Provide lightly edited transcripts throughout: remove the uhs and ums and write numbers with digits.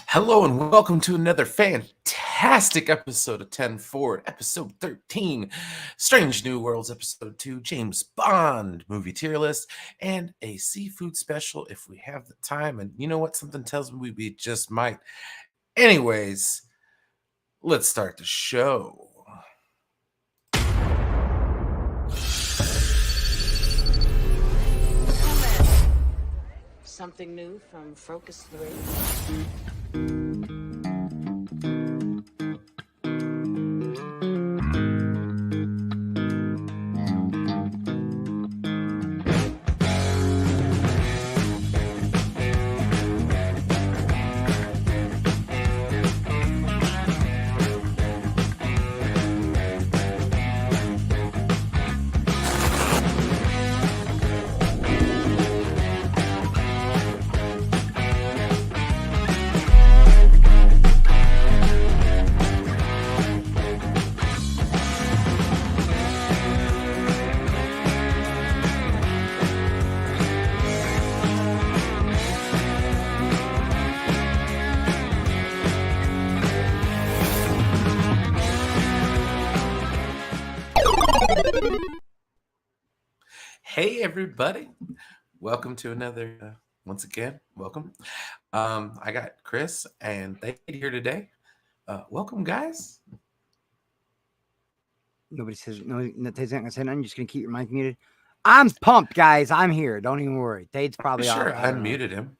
Hello and welcome to another fantastic episode of 10 Forward, episode 13, Strange New Worlds, episode 2, James Bond movie tier list, and a seafood special if we have the time. And you know what? Something tells me we just might. Anyways, let's start the show. Something new from Focus 3. Hey everybody, welcome to another once again welcome. I got Chris and Thade here today. Welcome, guys. Nobody says Thade's not gonna say nothing. You're just gonna keep your mic muted. I'm pumped, guys. I'm here. Don't even worry. Thade's probably Sure, off. I unmuted him.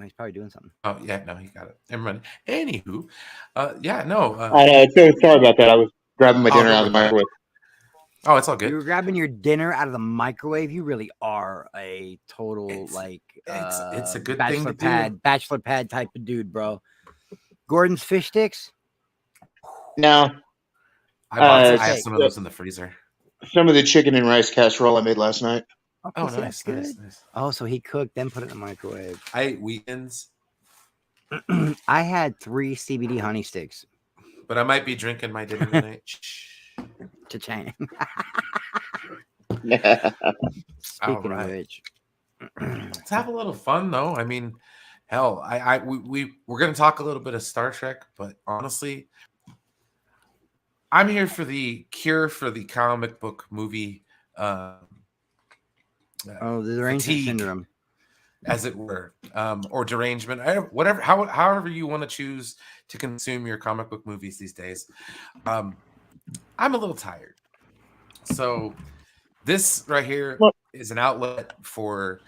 He's probably doing something. Oh yeah, no, he got it. Never mind. Anywho, I know. Sorry about that. I was grabbing my dinner out of the microwave. Oh, it's all good. You were grabbing your dinner out of the microwave. You really are a total It's a good bachelor thing to pad, do. bachelor pad type of dude, bro. Gordon's fish sticks. No, I have some of those in the freezer. some of the chicken and rice casserole I made last night. Oh, so that's nice. Oh, so he cooked, then put it in the microwave. I ate weekends, I had 3 CBD honey sticks. but I might be drinking my dinner tonight. Cha-chang. All Speaking right. of which, Let's have a little fun, though. I mean, hell, we're gonna talk a little bit of Star Trek, but honestly, I'm here for the cure for the comic book movie. the derangement fatigue, syndrome, as it were, or derangement, whatever, however you want to choose to consume your comic book movies these days. I'm a little tired, so this right here is an outlet for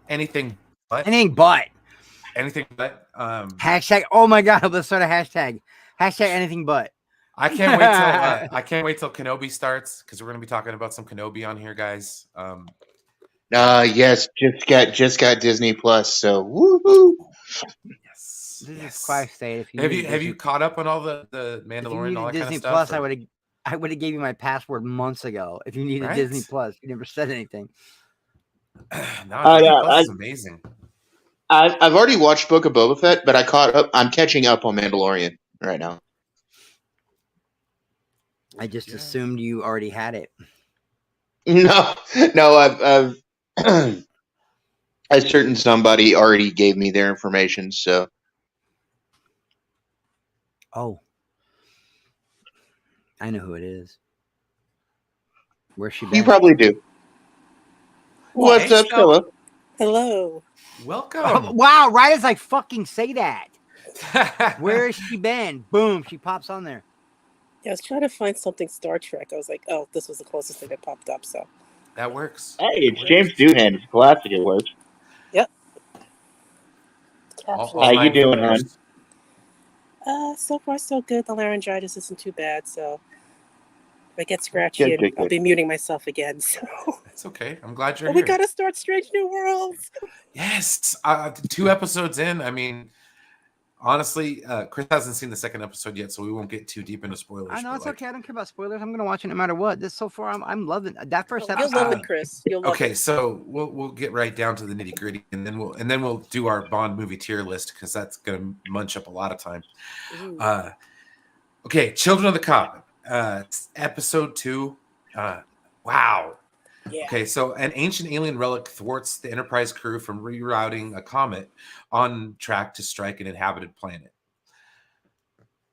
anything but anything but. Hashtag. Oh my god, let's start a hashtag. Hashtag anything but. I can't wait till Kenobi starts, because we're going to be talking about some Kenobi on here, guys. Yes, just got Disney Plus, so woohoo! Yes. This is quite state. Have you caught up on all the Mandalorian and all that Disney kind of stuff? Plus, or- I would have gave you my password months ago if you needed Disney Plus. You never said anything. No, Disney Plus is amazing. I've already watched Book of Boba Fett, but I caught up. I'm catching up on Mandalorian right now. I just assumed you already had it. No, I've a certain somebody already gave me their information, so. Oh, I know who it is. Where's she been? You probably do. What's up, Stella? Hello. Welcome. Oh, wow, right as I fucking say that. Where has she been? Boom, she pops on there. Yeah, I was trying to find something Star Trek. I was like, oh, this was the closest thing that popped up, so. That works. Hey, it's James Doohan. It's classic. It works. Yep. How you doing, hon? So far so good. The laryngitis isn't too bad, so if I get scratchy, I'll be muting myself again. So that's okay. I'm glad you're here. We gotta start Strange New Worlds. Yes, 2 episodes in. I mean, honestly, Chris hasn't seen the second episode yet, so we won't get too deep into spoilers. I know it's okay. I don't care about spoilers. I'm gonna watch it no matter what. This so far, I'm loving that first episode. You'll love it, Chris. You'll love okay, it. so we'll get right down to the nitty gritty, and then we'll do our Bond movie tier list because that's gonna munch up a lot of time. Okay, Children of the Cop, episode 2. Wow. Yeah. Okay, so an ancient alien relic thwarts the Enterprise crew from rerouting a comet on track to strike an inhabited planet.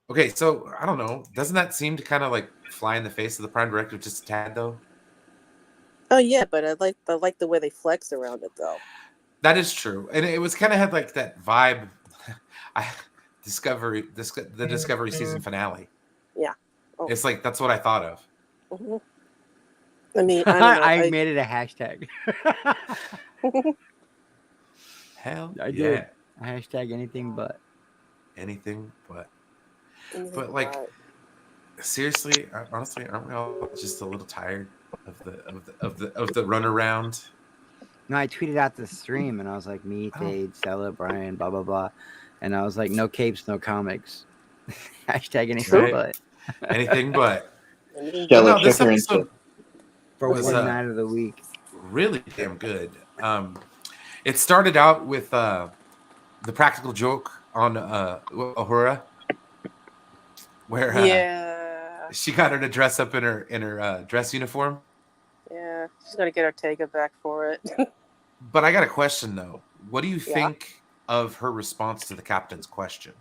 Okay, so I don't know. Doesn't that seem to kind of like fly in the face of the Prime Directive just a tad, though? Oh yeah, but I like the way they flex around it, though. That is true, and it was kind of had like that vibe. The Discovery season finale. Yeah, it's like that's what I thought of. Mm-hmm. I mean, I don't know. I made it a hashtag. Hell, I did. Hashtag anything but. Anything but. But like, seriously, honestly, aren't we all just a little tired of the runaround? No, I tweeted out the stream and I was like, me, Thade, Stella, Brian, blah blah blah, and I was like, no capes, no comics. Hashtag anything but. Anything but. Stella, this episode for one night of the week. Really damn good. It started out with the practical joke on Uhura, where she got her to dress up in her dress uniform. Yeah, she's gonna get Ortega back for it. But I got a question though. What do you think of her response to the captain's question?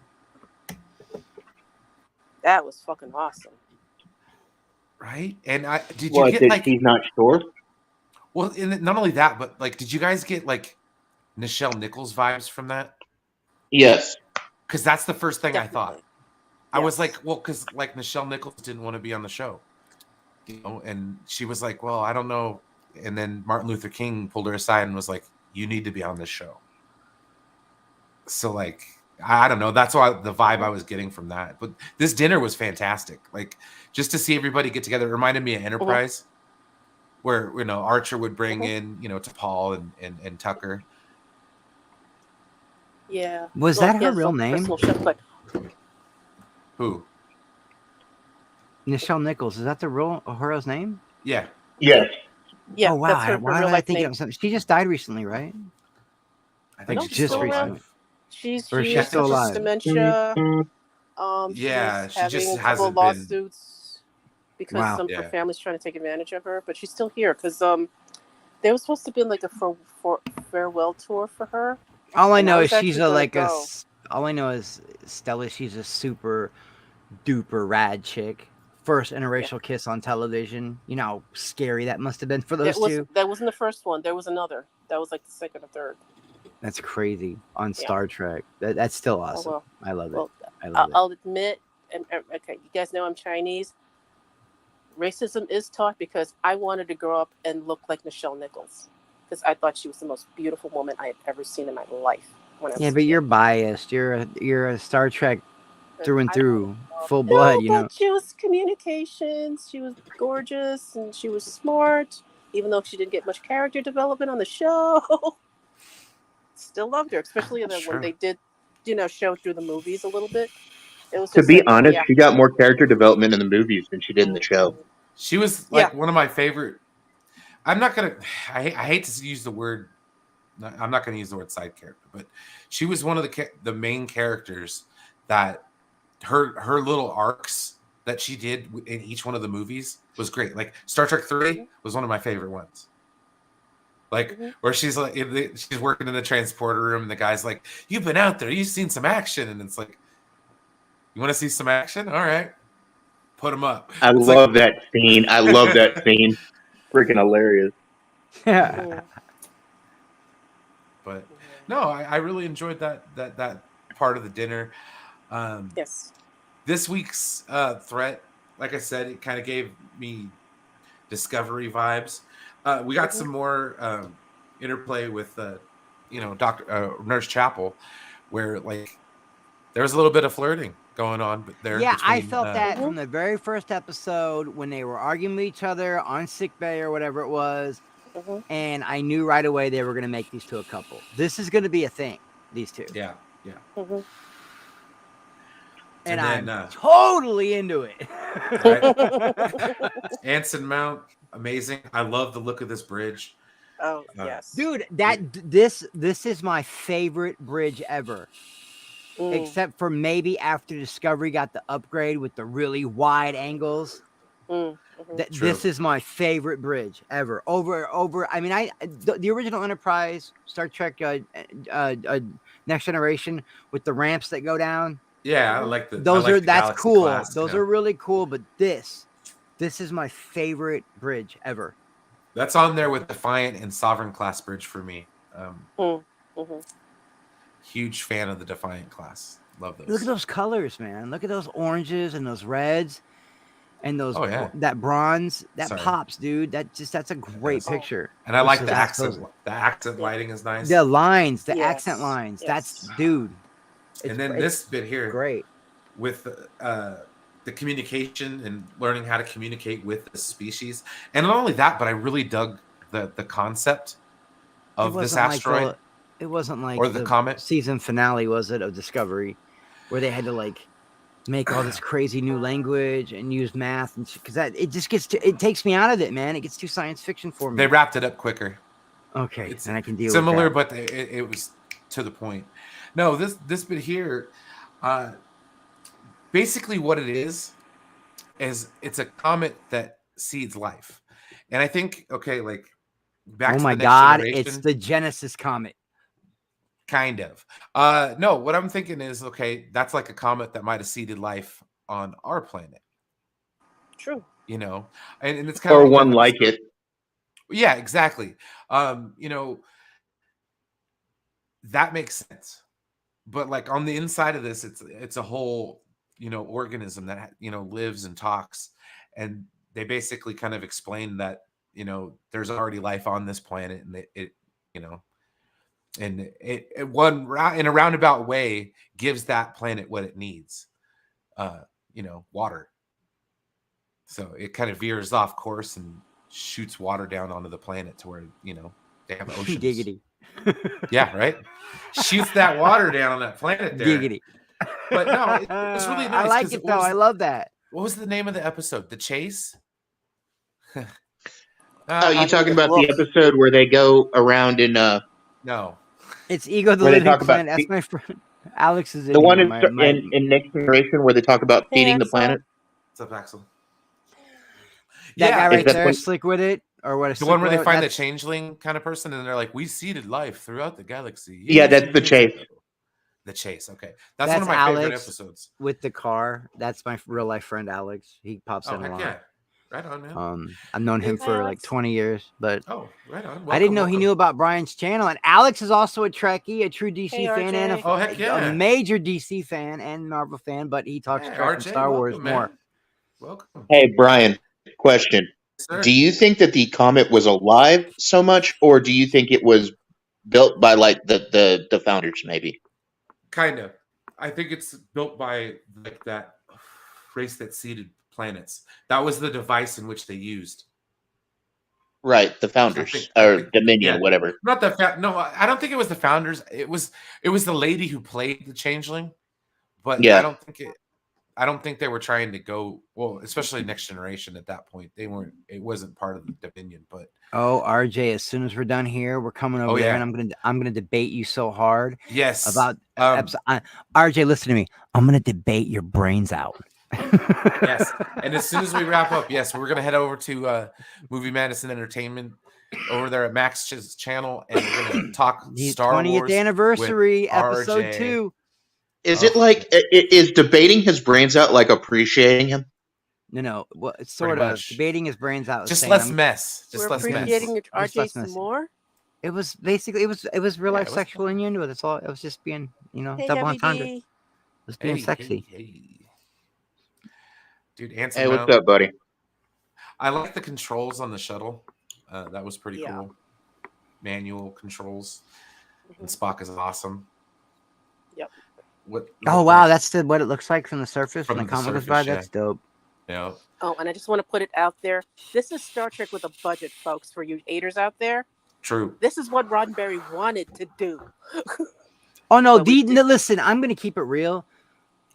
That was fucking awesome. Right? And did you get like he's not sure? Well, not only that, but like, did you guys get like Nichelle Nichols vibes from that? Yes. Because that's the first thing I thought. Yes. I was like, well, because like Nichelle Nichols didn't want to be on the show, you know, and she was like, well, I don't know. And then Martin Luther King pulled her aside and was like, you need to be on this show. So like, I don't know. That's why the vibe I was getting from that. But this dinner was fantastic. Like, just to see everybody get together, it reminded me of Enterprise, where, you know, Archer would bring in, you know, T'Pol and Tucker. Yeah. Was that her real name? Who? Nichelle Nichols. Is that the real Uhura's name? Yeah. Yes. Yeah. Oh wow! Why did I think of something? She just died recently, right? I think like just recently. She's still alive. Dementia. Yeah, she having just a couple hasn't lawsuits because some of her family's trying to take advantage of her, but she's still here because there was supposed to be like a farewell tour for her. All I know is she's all I know is Stella. She's a super duper rad chick. First interracial kiss on television. You know how scary that must have been for those two. That wasn't the first one. There was another. That was like the second or third. That's crazy on Star Trek. That's still awesome. Oh, well. I love it. Well, I love it. I'll admit, and okay, you guys know I'm Chinese. Racism is taught because I wanted to grow up and look like Nichelle Nichols because I thought she was the most beautiful woman I had ever seen in my life. But you're biased. You're a Star Trek through and through, full blood. You know. She was communications. She was gorgeous and she was smart. Even though she didn't get much character development on the show, still loved her, especially when they did, you know, show through the movies a little bit. It was To just be like, honest, yeah. she got more character development in the movies than she did in the show. She was like one of my favorite. I'm not gonna. I hate to use the word. I'm not gonna use the word side character, but she was one of the main characters that her little arcs that she did in each one of the movies was great. Like Star Trek 3 was one of my favorite ones. Like where she's like she's working in the transporter room, and the guy's like, "You've been out there, you've seen some action," and it's like, "You want to see some action? All right, put them up." I love that scene. I love that scene. Freaking hilarious. Yeah. But no, I really enjoyed that part of the dinner. Yes. This week's threat, like I said, it kind of gave me Discovery vibes. We got some more interplay with, Nurse Chapel, where like there was a little bit of flirting going on there. Yeah, between, I felt that from the very first episode when they were arguing with each other on sickbay or whatever it was. And I knew right away they were going to make these two a couple. This is going to be a thing, these two. Yeah. And I'm totally into it. Right? Anson Mount, amazing. I love the look of this bridge. Oh, yes. Dude, this is my favorite bridge ever. Except for maybe after Discovery got the upgrade with the really wide angles. This is my favorite bridge ever. Over. I mean, the original Enterprise, Star Trek, Next Generation with the ramps that go down. Yeah, I like the. That's cool. Class, those are really cool. But this is my favorite bridge ever. That's on there with Defiant and Sovereign class bridge for me. Huge fan of the Defiant class. Love those. Look at those colors, man. Look at those oranges and those reds and those that bronze. That pops, dude. That's a great picture. And I like the accent. The accent lighting is nice. The lines, the accent lines. Yes. That's dude. And then this bit here, great with the communication and learning how to communicate with the species. And not only that, but I really dug the concept of this asteroid. It wasn't like the comet season finale, was it, of Discovery, where they had to like make all this crazy new language and use math and because it takes me out of it, man. It gets too science fiction for me. They wrapped it up quicker. Okay, and I can deal similar, with that. But it was to the point. No, this bit here, basically what it is it's a comet that seeds life, and I think like back. Oh to my the next God! generation, It's the Genesis comet. Kind of. No, what I'm thinking is that's like a comet that might have seeded life on our planet. True. And it's kind of or one like it. Yeah, exactly. That makes sense. But like on the inside of this, it's a whole, organism that, lives and talks. And they basically kind of explain that, there's already life on this planet, and and it in a roundabout way gives that planet what it needs, water. So it kind of veers off course and shoots water down onto the planet to where, they have oceans. Giggity. Yeah, right. Shoots that water down on that planet there. Giggity. But no, it's really nice. I like it though. I love that. What was the name of the episode? The Chase? You talking about the episode where they go around in No. It's Ego the Living Planet. That's my friend Alex is in the one here, in Next Generation where they talk about feeding the planet. What's up, Axel? That guy right there, Slick with it, or what? The one where they find the changeling kind of person, and they're like, "We seeded life throughout the galaxy." Yeah, that's the Chase. The Chase. Okay, that's one of my favorite episodes. With the car, that's my real life friend Alex. He pops in a lot. Yeah. Right on, man. I've known him for like 20 years, but right on. I didn't know he knew about Brian's channel. And Alex is also a Trekkie, a true DC fan, and a major DC fan and Marvel fan. But he talks Trek and Star Wars more. Welcome. Hey, Brian. Question: do you think that the comet was alive so much, or do you think it was built by like the founders? Maybe. Kind of. I think it's built by like that race that seeded planets. That was the device in which they used. Right, the founders or Dominion, whatever. Not the no, I don't think it was the founders. It was the lady who played the changeling. But I don't think it. I don't think they were trying to go well, especially Next Generation at that point. They weren't. It wasn't part of the Dominion, but RJ, as soon as we're done here, we're coming over there, and I'm gonna debate you so hard. Yes. About RJ, listen to me. I'm gonna debate your brains out. Yes. And as soon as we wrap up, yes, we're gonna head over to Movie Madison Entertainment over there at Max's channel, and we're gonna talk Star 20th Wars anniversary, episode RJ. 2. Is it like is debating his brains out like appreciating him? No. Well, it's sort of debating his brains out. Just less mess. Just less mess. Appreciating RJ some more. It was basically it was real life sexual innuendo. That's all. It was just being double entendre. It was being sexy. Hey. Dude, Anson hey, what's up, buddy? I like the controls on the shuttle. That was pretty cool. Manual controls. And Spock is awesome. Yep. Wow, that's what it looks like from the surface. From the comic goes by. That's dope. Yeah. Oh, and I just want to put it out there. This is Star Trek with a budget, folks, for you haters out there. True. This is what Roddenberry wanted to do. Oh, no. Listen, I'm going to keep it real.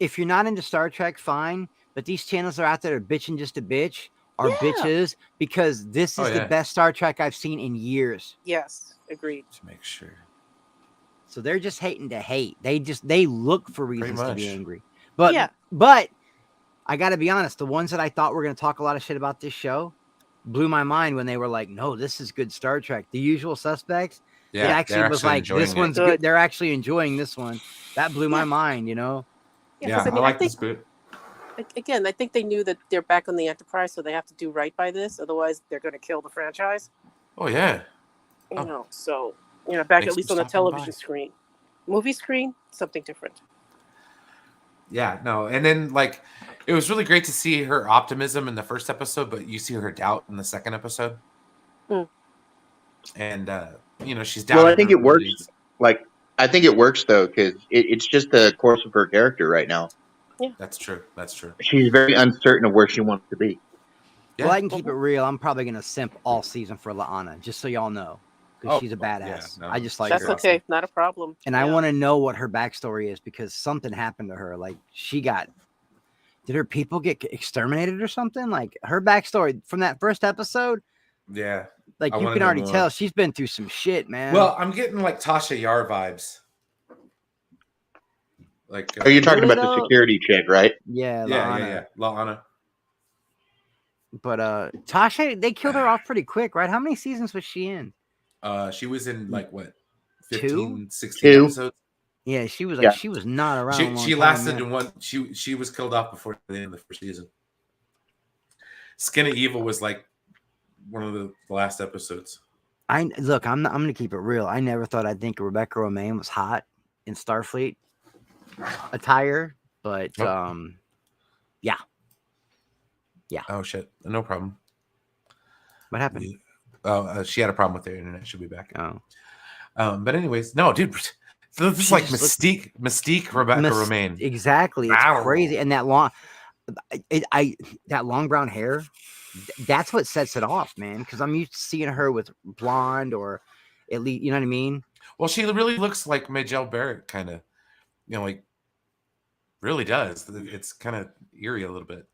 If you're not into Star Trek, fine. But these channels are out there bitching just a bitch. Are bitches. Because this is the best Star Trek I've seen in years. Yes. Agreed. To make sure. So they're just hating to hate. They look for reasons to be angry. But I got to be honest, the ones that I thought were going to talk a lot of shit about this show blew my mind when they were like, no, this is good Star Trek. The Usual Suspects. Yeah, it actually was like, this one's good. They're actually enjoying this one. That blew my mind, Yeah, I like this bit. Again, I think they knew that they're back on the Enterprise, so they have to do right by this. Otherwise, they're going to kill the franchise. Oh, yeah. So... back at least on the television screen. Movie screen, something different. Yeah, no. And then, it was really great to see her optimism in the first episode, but you see her doubt in the second episode. And, she's doubting. Well, I think it works. I think it works, though, because it's just the course of her character right now. Yeah. That's true. She's very uncertain of where she wants to be. Yeah. Well, I can keep it real. I'm probably going to simp all season for La'ana, just so y'all know. Because she's a badass. I just like her. That's okay. Not a problem. And I want to know what her backstory is because something happened to her. Like, did her people get exterminated or something? Like, her backstory from that first episode. Yeah. Like, you can already tell she's been through some shit, man. Well, I'm getting, Tasha Yar vibes. Are you talking about the security chick, right? Yeah. Yeah. La'ana. But, Tasha, they killed her off pretty quick, right? How many seasons was she in? She was in 15, 16 2 episodes. Yeah, she was she was not around. She lasted in one. She was killed off before the end of the first season. Skin of Evil was one of the last episodes. I'm gonna keep it real. I never thought I'd think Rebecca Romijn was hot in Starfleet attire, but yeah. Oh shit, no problem. What happened? She had a problem with the internet. She'll be back. But anyways, no, dude. This is like Mystique Rebecca Romijn. Exactly. It's crazy. And that long brown hair, that's what sets it off, man. Because I'm used to seeing her with blonde or at least, you know what I mean? Well, she really looks like Majel Barrett, kind of. Really does. It's kind of eerie a little bit.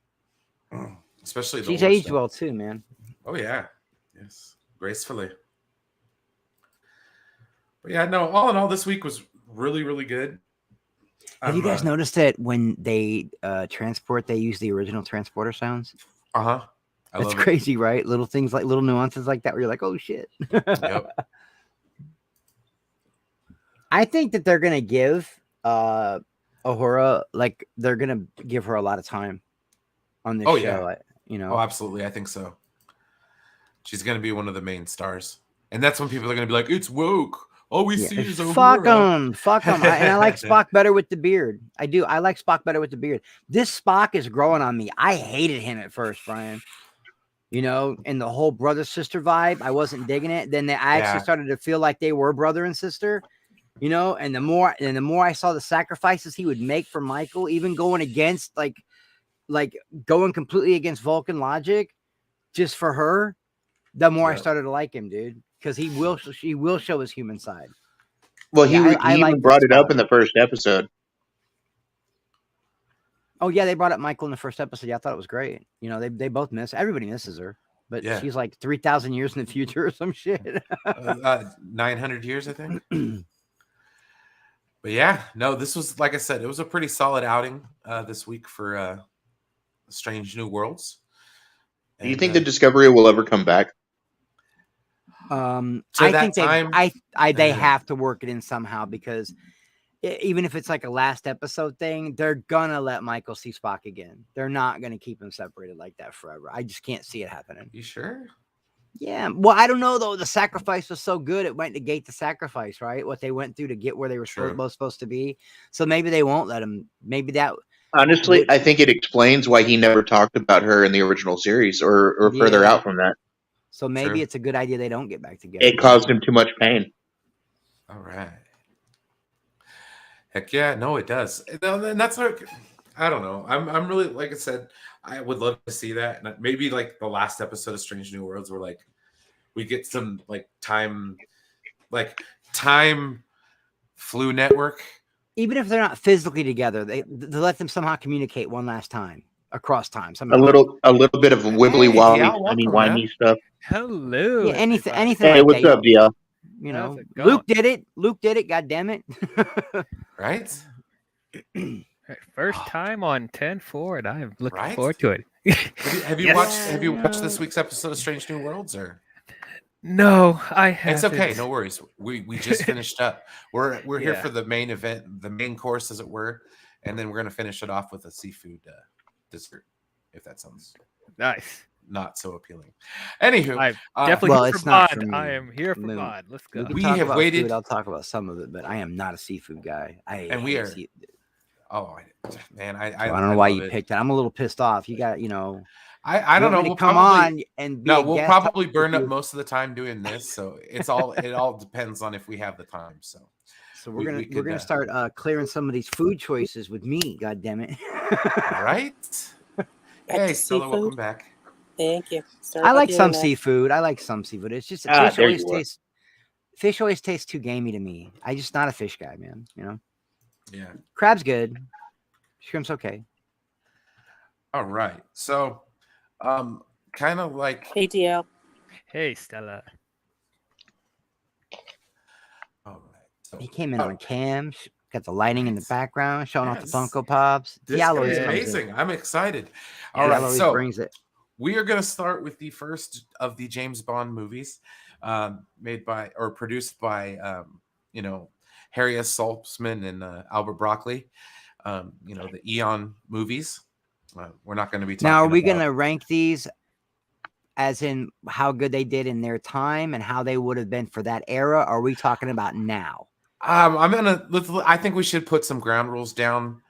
Especially she's aged well too, man. Oh yeah. Yes. Gracefully. But yeah, no, all in all, this week was really, really good. Have you guys noticed that when they transport, they use the original transporter sounds? That's crazy, right? Little things little nuances like that where you're like, oh shit. Yep. I think that they're gonna give Uhura, they're gonna give her a lot of time on this show. Yeah. Oh, absolutely. I think so. She's gonna be one of the main stars, and that's when people are gonna be like, "It's woke." All we see is fuck them. And I like Spock better with the beard. I do. I like Spock better with the beard. This Spock is growing on me. I hated him at first, Brian. And the whole brother sister vibe. I wasn't digging it. Then I actually started to feel like they were brother and sister. And the more I saw the sacrifices he would make for Michael, even going against going completely against Vulcan logic, just for her. The more I started to like him, dude, because he will show his human side. Well, he even brought it up in the first episode. Oh yeah, they brought up Michael in the first episode. Yeah, I thought it was great. You know, they both miss. Everybody misses her, but she's like 3,000 years in the future or some shit. 900 years, I think. But yeah, no, this was, like I said, it was a pretty solid outing this week for Strange New Worlds. Do you think the Discovery will ever come back? I think they have to work it in somehow, because even if it's like a last episode thing, they're gonna let Michael see Spock again. They're not gonna keep him separated like that forever. I just can't see it happening. You sure? Yeah. Well, I don't know though. The sacrifice was so good; it might negate the sacrifice, right? What they went through to get where they were both supposed to be. So maybe they won't let him. Maybe that. Honestly, I think it explains why he never talked about her in the original series, or further out from that. So maybe it's a good idea they don't get back together. It caused him too much pain. All right. Heck yeah, no, it does. And that's like, I don't know. I'm really, like I said, I would love to see that. And maybe like the last episode of Strange New Worlds, where like we get some like time flu network. Even if they're not physically together, they let them somehow communicate one last time across time. A little bit of wibbly wobbly, whiny stuff. Hello. Yeah, anything. Hey, what's up, DL? You know, Luke did it. God damn it! Right. First time on 10-4, and I'm looking forward to it. Have you watched this week's episode of Strange New Worlds, or? No, I haven't. It's okay, no worries. We just finished up. We're here for the main event, the main course, as it were, and then we're gonna finish it off with a seafood dessert, if that sounds nice. Not so appealing. Anywho, I'm definitely here for Bond. I am here for Bond. Let's go. We have waited. Food, I'll talk about some of it, but I am not a seafood guy. We are. Oh man, I don't know why you picked it. I'm a little pissed off. You got, I don't know. We'll probably burn up most of the time doing this. So it all depends on if we have the time. So we're gonna start clearing some of these food choices with me. God damn it! All right. Hey, Stella, welcome back. Thank you. I like some seafood. It's just fish always tastes too gamey to me. I'm just not a fish guy, man. Yeah. Crab's good. Shrimp's okay. All right. So, kind of like. Hey, DL. Hey, Stella. All right. So, he came in on cam. Got the lighting in the background, showing off the Funko Pops. This is amazing. I'm excited. All right. So brings it. We are going to start with the first of the James Bond movies, made by or produced by, Harry S. Saltzman and Albert Broccoli. The Eon movies. We're not going to be talking now. Are we going to rank these as in how good they did in their time and how they would have been for that era? Or are we talking about now? I think we should put some ground rules down.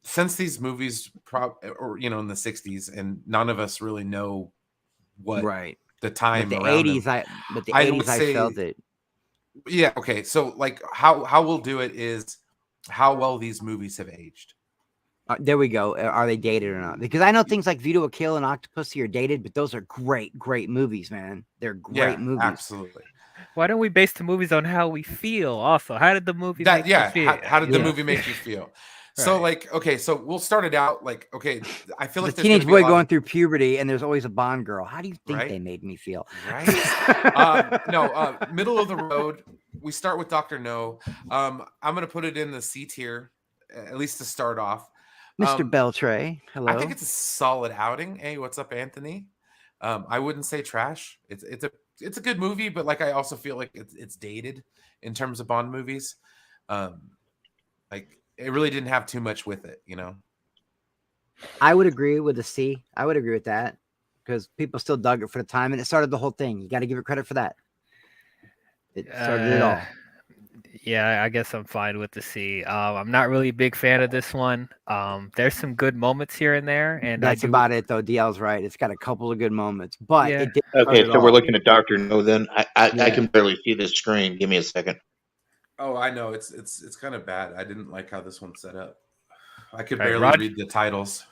Since these movies, in the 60s, and none of us really know what the time. But the 80s, I felt it. Yeah. Okay. So, like, how we'll do it is how well these movies have aged. There we go. Are they dated or not? Because I know things like Vito a Kill and Octopussy are dated, but those are great movies, man. They're great movies. Absolutely. Why don't we base the movies on how we feel? Also, how did the movie make you feel? How did the movie make you feel? So, so we'll start it out. I feel like the teenage boy going through puberty, and there's always a Bond girl. How do you think they made me feel? Right. Middle of the road. We start with Dr. No. I'm going to put it in the C tier, at least to start off. Mr. Beltray, hello. I think it's a solid outing. Hey, what's up, Anthony? I wouldn't say trash. It's a good movie, but I also feel like it's dated in terms of Bond movies. It really didn't have too much with it, I would agree with the C. I would agree with that because people still dug it for the time, and it started the whole thing. You got to give it credit for that. It started it all. Yeah, I guess I'm fine with the C. I'm not really a big fan of this one. There's some good moments here and there, and that's about it, though. DL's right. It's got a couple of good moments, but it did so we're looking at Dr. No. Then I can barely see this screen. Give me a second. Oh, I know. It's kind of bad. I didn't like how this one's set up. I could barely read the titles.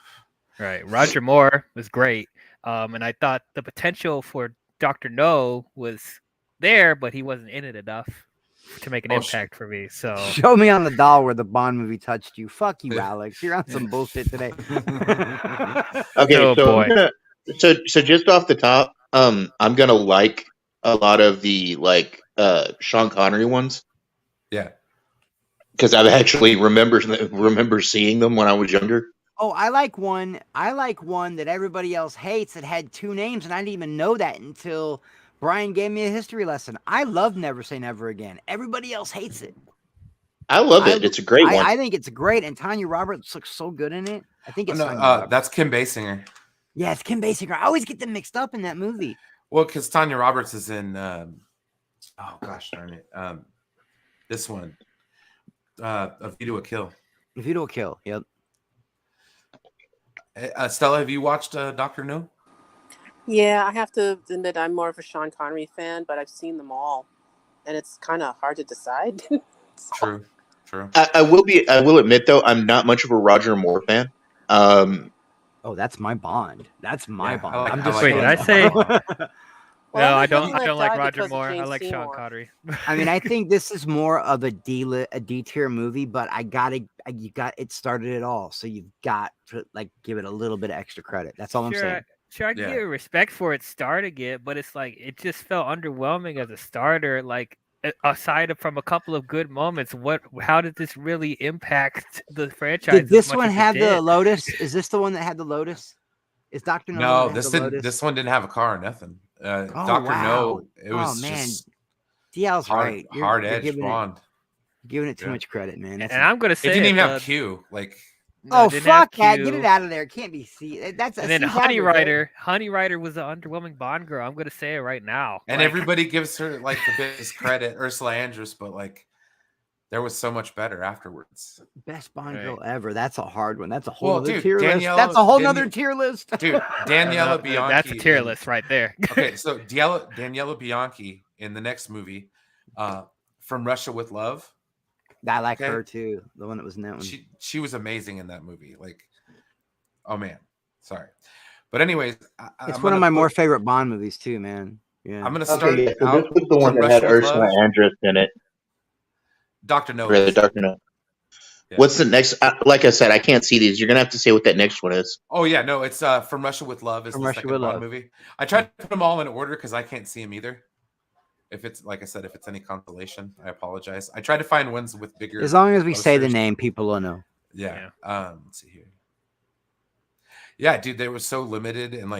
Right. Roger Moore was great. And I thought the potential for Dr. No was there, but he wasn't in it enough. to make an impact for me. So show me on the doll where the Bond movie touched you. Fuck you, Alex. You're on some bullshit today. Okay, Oh, so boy. so just off the top, I'm gonna like a lot of the Sean Connery ones Yeah. because I actually remember seeing them when I was younger. Oh, I like one that everybody else hates that had two names, and I didn't even know that until Brian gave me a history lesson. I love Never Say Never Again. Everybody else hates it. I love it. It's a great one. I think it's great, and Tanya Roberts looks so good in it. I think it's Tanya Roberts. That's Kim Basinger. Yeah, it's Kim Basinger. I always get them mixed up in that movie. Well, because Tanya Roberts is in oh gosh darn it. This one. A View to a Kill. A View to a Kill, yep. Stella, have you watched Dr. No? Yeah, I have to admit I'm more of a Sean Connery fan, but I've seen them all, and it's kind of hard to decide. True. I will admit though, I'm not much of a Roger Moore fan. Oh, that's my Bond. That's my Bond. I'm just wait. Did I say? Well, no, I don't like Roger Roger Moore. I like Seymour. Sean Connery. I mean, I think this is more of a D tier movie, but it started it all, so you've got to give it a little bit of extra credit. That's all I'm saying. Sure, I can give respect for it starting it, but it's like it just felt underwhelming as a starter. Like aside from a couple of good moments, how did this really impact the franchise? Did this one have the Lotus? Is this the one that had the Lotus? Is Dr. No, this one didn't have a car or nothing. Dr. No, it was just DL's right. Hard edge Bond. Giving it too much credit, man. And I'm gonna say it didn't even have Q. No, fuck that! Get it out of there. It can't be C. And then Honey Rider was an underwhelming Bond girl. I'm gonna say it right now. And everybody gives her the biggest credit, Ursula Andress, but there was so much better afterwards. Best Bond girl ever. That's a hard one. That's a whole other tier list. That's a whole other tier list. Dude, Daniela Bianchi. That's a tier list right there. Okay, so Daniela Bianchi in the next movie, From Russia with Love. I like her too. The one that was in that one. She was amazing in that movie. Oh man, sorry. But anyways, it's one of my more favorite Bond movies too, man. Yeah. I'm gonna start. Okay, so this was the one that had Ursula Andress in it. Dr. No. Really, Dr. No. Yeah. What's the next? Like I said, I can't see these. You're gonna have to say what that next one is. Oh yeah, no, it's From Russia with Love. Is the second Bond movie. I tried to put them all in order because I can't see them either. If it's like I said, if it's any consolation, I apologize. I tried to find ones with bigger. As long as we say the name, people will know. Yeah. Let's see here. Yeah, dude, they were so limited and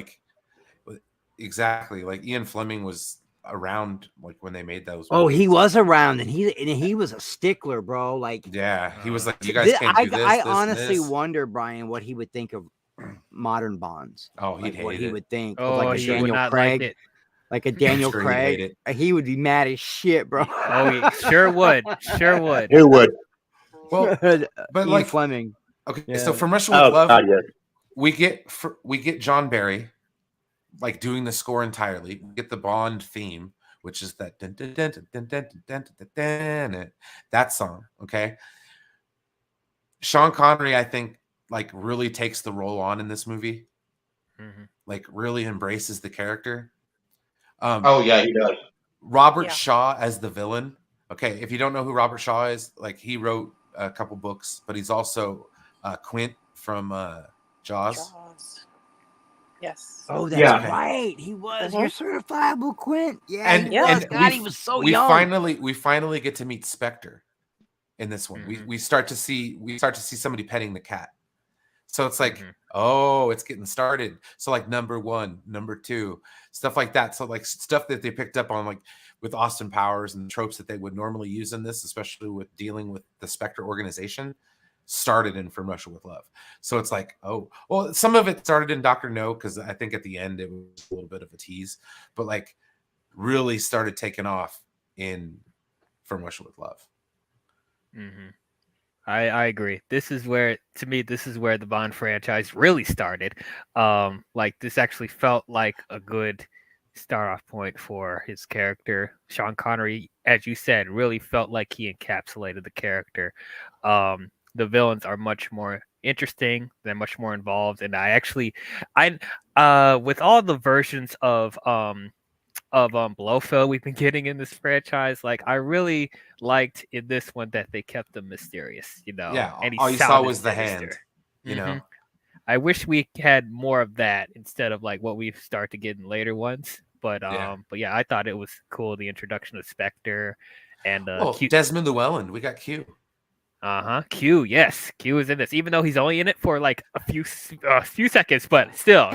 exactly Ian Fleming was around when they made those. Oh, he was around, and he was a stickler, bro. Yeah, he was like, you guys can't do this. I honestly wonder, Brian, what he would think of modern Bonds. Oh, he'd hate what he it. would think of a Daniel Craig. Like a Daniel Craig, he would be mad as shit, bro. Oh, he sure would. Who would? Well, but Fleming. Okay, yeah. So From Russia with Love, yes. we get John Barry, doing the score entirely. We get the Bond theme, which is that that song. Okay, Sean Connery, I think, really takes the role on in this movie. Mm-hmm. Really embraces the character. Oh yeah, he does. Robert Shaw as the villain. Okay, if you don't know who Robert Shaw is, he wrote a couple books, but he's also Quint from Jaws. Yes. Oh, that's right. He was your certifiable Quint. Yeah, and he was so young. We finally get to meet Spectre in this one. Mm-hmm. We start to see somebody petting the cat. So it's oh, it's getting started. So number 1, number 2, stuff like that. So stuff that they picked up on with Austin Powers and the tropes that they would normally use in this, especially with dealing with the Spectre organization, started in From Russia with Love. So it's oh, well, some of it started in Dr. No, because I think at the end it was a little bit of a tease, but really started taking off in From Russia with Love. Mm-hmm. I agree. This is where the Bond franchise really started. This actually felt like a good start off point for his character. Sean Connery, as you said, really felt like he encapsulated the character. The villains are much more interesting. They're much more involved. And with all the versions of of Blofeld we've been getting in this franchise. Like I really liked in this one that they kept them mysterious, you know. Yeah, And he all you saw sounded was the sinister. hand, you know. I wish we had more of that instead of like what we start to get in later ones. But yeah, I thought it was cool, the introduction of Spectre and Q. Desmond Llewellyn. We got Q. Q, yes, Q is in this, even though he's only in it for like a few seconds, but still.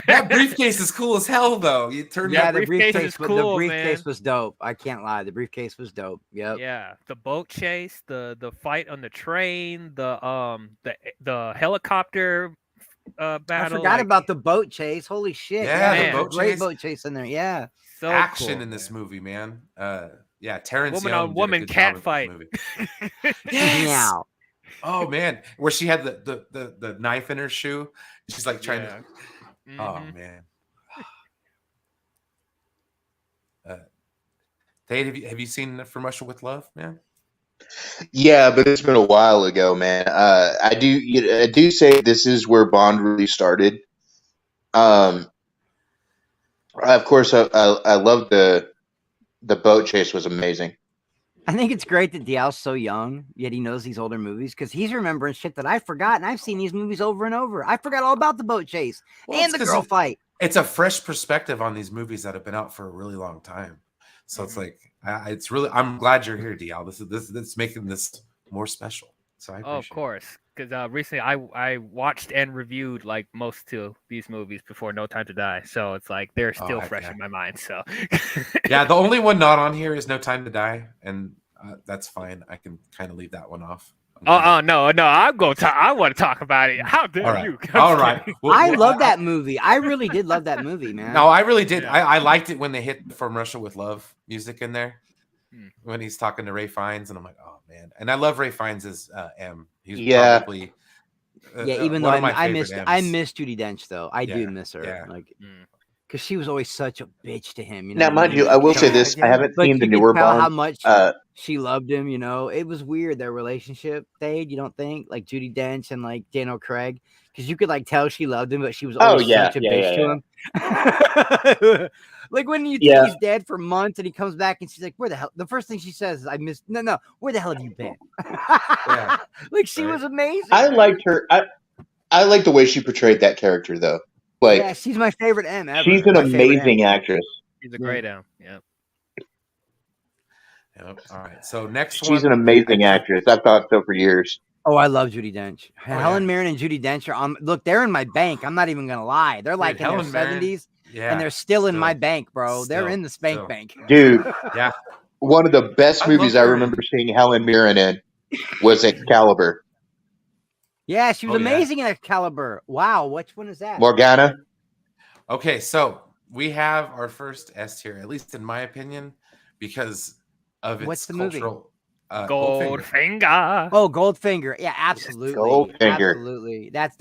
That briefcase is cool as hell, though. You turn Yeah, that the briefcase, cool, the briefcase man. was dope. I can't lie, the briefcase was dope. Yep. Yeah, the boat chase, the fight on the train, the helicopter battle. I forgot about the boat chase. Holy shit! Yeah, Yeah, the great boat chase in there. Yeah, so action cool, in this man. movie, man. Yeah, Terrence Woman Young on woman cat fight. Yes. Meow. Oh man, where she had the knife in her shoe. She's like trying to. Oh man. Dave, have you seen From Russia with Love, man? Yeah, but it's been a while ago, man. I do say this is where Bond really started. Of course, I love the boat chase was amazing. I think it's great that Dial's so young, yet he knows these older movies because he's remembering shit that I forgot, and I've seen these movies over and over. I forgot all about the boat chase and the girl fight. It's a fresh perspective on these movies that have been out for a really long time. So it's like it's really. I'm glad you're here, Dial. This is making this more special. So I appreciate of course, because recently I watched and reviewed like most of these movies before No Time to Die, so it's like they're still fresh in my mind. So yeah, the only one not on here is No Time to Die, and that's fine. I can kind of leave that one off. No, I'm going to. I want to talk about it. How dare you? All right. I love that movie. I really did love that movie, man. No, I really did. Yeah. I liked it when they hit From Russia with Love music in there. When he's talking to Ray Fiennes, and I'm like, oh man. And I love Ray Fiennes as M. He's probably even though I miss Judi Dench though. I do miss her. Yeah. Like because she was always such a bitch to him. You Now, know, mind you, I will say this: I haven't seen the newer Bond. How much she loved him, you know, it was weird their relationship. You don't think like Judi Dench and like Daniel Craig, because you could like tell she loved him, but she was always such a bitch to him. Like when you think he's dead for months and he comes back and she's like, "Where the hell?" The first thing she says is, "I missed." No, where the hell have you been? Like she was amazing. I liked her. I like the way she portrayed that character, though. Like, yeah, she's my favorite M ever. She's an amazing actress. She's a great M. Yeah. Yep. All right. So next she's an amazing actress. I've thought so for years. Oh, I love Judi Dench. Helen Mirren and Judi Dench are on. Look, they're in my bank. I'm not even gonna lie. They're like in their 70s, and they're still in my bank, bro. They're in the spank bank, dude. Yeah. One of the best movies I remember seeing Helen Mirren in was Excalibur. Yeah, she was amazing in Excalibur. Wow, which one is that? Morgana. Okay, so we have our first S tier, at least in my opinion, because of its cultural. Goldfinger. Oh, Goldfinger. Yeah, absolutely. Goldfinger. Absolutely. That's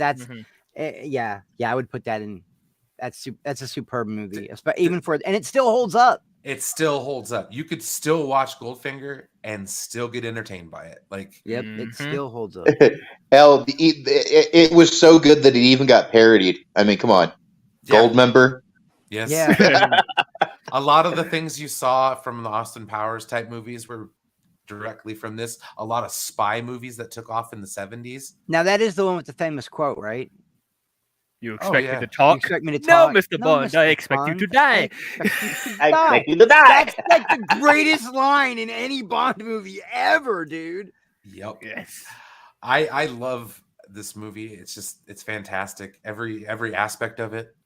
yeah. I would put that in. That's a superb movie, even for and it still holds up. It still holds up. You could still watch Goldfinger and still get entertained by it. Like, it still holds up. Hell, it was so good that it even got parodied. I mean, come on, Goldmember. Yes. Yeah. A lot of the things you saw from the Austin Powers type movies were directly from this. A lot of spy movies that took off in the 70s. Now that is the one with the famous quote, right? You expect me to talk? You expect me to talk? No, Mr. Bond. I expect you to die. I expect you to die. That's like the greatest line in any Bond movie ever, dude. Yep. Yes. I love this movie. It's fantastic. Every aspect of it.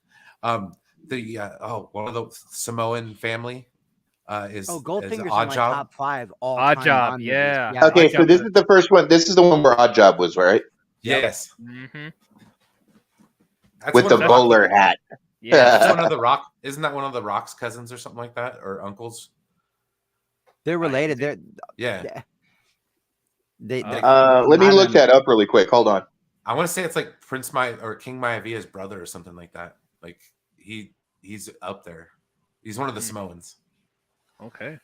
One of the Samoan family is Goldfinger's in Odd my Job. top 5 all Odd time Job, Bond yeah. movies. Okay, so this is the first one. This is the one where Odd Job was, right? Yes. Mm-hmm. With the bowler hat. Yeah. That's one of the Rock. Isn't that one of the Rock's cousins or something like that, or uncles? They're related. They're let me look that up really quick. Hold on. I want to say it's like King Maiavia's brother or something like that. Like he's up there. He's one of the Samoans. Okay.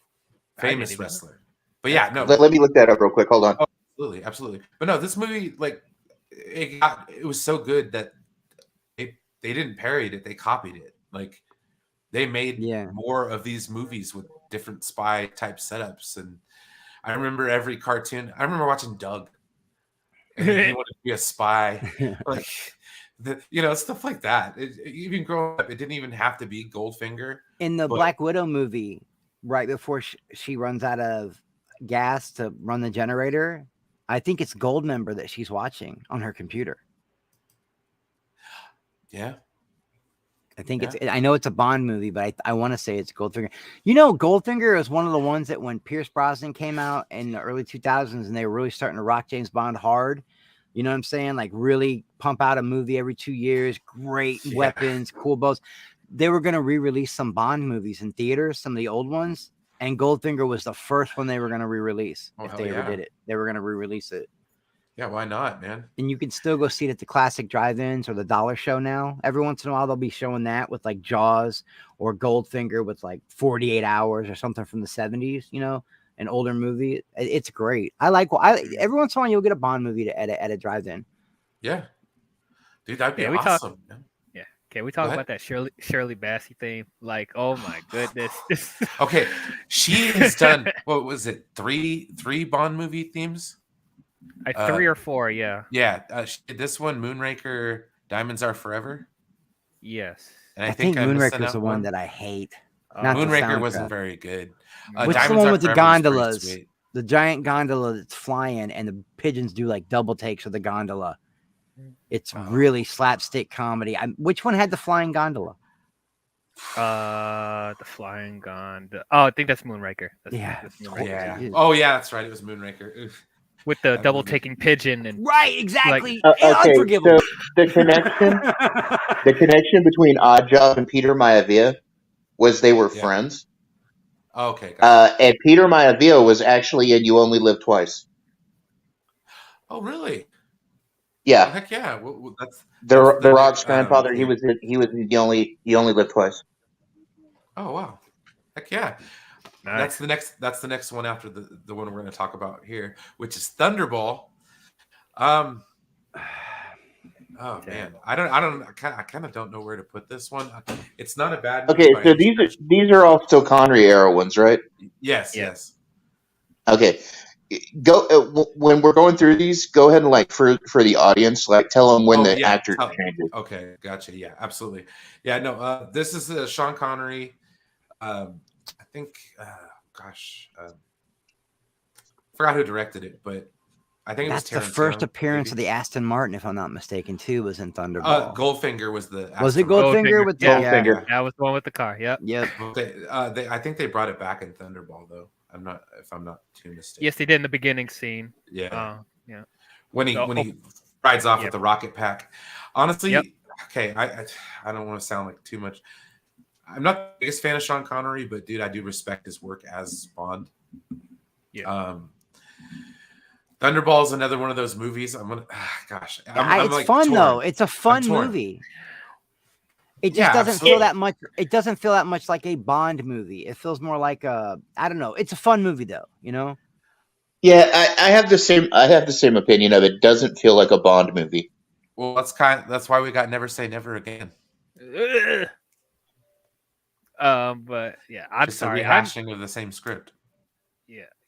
Famous wrestler. But yeah, no. Let me look that up real quick. Hold on. Oh, absolutely. But no, this movie, like, it was so good that they didn't parody it, they copied it. Like, They made Yeah. more of these movies with different spy type setups, and I remember every cartoon. I remember watching Doug, and he wanted to be a spy, like stuff like that. Even growing up, it didn't even have to be Goldfinger. In the Black Widow movie, right before she runs out of gas to run the generator, I think it's Goldmember that she's watching on her computer. Yeah. I think I know it's a Bond movie, but I want to say it's Goldfinger. Goldfinger is one of the ones that when Pierce Brosnan came out in the early 2000s and they were really starting to rock James Bond hard, you know what I'm saying? Like really pump out a movie every 2 years, great weapons, cool bows. They were going to re-release some Bond movies in theaters, some of the old ones, and Goldfinger was the first one they were going to re-release. If they ever did it, they were going to re-release it. Yeah, why not, man? And you can still go see it at the classic drive-ins or the dollar show now. Every once in a while, they'll be showing that with like Jaws or Goldfinger with like 48 Hours or something from the 70s, an older movie. It's great. Every once in a while, you'll get a Bond movie at a drive-in. Yeah. Dude, that'd be awesome. Yeah. Can we talk about that Shirley Bassey theme? Like, oh my goodness. Okay. She has done, what was it, three Bond movie themes? 3 or 4, yeah. Yeah, this one, Moonraker, Diamonds Are Forever. Yes, and I think Moonraker is the one that I hate. Moonraker wasn't very good. What's the one with the gondolas? The giant gondola that's flying, and the pigeons do like double takes of the gondola. It's really slapstick comedy. Which one had the flying gondola? The flying gondola. Oh, I think that's Moonraker. That's Moonraker. Yeah. Oh yeah, that's right. It was Moonraker. Oof. With the double taking pigeon and exactly. Okay, so the connection between Oddjob and Peter Maivia was they were friends. Okay. And Peter Maivia was actually in You Only Live Twice. Oh really? Yeah. Oh, heck yeah. Well, that's the Rock's grandfather. He was in You Only Live Twice. Oh wow. Heck yeah. Nice. That's the next one after the one we're going to talk about here, which is Thunderball. Oh man, I kind of don't know where to put this one. It's not a bad movie. Okay, so these are all still Connery era ones, right? Yes. Okay, go when we're going through these. Go ahead and for the audience, tell them when the actor changes. Okay, gotcha. Yeah, absolutely. Yeah, no. This is Sean Connery. I think, forgot who directed it, but I think that's it was the first appearance of the Aston Martin, if I'm not mistaken, too, was in Thunderball. Goldfinger was the. Was it Goldfinger with Goldfinger? That was the one with the car. Yep. I think they brought it back in Thunderball, though. I'm not too mistaken. Yes, they did in the beginning scene. Yeah. When he rides off with the rocket pack. Honestly, okay, I don't want to sound like too much. I'm not the biggest fan of Sean Connery, but dude, I do respect his work as Bond. Yeah. Thunderball is another one of those movies. It's fun though. It's a fun movie. It just doesn't feel that much. It doesn't feel that much like a Bond movie. It feels more like I don't know. It's a fun movie though. Yeah, I have the same opinion of it. Doesn't feel like a Bond movie. Well, that's why we got Never Say Never Again. But yeah, I'm just sorry. A rehashing of the same script.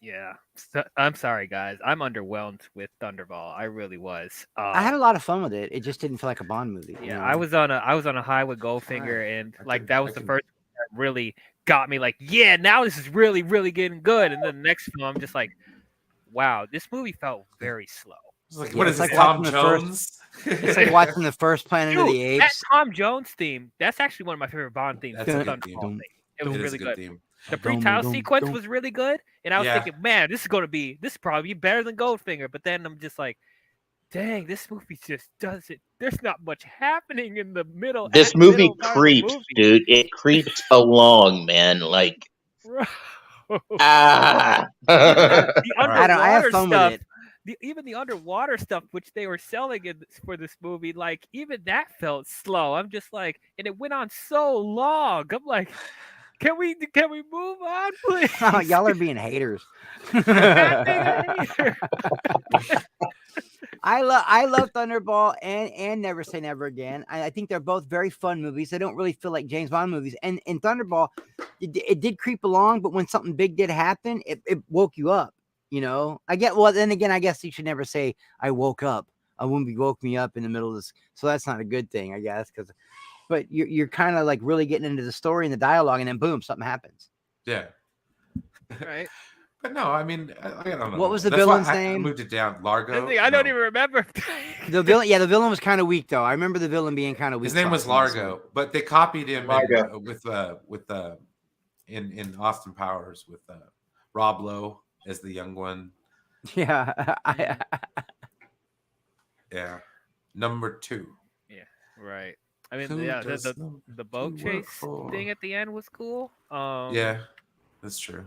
Yeah. So, I'm sorry, guys. I'm underwhelmed with Thunderball. I really was. I had a lot of fun with it. It just didn't feel like a Bond movie. Yeah, I was on a high with Goldfinger, and that was the first that really got me. Like, yeah, now this is really, really getting good. And then the next film, I'm just like, wow, this movie felt very slow. It's like, what is this, Tom Jones? It's like watching the first Planet of the Apes. That Tom Jones theme, that's actually one of my favorite Bond themes. That's a good theme. It was really good. Theme. The pre-title sequence was really good, and I was thinking, man, this is probably be better than Goldfinger. But then I'm just like, dang, this movie just does it. There's not much happening in the middle. This movie creeps, dude. It creeps along, man. Like, the underwater I have fun stuff. with it. Even the underwater stuff, which they were selling for this movie, like even that felt slow. I'm just like, and it went on so long. I'm like, can we move on, please? Oh, y'all are being haters. I love Thunderball and Never Say Never Again. I think they're both very fun movies. They don't really feel like James Bond movies. And in Thunderball, it did creep along, but when something big did happen, it woke you up. Then again, I guess you should never say I woke up. A movie woke me up in the middle of this, so that's not a good thing, I guess. But you're kind of like really getting into the story and the dialogue, and then boom, something happens. Yeah. Right. But no, I mean, I don't know. What was the villain's name? I moved it down. Largo. I don't even remember. The villain was kind of weak, though. I remember the villain being kind of weak. His name was Largo, but they copied him in Austin Powers with Rob Lowe as the young one. Yeah. Yeah. Number 2. Yeah. Right. I mean, the boat chase thing at the end was cool. Yeah, that's true.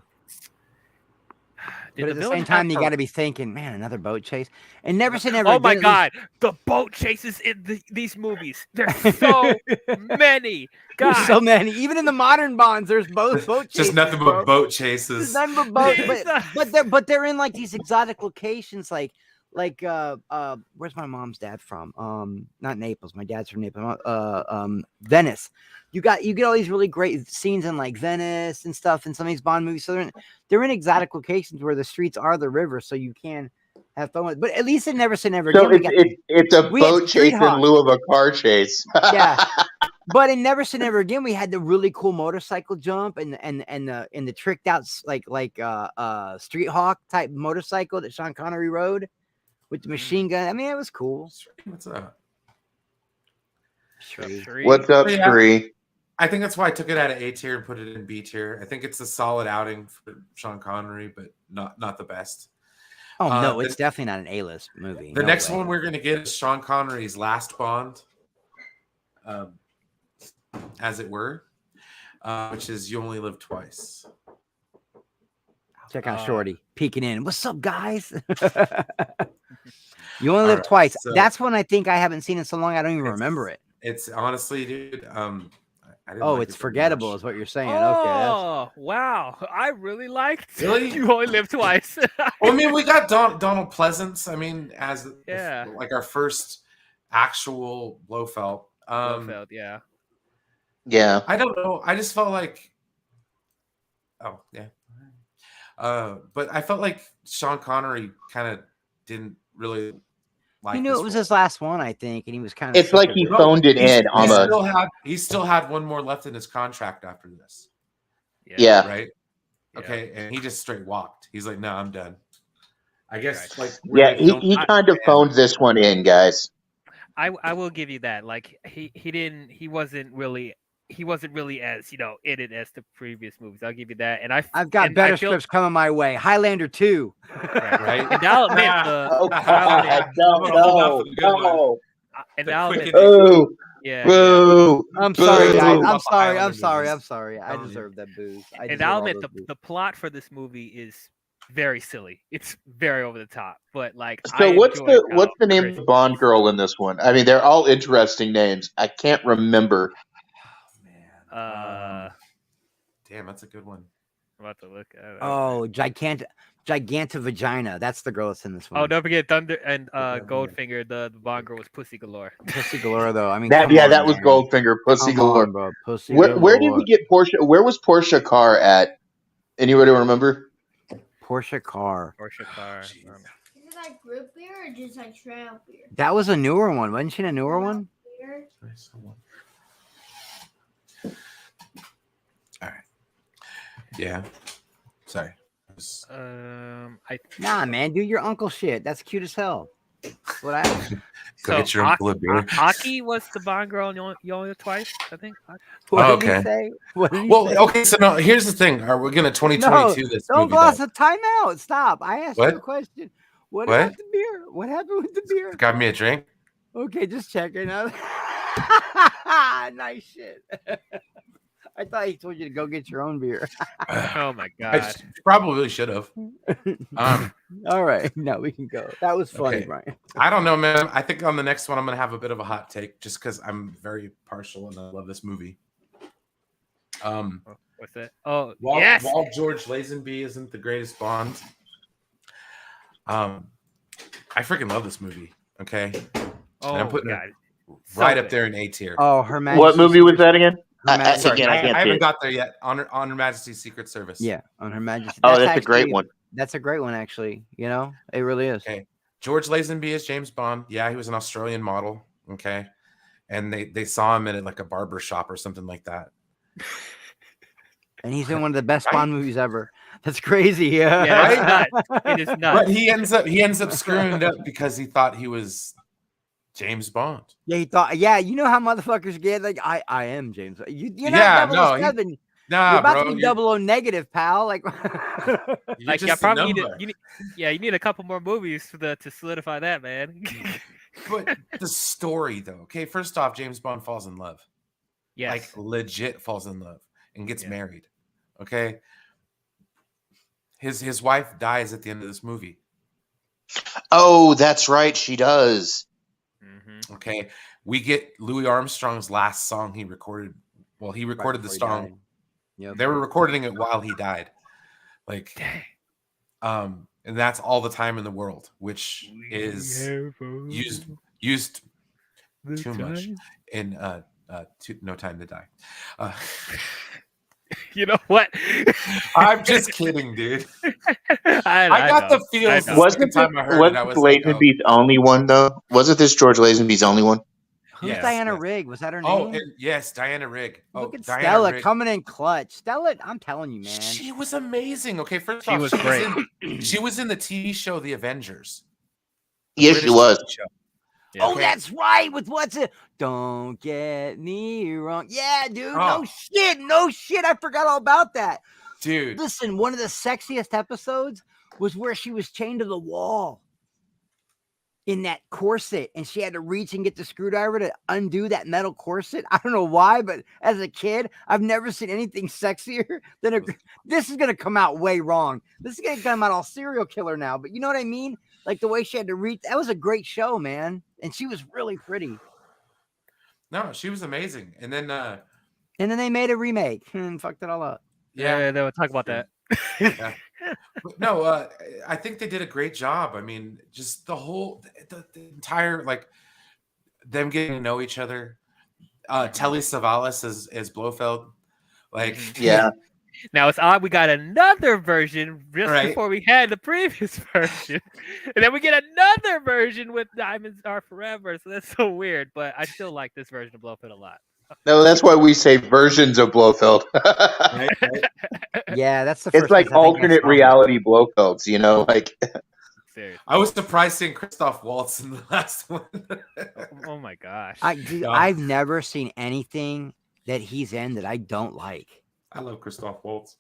But at the same time, you got to be thinking, man, another boat chase. And Never Say Never. Oh my God, the boat chases in these movies. There's so many. God. There's so many. Even in the modern Bonds, there's boat chases. Just nothing but boat chases. Nothing but boats. But they're in like these exotic locations, like where's my mom's dad from? Not Naples. My dad's from Naples. Venice. You get all these really great scenes in like Venice and stuff in some of these Bond movies. So they're in exotic locations where the streets are the river, so you can have fun with it. But at least it Never Say Never So Again. It's a boat chase in lieu of a car chase. Yeah. But in Never Say Never Again, we had the really cool motorcycle jump and the tricked out like Street Hawk type motorcycle that Sean Connery rode with the machine gun. I mean, it was cool. What's up? What's up, Shree? I think that's why I took it out of A tier and put it in B tier. I think it's a solid outing for Sean Connery, but not the best. Oh no, it's definitely not an A-list movie. The next one we're gonna get is Sean Connery's last Bond, as it were, which is You Only Live Twice. Check out Shorty peeking in. What's up, guys? You Only Live Twice. So, that's one I think I haven't seen in so long I don't even remember it. It's honestly, dude. It's forgettable, is what you're saying. Oh, wow! I really liked. Really? You Only Live Twice. Well, I mean, we got Donald Pleasance. I mean, as like our first actual Blofeld. Blofeld, yeah. Yeah. I don't know. I just felt like. Oh yeah. But I felt like Sean Connery kind of didn't really. He knew it was his last one, I think, and he was kind of. It's like he phoned it in almost. He still had one more left in his contract after this. Yeah. Right. Okay, and he just straight walked. He's like, "No, I'm done." I guess, like, he kind of phoned this one in, guys. I will give you that. Like, he wasn't really as in it as the previous movies. I'll give you that. And I've got better scripts coming my way. Highlander 2. Right. And I'll admit I'm sorry, guys. I'm sorry. I deserve that booze. And I'll admit the plot for this movie is very silly. It's very over the top. But like, so what's the name of the Bond girl in this one? I mean, they're all interesting names. I can't remember. Damn, that's a good one. I'm about to look at it. Oh, Giganta Vagina. That's the girl that's in this one. Oh, don't forget Thunder and Goldfinger. The Bond girl was Pussy Galore. Pussy Galore, though. I mean, that was Goldfinger. Pussy Galore. Bro. Where did we get Portia? Where was Portia Carr at? Anybody remember? Portia Carr. Is it like group beer or just like trail beer? That was a newer one. Wasn't she a newer one? All right. Yeah. Sorry. Nah, man, do your uncle shit. That's cute as hell. What I go get your uncle a beer. Aki was the Bond girl in You Only Live Twice, I think. What did he say? Okay, so no, here's the thing. Are we gonna 2022 this? Don't gloss the timeout. Stop. I asked you a question. What about the beer? What happened with the beer? Got me a drink. Okay, just checking out. Nice shit. I thought he told you to go get your own beer. Oh my god! I probably should have. All right, now we can go. That was funny, okay. Brian. I don't know, man. I think on the next one, I'm gonna have a bit of a hot take, just because I'm very partial and I love this movie. What's that? Oh, yes. While George Lazenby isn't the greatest Bond, I freaking love this movie. Okay, Oh, and I'm putting God. it So right up good. there in A tier. Oh, Her Majesty's What movie was that again? Her Majesty's Sorry, Again, I I can't see haven't it. got there yet. On Her Majesty's Secret Service. Yeah, on Her Majesty. Oh, that's a great one. That's a great one, actually. You know, it really is. Okay, George Lazenby is James Bond. Yeah, he was an Australian model. Okay, and they saw him at like a barber shop or something like that. And he's in one of the best Right? Bond movies ever. That's crazy. Yeah, Yeah, it's Right? nuts. It is nuts. But he ends up screwing it up because he thought he was James Bond. Yeah, he thought. Yeah, you know how motherfuckers get like, I am James. You're Yeah, not no, 007. You're Nah, about bro. to be 00 negative, pal. Like, You're Like, just yeah, a probably number. you need a couple more movies to solidify that, man. But the story, though. Okay, first off, James Bond falls in love. Yes. Like legit falls in love and gets married. Okay. His wife dies at the end of this movie. Oh, that's right. She does. Mm-hmm. Okay. We get Louis Armstrong's last song he recorded. Well, he recorded the song. Yep. They were recording it while he died. Like, and that's All the Time in the World, which is used too much in No Time to Die. You know what? I'm just kidding, dude. I got know. the feels. Wasn't Lazenby's only one though? Wasn't this George Lazenby's only one? Who's Yes, Diana yes. Rigg? Was that her name? Oh, and yes, Diana Rigg. Look at Diana Stella Rigg. coming in clutch. Stella, I'm telling you, man. She was amazing. Okay, first She off, was great. She was in the TV show The Avengers. Yes, she was. TV show. Yeah. Oh, that's right. With what's it? Don't get me wrong. Yeah, dude. Oh. No shit. I forgot all about that. Dude. Listen, one of the sexiest episodes was where she was chained to the wall in that corset, and she had to reach and get the screwdriver to undo that metal corset. I don't know why, but as a kid, I've never seen anything sexier than a. This is gonna come out way wrong. This is gonna come out all serial killer now, but you know what I mean? Like the way she had to reach. That was a great show, man, and she was really pretty. No, she was amazing. And then they made a remake and fucked it all up. Yeah, they would talk about that. Yeah. But no, I think they did a great job. I mean, just the entire, like, them getting to know each other. Telly Savalas as Blofeld. Like, Yeah. Now it's odd we got another version just Right. before we had the previous version. And then we get another version with Diamonds Are Forever. So that's so weird. But I still like this version of Blofeld a lot. No, that's why we say versions of Blofeld. right? Yeah, that's the first. It's like place I think I alternate saw reality Blofelds, you know, like. Seriously. I was surprised seeing Christoph Waltz in the last one. Oh my gosh. Dude, I've never seen anything that he's in that I don't like. I love Christoph Waltz.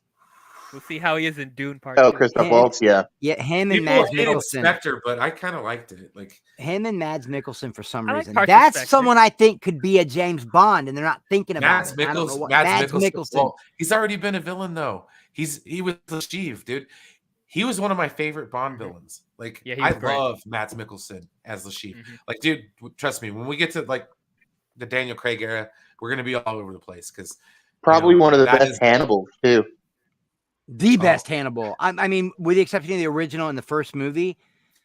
We'll see how he is in Dune Part 2. Christoph Waltz, yeah. Yeah, him and People Mads hate Mikkelsen. Spectre, but I kind of liked it. Like, Him and Mads Mikkelsen for some I like reason. parts of That's Spectre. someone I think could be a James Bond, and they're not thinking about Mads it. I don't know Mikkelsen. what- Mads Mads Mikkelsen. Mikkelsen. Well, he's already been a villain though. He was the Steve, dude. He was one of my favorite Bond villains. Like, Yeah, he I was great. love Mads Mikkelsen as the Chief. Mhm. Like, dude, trust me, when we get to like the Daniel Craig era, we're gonna be all over the place because Probably one of the that best is- Hannibals, too. The best Hannibal. I mean, with the exception of the original and the first movie,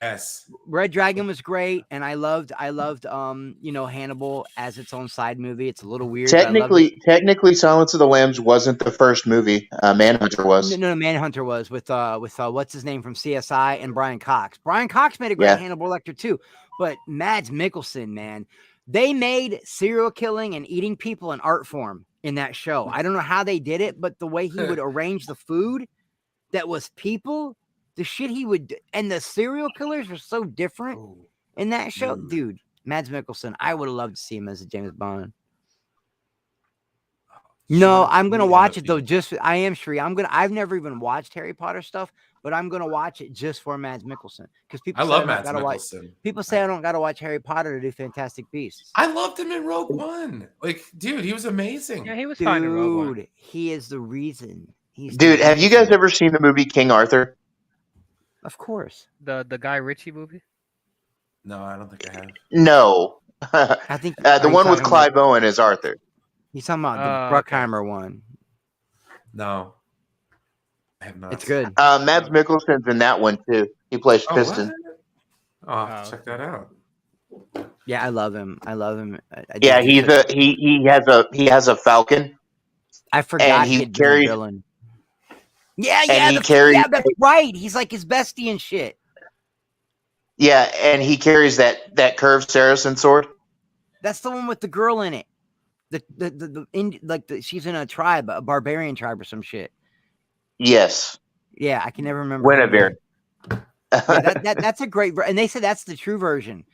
yes, Red Dragon was great, and I loved Hannibal as its own side movie. It's a little weird. but I loved it. Technically, Silence of the Lambs wasn't the first movie. Manhunter was. No, Manhunter was with what's his name from CSI and Brian Cox. Brian Cox made a great Yeah. Hannibal Lecter too, but Mads Mikkelsen, man, they made serial killing and eating people an art form in that show. I don't know how they did it, but the way he would arrange the food that was people, the shit he would do, and the serial killers were so different Ooh. in that show, Mm. dude. Mads Mikkelsen, I would have loved to see him as a James Bond. No, I'm gonna watch it though. I am Shree. I've never even watched Harry Potter stuff, but I'm gonna watch it just for Mads Mikkelsen because people. I say love don't Mads gotta watch. Mikkelsen. People say I don't gotta watch Harry Potter to do Fantastic Beasts. I loved him in Rogue One. Like, dude, he was amazing. Yeah, he was fine in Rogue One. Dude, he is the reason. Dude, have you guys ever seen the movie King Arthur? Of course. The Guy Ritchie movie? No, I don't think I have. No. I think The are you one with talking Clive about- Owen as Arthur. He's talking about the Okay. Bruckheimer one. No, I have not. It's good. Mads Mikkelsen's in that one too. He plays Oh, Piston. what? Oh, I'll have to check that out. Yeah, I love him. I love him. Yeah, he has a falcon, I forgot he he'd been a carries villain. Yeah, and yeah, he carries that's right. He's like his bestie and shit. yeah, and he carries that curved Saracen sword. That's the one with the girl in it. She's in a tribe, a barbarian tribe or some shit. Yes, Yeah, I can never remember her Guinevere. name. Yeah, that's a great, and they said that's the true version.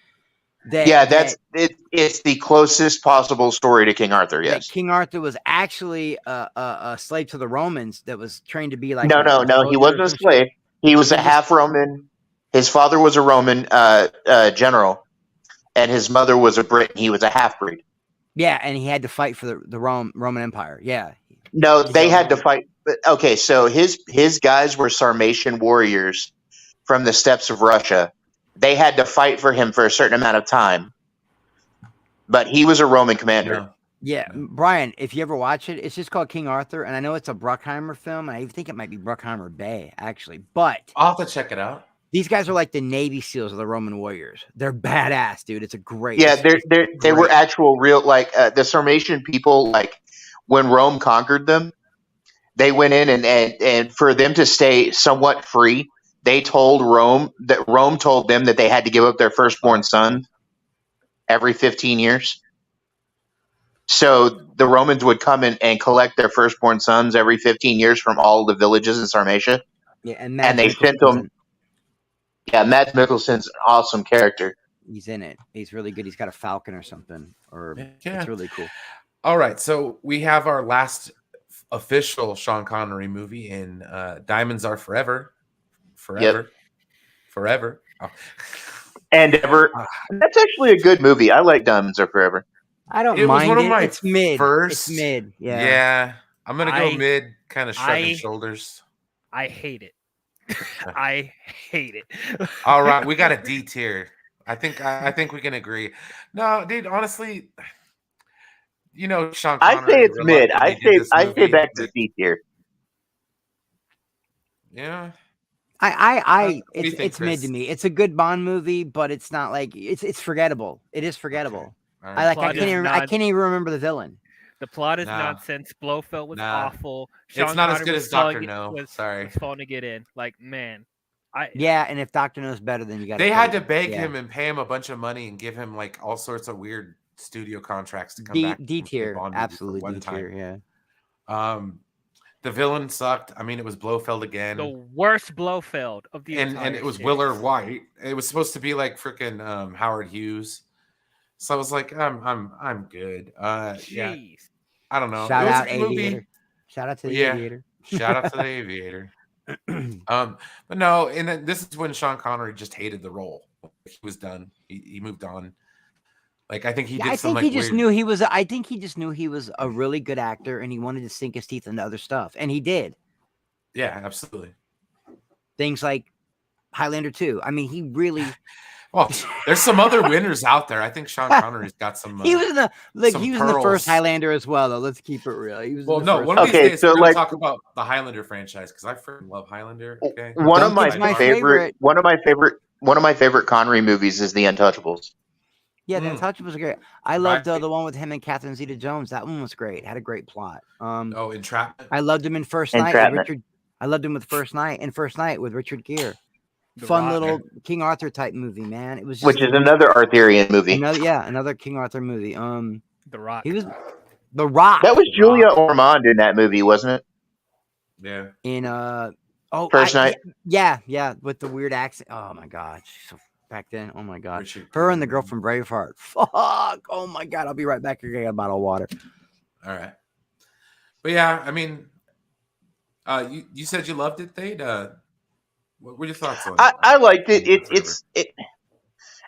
It's the closest possible story to King Arthur. That Yes. King Arthur was actually a slave to the Romans that was trained to be like No, a no, he soldier wasn't or a some slave. shit. He was a He just half Roman. His father was a Roman general, and his mother was a Brit. He was a half breed. yeah, and he had to fight for the Roman Empire. Yeah, No, to they go had to home. fight. Okay, so his guys were Sarmatian warriors from the steppes of Russia. They had to fight for him for a certain amount of time, but he was a Roman commander. No. Yeah, Brian, if you ever watch it, it's just called King Arthur, and I know it's a Bruckheimer film, and I think it might be Bruckheimer Bay, actually. But I'll have to check it out. these guys are like the Navy SEALs of the Roman warriors. They're badass, dude. It's a great. Yeah, it's they were great. actual real the Sarmatian people. Like when Rome conquered them, they went in and for them to stay somewhat free, they told Rome told them that they had to give up their firstborn son every 15 years. So the Romans would come in and collect their firstborn sons every 15 years from all the villages in Sarmatia. Yeah, and And they sent them. Yeah, Mads Mikkelsen's an awesome character. He's in it. He's really good. He's got a falcon or something, or Yeah. it's really cool. All right, so we have our last official Sean Connery movie in Diamonds Are Forever. Forever. Oh. And that's actually a good movie. I like Diamonds Are Forever. I don't It was mind one of it. my It's mid. first. It's mid. Yeah. Yeah. I'm gonna go mid, kind of shrugging shoulders. I hate it. I hate it. All right, we got a D tier. I think we can agree. No, dude, honestly, you know, Sean Connery. I say it's mid. I say back to like, C tier. Yeah. It's mid to me. It's a good Bond movie, but it's not like it's forgettable. It is forgettable. Okay. Right. I can't even remember the villain. The plot is nonsense. Blofeld was awful. It's not as good as Dr. No. Sorry. Was fun to get in. Like, man. And if Dr. No's better, then you got. They had to beg him and pay him a bunch of money and give him like all sorts of weird studio contracts to come back. D tier, absolutely D tier. Yeah. The villain sucked. I mean, it was Blofeld again. The worst Blofeld of the entire and it was series. Willard White. It was supposed to be like freaking Howard Hughes. So I was like, I'm good. Yeah. I don't know. Shout out Aviator. Shout out to the Aviator. Shout out to the Aviator. But no, and then this is when Sean Connery just hated the role. He was done. He moved on. Like I think he did. I think he just knew he was. I think he just knew he was a really good actor, and he wanted to sink his teeth into other stuff, and he did. Yeah, absolutely. Things like Highlander 2. I mean, he really. Well, there's some other winners out there. I think Sean Connery's got some. He was in the first Highlander as well, though. Let's keep it real. He was. Well, no. One of these days, we're gonna talk about the Highlander franchise because I freaking love Highlander. Okay. One of my favorite Connery movies is The Untouchables. Yeah, The Untouchables was great. I loved the one with him and Catherine Zeta-Jones. That one was great. Had a great plot. Entrapment. I loved him in First Night. I loved him with First Night with Richard Gere. Fun little King Arthur type movie, man. It was which is another Arthurian movie. Another King Arthur movie. The Rock. He was The Rock. That was Julia Ormond in that movie, wasn't it? Yeah. In First Night. Yeah, with the weird accent. Oh my god, back then. Oh my god, her and the girl from Braveheart. Fuck. Oh my god, I'll be right back. You're getting a bottle of water. All right. But yeah, I mean, you said you loved it, Thade. What were your thoughts on it? I liked it.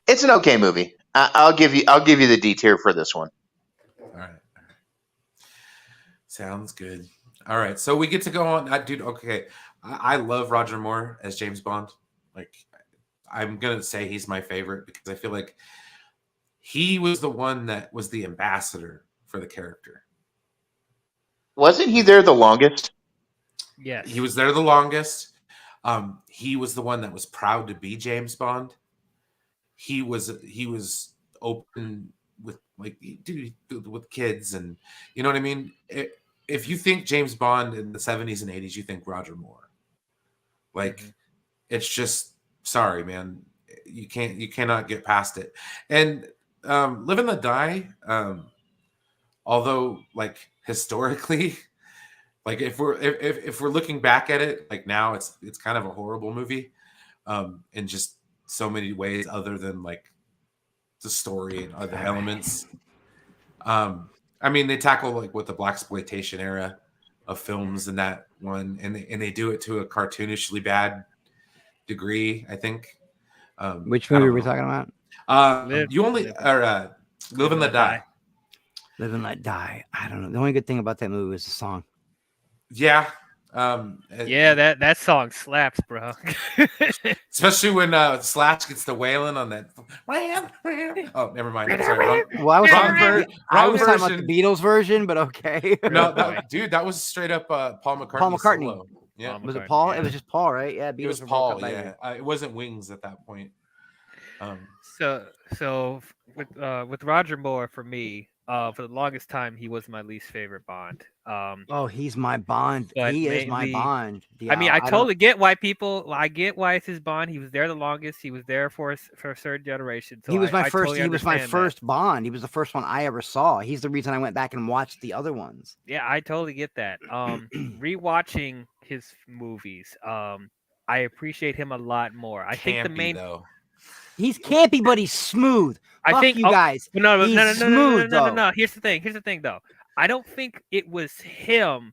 It's an okay movie. I'll give you the D tier for this one. All right. Sounds good. All right, so we get to go on. Dude, okay. I love Roger Moore as James Bond. Like, I'm gonna say he's my favorite because I feel like he was the one that was the ambassador for the character. Wasn't he there the longest? Yes, he was there the longest. He was the one that was proud to be James Bond. He was open with like dude with kids, and you know what I mean. If you think James Bond in the 70s and 80s, you think Roger Moore. Like, it's just sorry, man. You cannot get past it. And Live and Let Die, although like historically, like if we're looking back at it, like now it's kind of a horrible movie, in just so many ways other than like the story and other elements. I mean, they tackle like with the blaxploitation era of films in that one, and they do it to a cartoonishly bad degree, I think. Which movie are we talking about? Live and Let Die. Live and Let Die. I don't know. The only good thing about that movie was the song. Yeah. That song slaps, bro. Especially when Slash gets the wailing on that. Oh, never mind. Sorry, well, I was talking about the Beatles version, but okay. No, that was straight up Paul McCartney. Paul McCartney. Solo. Yeah. Was it Paul? Yeah. It was just Paul, right? Yeah, Beatles. It was Paul. Yeah, it wasn't Wings at that point. So with Roger Moore, for me, for the longest time, he was my least favorite Bond. He's my Bond. He is my Bond. I mean, I totally get why I get why it's his Bond. He was there the longest. He was there for a third generation. So he was my first. Totally he was my first Bond. He was the first one I ever saw. He's the reason I went back and watched the other ones. Yeah, I totally get that. Rewatching his movies, I appreciate him a lot more. I think the main though. He's campy, but he's smooth. I think you guys. No. No. Here's the thing, though. I don't think it was him.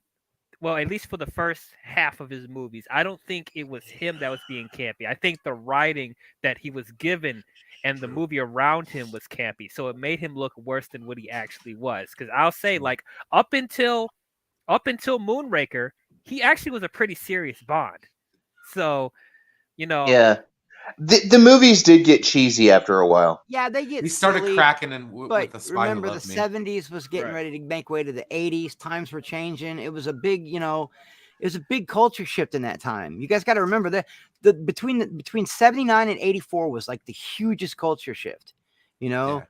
Well, at least for the first half of his movies, I don't think it was him that was being campy. I think the writing that he was given and the movie around him was campy, so it made him look worse than what he actually was. Because I'll say, like, up until Moonraker, he actually was a pretty serious Bond. So, yeah. The movies did get cheesy after a while. Yeah, they get. He started silly, cracking with the Spy remember, Who the Loved Me. 70s was getting ready to make way to the 80s. Times were changing. It was a big, it was a big culture shift in that time. You guys got to remember that between 79 and 84 was like the hugest culture shift, Yeah.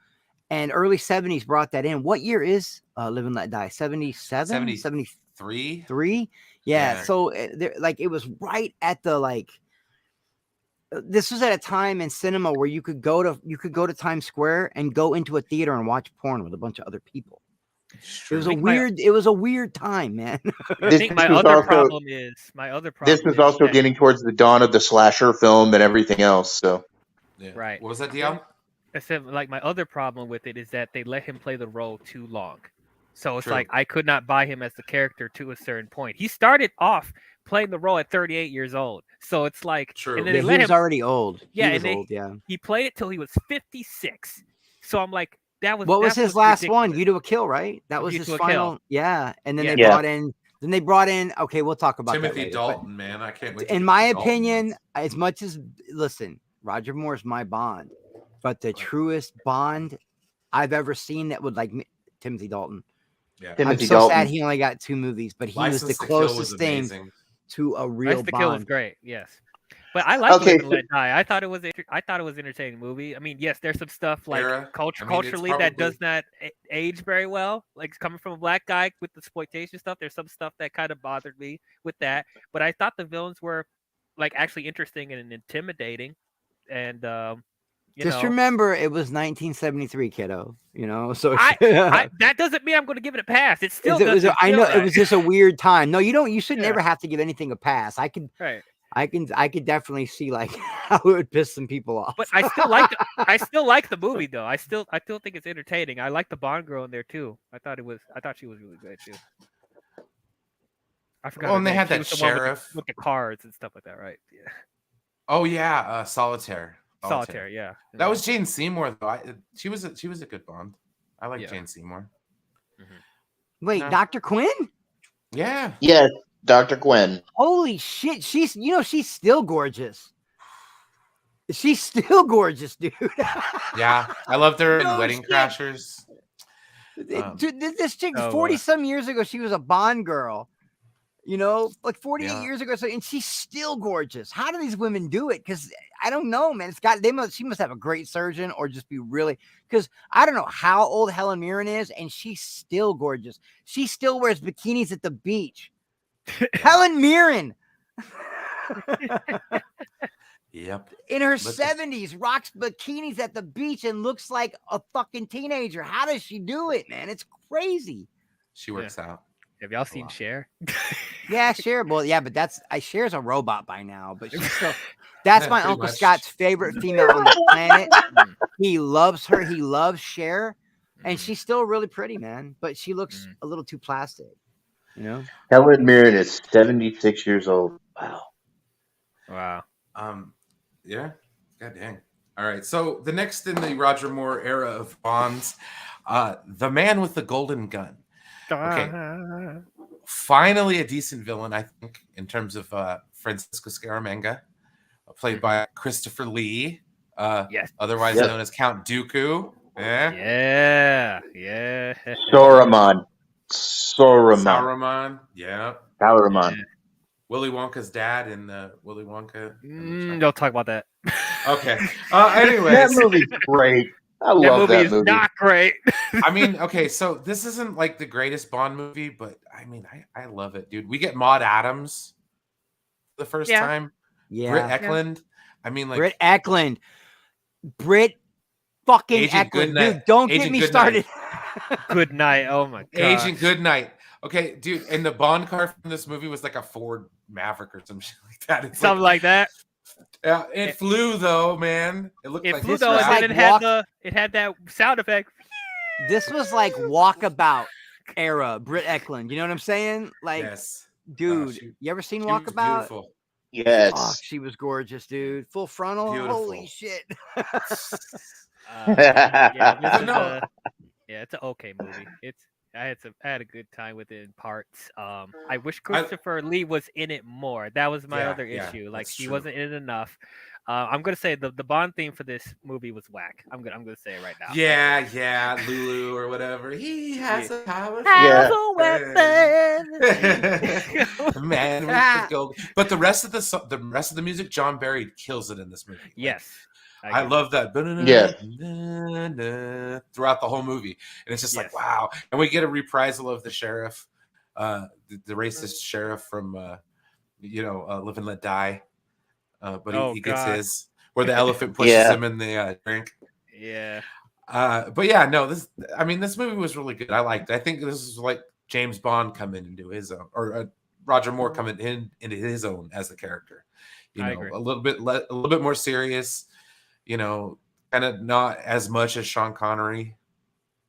and early 70s brought that in. What year is Live and Let Die? 77? 73? 3? Yeah. So it was right at the this was at a time in cinema where you could go to Times Square and go into a theater and watch porn with a bunch of other people. It was a weird time, man. I think my other problem. This was also getting towards the dawn of the slasher film and everything else. So, yeah. Right. What was that, Dion? I said, like, my other problem with it is that they let him play the role too long. So it's like I could not buy him as the character to a certain point. He started off playing the role at 38 years old. So it's like, true. And then he was already old. He played it till he was 56. So I'm like, what was his last ridiculous. One? You Do a Kill, right? That was his final. Kill. Yeah. And then they brought in. Okay, we'll talk about Timothy that later, Dalton, man. I can't wait. In my opinion, as much as Roger Moore is my Bond, but the truest Bond I've ever seen that would Timothy Dalton. Yeah. I'm so sad he only got 2 movies, but he was the closest thing to a real License to Bond. Kill was great, yes. But I like Live and Let Die. I thought it was an entertaining movie. I mean, yes, there's some stuff like culturally that does not age very well. Like coming from a black guy with the exploitation stuff, there's some stuff that kind of bothered me with that. But I thought the villains were actually interesting and intimidating. And just remember, it was 1973, kiddo. So that doesn't mean I'm going to give it a pass. It still doesn't. I know it was just a weird time. No, you don't. You should never have to give anything a pass. I could definitely see how it would piss some people off. But I still like the movie though. I still think it's entertaining. I like the Bond girl in there too. I thought she was really good too. I forgot. Oh, and they had that sheriff with the cards and stuff like that, right? Yeah. Oh yeah, Solitaire. Solitaire, yeah. That was Jane Seymour though. She was a good Bond. I like Jane Seymour. Mm-hmm. Wait, Dr. Quinn? Yeah. Yes, Dr. Quinn. Holy shit, she's still gorgeous. She's still gorgeous, dude. Yeah, I loved her in Wedding Crashers. Dude, this chick, 40 some years ago, she was a Bond girl. You know, like 48 Yeah. years ago. So, and she's still gorgeous. How do these women do it? Because I don't know, man. She must have a great surgeon or just be really, because I don't know how old Helen Mirren is, and she's still gorgeous. She still wears bikinis at the beach. Helen Mirren. Yep. In her 70s, rocks bikinis at the beach and looks like a fucking teenager. How does she do it, man? It's crazy. She works out. Have y'all seen Cher? Yeah, Cher. Well, yeah, but Cher's a robot by now. But she's still. That's my Uncle Scott's favorite female on the planet. He loves her. He loves Cher, and she's still really pretty, man. But she looks a little too plastic. You know. Helen Mirren is 76 years old. Wow. Yeah. God dang. All right. So the next in the Roger Moore era of Bonds, The Man with the Golden Gun. Okay. Finally, a decent villain, I think, in terms of Francisco Scaramanga, played by Christopher Lee, otherwise known as Count Dooku. Yeah. Saruman. Yeah. Saruman. Willy Wonka's dad in Willy Wonka. Don't talk about that. Okay. Anyways, that movie's great. I love that movie. Is not great. I mean, okay, so this isn't like the greatest Bond movie, but I mean, I love it, dude. We get Maud Adams for the first time. Yeah. Britt Eklund. I mean, like Britt Eklund. Britt fucking Agent Eklund. Goodnight. Dude, don't Agent get me Goodnight. started. Good night. Oh my god. Agent Goodnight. Okay, dude, and the Bond car from this movie was like a Ford Maverick or some shit like that. It's something like that. Yeah, it flew though, man. It looked like flew though, and then it had that sound effect. This was like Walkabout era Britt Eklund. You know what I'm saying? Like, dude, you ever seen Walkabout? Beautiful. Yes. Oh, she was gorgeous, dude. Full frontal. Beautiful. Holy shit. It's an okay movie. I had a good time with it in parts. I wish Christopher Lee was in it more. That was my other issue. Like he wasn't in it enough. I'm gonna say the Bond theme for this movie was whack. I'm gonna say it right now. Yeah, Lulu or whatever. He has a power. Has a weapon. Man with the gold. But the rest of the music, John Barry kills it in this movie. Yes. I love that. Yeah. Throughout the whole movie. And it's just like, wow. And we get a reprisal of the sheriff, the racist sheriff from, Live and Let Die. But he gets his, where the elephant pushes him in the drink. Yeah. But yeah, no, this movie was really good. I liked it. I think this is like James Bond coming into his own, or Roger Moore coming into his own as the character. I agree. A little bit more serious. Kind of not as much as Sean Connery,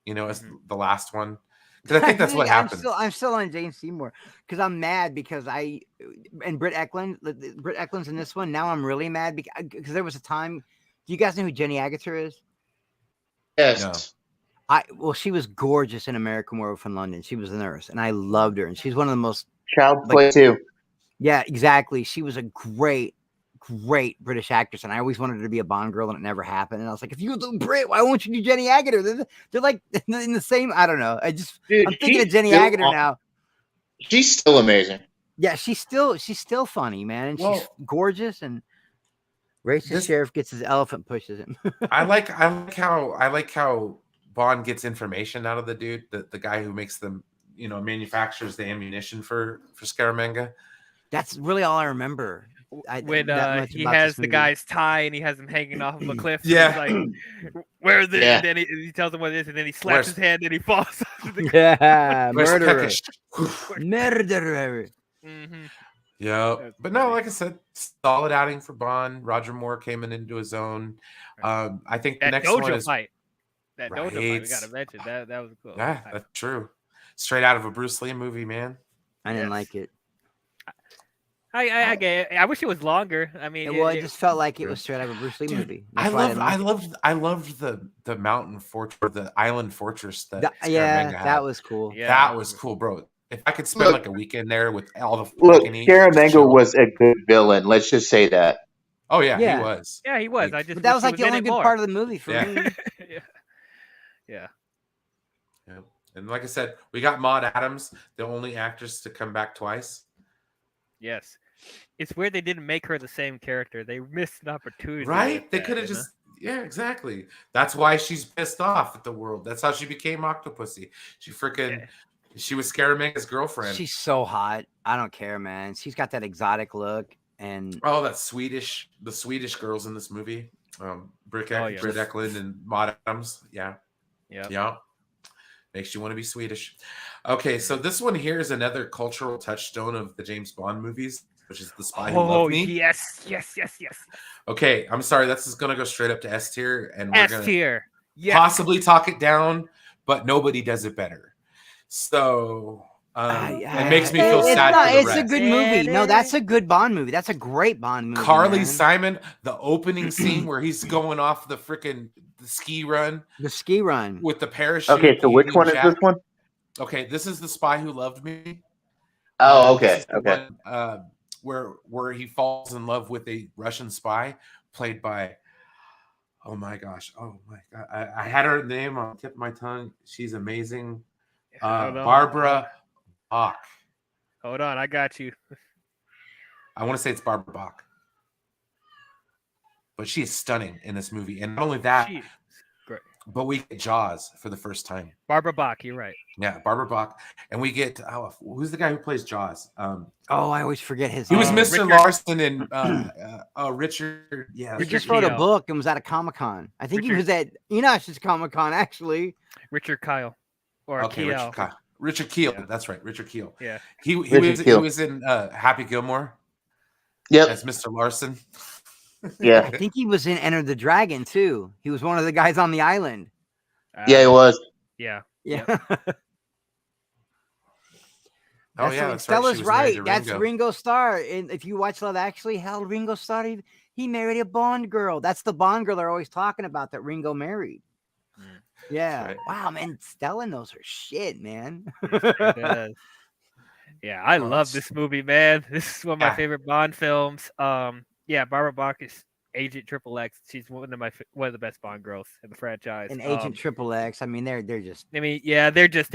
as the last one. Because I think that's what happened. I'm still on Jane Seymour because I'm mad because Britt Eklund's in this one. Now I'm really mad because there was a time. Do you guys know who Jenny Agutter is? Yes. No. She was gorgeous in American Werewolf in London. She was a nurse, and I loved her. And she's one of the most Child Play too. Yeah, exactly. She was a great British actress, and I always wanted her to be a Bond girl, and it never happened. And I was like, if you do Brit, why won't you do Jenny Agutter? They're like in the same. I don't know. I'm thinking of Jenny Agutter now. She's still amazing. Yeah, she's still funny, man, and she's gorgeous. And racist sheriff gets his elephant, pushes him. I like how Bond gets information out of the dude, the guy who makes them, manufactures the ammunition for Scaramanga. That's really all I remember. When he has the guy's tie and he has him hanging off of a cliff. Yeah. He's like, where is it? Yeah. And then he tells him what it is, and then he slaps his hand and he falls. Yeah, murderer. Murderer. Mm-hmm. Yeah. But no, like I said, solid outing for Bond. Roger Moore came into his own. I think the next one is fight. That dojo fight, we gotta mention. That was cool. Yeah, that's true. Straight out of a Bruce Lee movie, man. I didn't like it. I get it. I wish it was longer. I mean, it just felt like it was straight out of a Bruce Lee movie. I loved the mountain fortress, or the island fortress that that was cool. Yeah, that was cool, bro. If I could spend like a weekend there with all the Scaramanga was a good villain. Let's just say that. Oh yeah, he was. Yeah, he was. But that was like the only good part of the movie for me. Yeah. And like I said, we got Maud Adams, the only actress to come back twice. Yes. It's weird they didn't make her the same character. They missed an opportunity. Right? They that, could have just yeah, exactly. That's why she's pissed off at the world. That's how she became Octopussy. She freaking she was Scaramanga's girlfriend. She's so hot. I don't care, man. She's got that exotic look, and the Swedish girls in this movie, Britt Eklund and Maud Adams. Yeah. Makes you want to be Swedish. Okay, so this one here is another cultural touchstone of the James Bond movies, which is The Spy Who Loved Me. Yes. Okay, I'm sorry. This is going to go straight up to S tier, and we're going to possibly talk it down, but nobody does it better. So it makes me feel sad. It's a good movie. No, that's a good Bond movie. That's a great Bond movie. Carly Simon, the opening scene where he's going off the freaking ski run. The ski run with the parachute. Okay, so which one is this one? Okay, this is The Spy Who Loved Me. Oh, okay, one, where he falls in love with a Russian spy played by, oh my God, I had her name on the tip of my tongue. She's amazing. Barbara Bach. Hold on, I got you. I want to say it's Barbara Bach, but she is stunning in this movie, and not only that, great. But we get Jaws for the first time. Barbara Bach, you're right. Yeah, Barbara Bach, and we get who's the guy who plays Jaws? I always forget his name. He was Mr. Larson and Richard. Yeah, he just wrote a book and was at a Comic-Con. I think he was at Enosh's Comic-Con actually. Richard Kyle. Richard Kiel. Yeah. That's right, Richard Kiel. Yeah, he was in Happy Gilmore. Yep, as Mr. Larson. Yeah, I think he was in Enter the Dragon too. He was one of the guys on the island. Yeah, he was. Yeah. Stella's right. That's Ringo Starr. And if you watch Love Actually, Ringo Starr, he married a Bond girl. That's the Bond girl they're always talking about that Ringo married. Yeah. Right. Wow, man. Stella knows her shit, man. Yeah, I love this movie, man. This is one of my favorite Bond films. Barbara Bach is Agent Triple X. She's one of the best Bond girls in the franchise. And Agent Triple X. I mean, they're just. I mean, yeah, they're just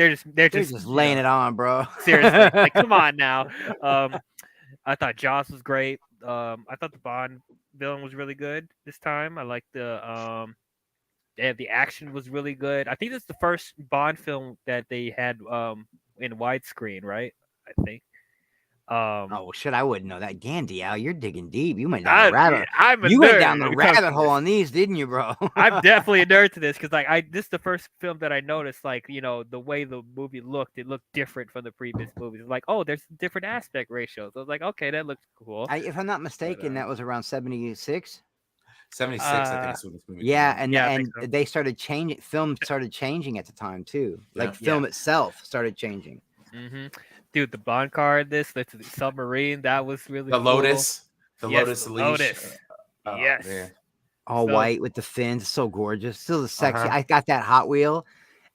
laying it on, bro. Seriously, like, come on now. I thought Jaws was great. I thought the Bond villain was really good this time. I liked the action was really good. I think this is the first Bond film that they had in widescreen, right? I think. Oh shit! I wouldn't know that. Gandhi, Al, you're digging deep. You went down the rabbit. You went down the rabbit hole on these, didn't you, bro? I'm definitely a nerd to this because, this is the first film that I noticed. The way the movie looked, it looked different from the previous movies. Like, oh, there's different aspect ratios. I was like, okay, that looks cool. If I'm not mistaken, that was around 76. 76, I think is when this movie. Yeah, and they started changing. Film started changing at the time too. Film itself started changing. Mm-hmm. Dude, the Bond car in this, the submarine, that was really the cool. Lotus. Lotus. Yes. Man. All white with the fins, so gorgeous. Still the sexy. I got that Hot Wheel,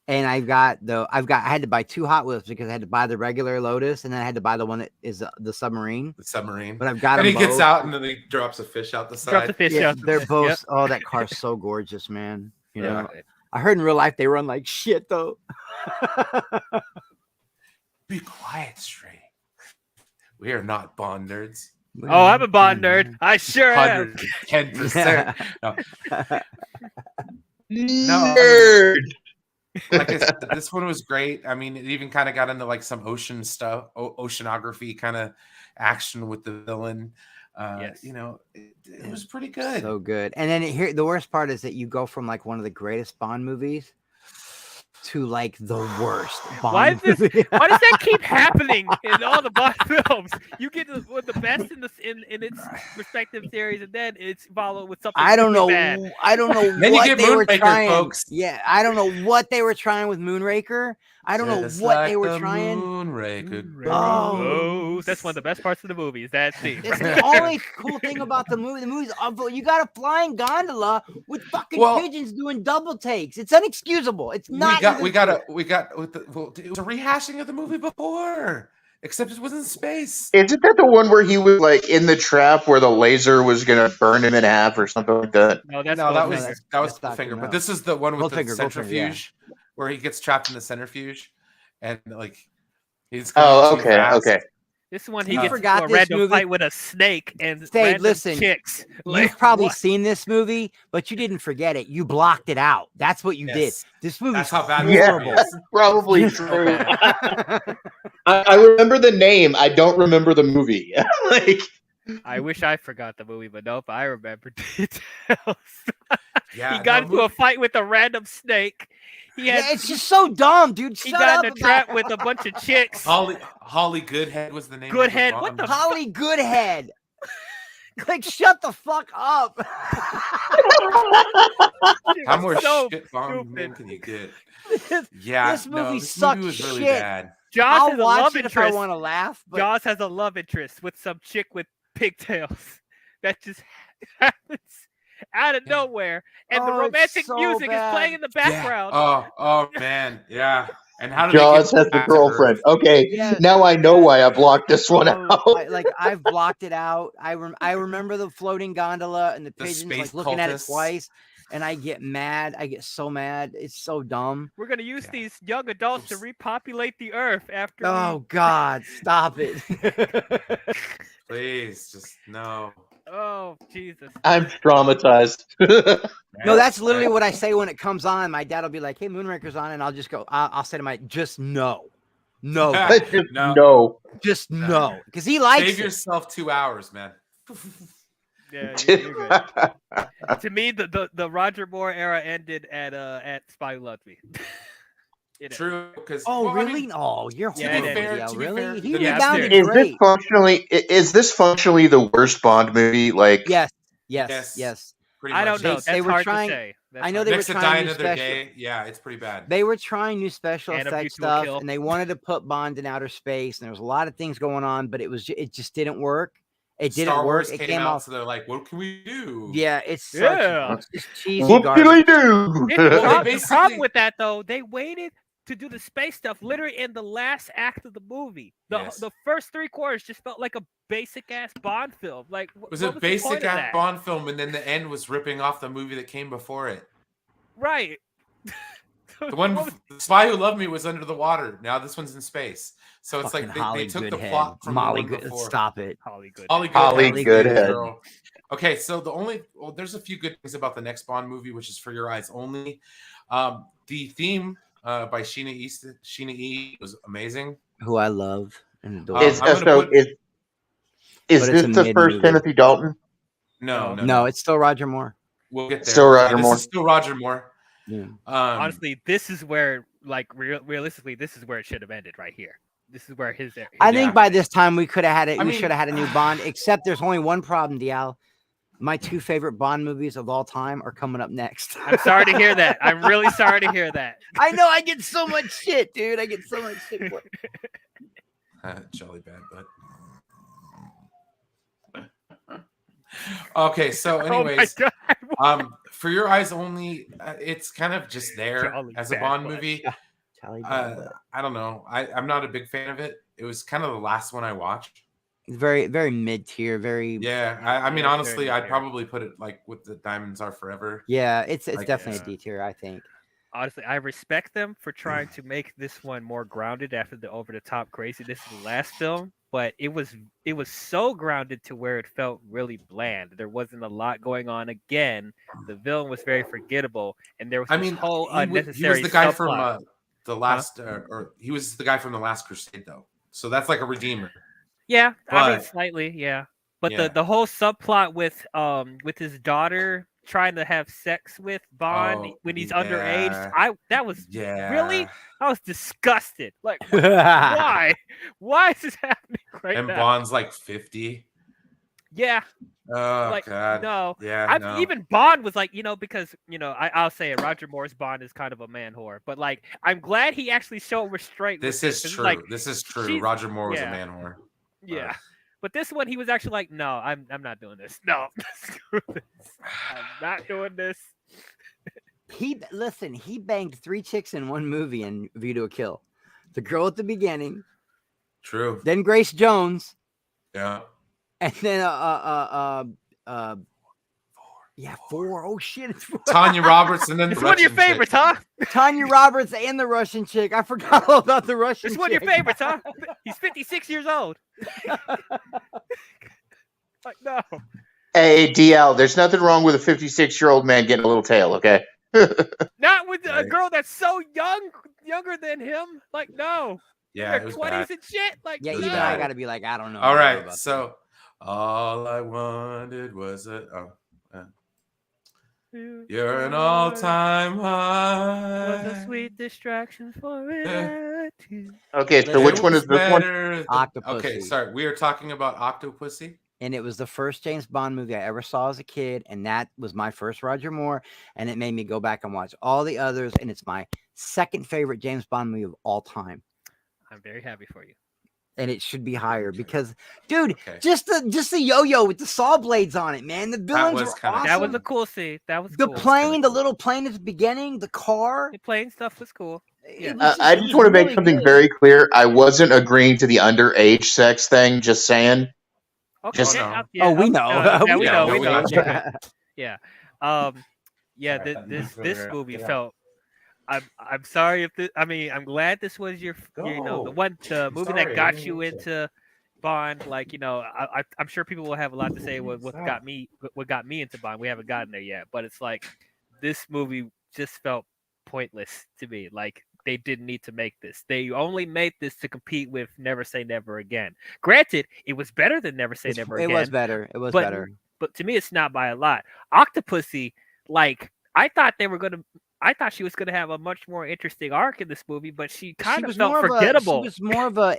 and I had to buy 2 Hot Wheels because I had to buy the regular Lotus, and then I had to buy the one that is the submarine. The submarine. But I've got. And he gets out, and then he drops a fish out the side. They're both. Yep. Oh, that car's so gorgeous, man. You know, I heard in real life they run like shit though. Be quiet, Stray. We are not Bond nerds. Oh, I'm a Bond nerd. I sure am. 110%. No. Nerd. Like I said, this one was great. I mean, it even kind of got into some ocean stuff, oceanography kind of action with the villain. It was pretty good. So good. And then the worst part is that you go from one of the greatest Bond movies to the worst Bond movie. Why does that keep happening in all the Bond films? You get the best in its respective series, and then it's followed with something. I don't know. Bad. I don't know then what you get they were Moonraker, trying. Folks. Yeah, I don't know what they were trying with Moonraker. I don't know what they were trying. Moonraker. Oh, that's one of the best parts of the movie. Is that scene? It's the only cool thing about the movie. The movie's you got a flying gondola with fucking pigeons doing double takes. It's unexcusable. It's not. It was a rehashing of the movie before, except it was in space. Isn't that the one where he was in the trap where the laser was gonna burn him in half or something like that? No, that was Goldfinger. But this is the one with the centrifuge. Where he gets trapped in the centrifuge, and he's okay. This one he You gets forgot into a this random movie? fight with a snake and Say, random listen, chicks. You've probably what? seen this movie, but you didn't forget it. You blocked it out. That's what you did. Yes. This movie's That's how bad Yeah, this movie horrible. is. probably So true. bad. I remember the name. I don't remember the movie. Like, I wish I forgot the movie, but nope, I remember details. Yeah, He got no, into a fight with a random snake. He had Yeah, it's just so dumb, dude. he Shut got up in a about trap it. with a bunch of chicks. Holly Goodhead was the name. Goodhead, of the what the Bond. Holly Goodhead. Like, shut the fuck up. It How was more so shit Bond stupid. name can you get? this, Yeah, this movie no, this sucked movie was really shit. bad. Jaws I'll has a watch love it if I interest. want to laugh, but Jaws has a love interest with some chick with pigtails that just happens out of nowhere, and the Oh, it's romantic so music is playing bad. in the background. Oh man, yeah. And how do Jaws they has get the back to Earth? girlfriend. Okay, Yeah. now I know why I blocked this one out. I've blocked it out. I remember the floating gondola and the The pigeons space like looking at it cultists. twice, and I get mad. I get so mad. It's so dumb. We're gonna use Yeah. these young adults to repopulate the earth after. Oh God, stop it. Please, just no. Oh Jesus! I'm traumatized. No, that's literally what I say when it comes on. My dad will be like, "Hey, Moonraker's on," and I'll just go. I'll say to my, "Just no, no, Just No. no. just no," because he likes Save it. yourself 2 hours, man. Yeah, you're good. To me, the Roger Moore era ended at Spy Who Loved Me. You know. True, because Oh, really? Oh, you're Yeah, horrible, it is. DL. to be Really? fair, He the next rebounded year- Is this great. functionally the worst Bond movie? Like, Yes. pretty I much. don't know. They That's were hard trying- to say. That's I know hard they to were Next to trying Die new Another special- Day, yeah, it's pretty bad. They were trying new special And A View effects to a stuff, Kill. and they wanted to put Bond in outer space, and there was a lot of things going on, but it just didn't work. It didn't Star work. Wars It came came out, off. so they're like, "What can we do?" Yeah, it's Yeah. it's just cheesy what did I garbage. do? The problem basically- with that though, they waited to do the space stuff literally in the last act of the movie. Yes. The first 3/4 just felt like a basic ass Bond film. Like It was what a the point basic of that? Bond film, and then the end was ripping off the movie that came before it. Right. The one, The Spy Who Loved Me was under the water. Now this one's in space. So it's Fucking like Holly they took Goodhead. the plot from Molly the one Good. before. Stop it. Holly Good. Holly Goodhead. Holly was the Goodhead. girl. Okay, so there's a few good things about the next Bond movie, which is For Your Eyes Only. The theme by Sheena E was amazing. Who I love and adore. Is I'm gonna put- is But it's this a the first mid-movie. Timothy Dalton? No, It's still Roger Moore. We'll get there. Still Roger this Moore. is still Roger Moore. Yeah. Honestly, this is where realistically, this is where it should have ended right here. This is where his I Yeah. think by this time we could have had it. I We mean- should have had a new Bond. Except there's only one problem, DL. My 2 favorite Bond movies of all time are coming up next. I'm sorry to hear that. I'm really sorry to hear that. I know I get so much shit, dude. I get so much shit. For it. Jolly bad butt. Okay, so anyways, Oh my God. For Your Eyes Only, it's kind of just there Jolly as a bad Bond butt. movie. Charlie Bad. I don't know. I'm not a big fan of it. It was kind of the last one I watched. Very, very mid tier. Very. Yeah, I mean, Yeah, honestly, very I'd fair. probably put it like with the Diamonds Are Forever. Yeah, it's Like, definitely yeah. a D tier. I think. Honestly, I respect them for trying to make this one more grounded after the over the top craziness of the last film, but it was so grounded to where it felt really bland. There wasn't a lot going on. Again, the villain was very forgettable, and there was I this mean, whole he was unnecessary the guy subplot. from the last, or he was the guy from the Last Crusade, though. So that's like a redeemer. Yeah, I mean But- slightly, yeah. But Yeah. the whole subplot with his daughter trying to have sex with Bond Oh, when he's yeah. underage, that was Yeah. really, I was disgusted. Like why? Why is this happening right And now? Bond's like 50. Yeah, Oh like God. no. Yeah. No. Even Bond was like, because I'll say it. Roger Moore's Bond is kind of a man whore, but like I'm glad he actually showed restraint. This with is 'cause it's true. Like, this is true. she's- Roger Moore was a yeah. man whore. yeah, but this one he was actually like, no, I'm not doing this. No, screw this. I'm not doing this. He banged 3 chicks in one movie in View to a Kill. The girl at the beginning, True. then Grace Jones, Yeah. and then Yeah, 4. Oh shit, it's 4. Tanya Roberts, and then It's the one of your Russian chick. favorites, huh? Tanya Roberts and the Russian chick. I forgot all about the Russian It's chick. one of your favorites, huh? He's 56 years old. Like, no. Hey, DL, there's nothing wrong with a 56-year-old man getting a little tail, okay? Not with a Right. girl that's so younger than him. Like, no. Yeah, In it was their 20s bad. and shit. Like, Yeah, It was even no. I bad. gotta be like, I don't know. All how to feel right, about so all I wanted was you're an all-time Was a high. sweet distraction for it. Okay, so Listen, which one was is this one? better. Octopussy. Okay, sorry. We are talking about Octopussy. And it was the first James Bond movie I ever saw as a kid, and that was my first Roger Moore, and it made me go back and watch all the others, and it's my second favorite James Bond movie of all time. I'm very happy for you. And it should be higher because, dude, Okay. just the yo-yo with the saw blades on it, man. The villains was were kinda awesome. That was a cool scene. That was The cool. plane, the little plane at the beginning, the car. The plane stuff was cool. Yeah. I just want to make something very clear. I wasn't agreeing to the underage sex thing, just saying. Okay. Just- no. Oh, we know. Yeah, we know. we know. Yeah. Yeah. Yeah. Alright, This movie felt. I'm sorry if this. I mean, I'm glad this was your the movie sorry, that I got didn't you mean to. into Bond. Like, I'm sure people will have a lot to say what got me into Bond. We haven't gotten there yet, but it's like this movie just felt pointless to me. Like, they didn't need to make this. They only made this to compete with Never Say Never Again. Granted, it was better than Never Say Never Again. It was better. It was better. But to me, it's not by a lot. Octopussy, like, I thought she was gonna have a much more interesting arc in this movie, but she kind of felt forgettable. She was more of a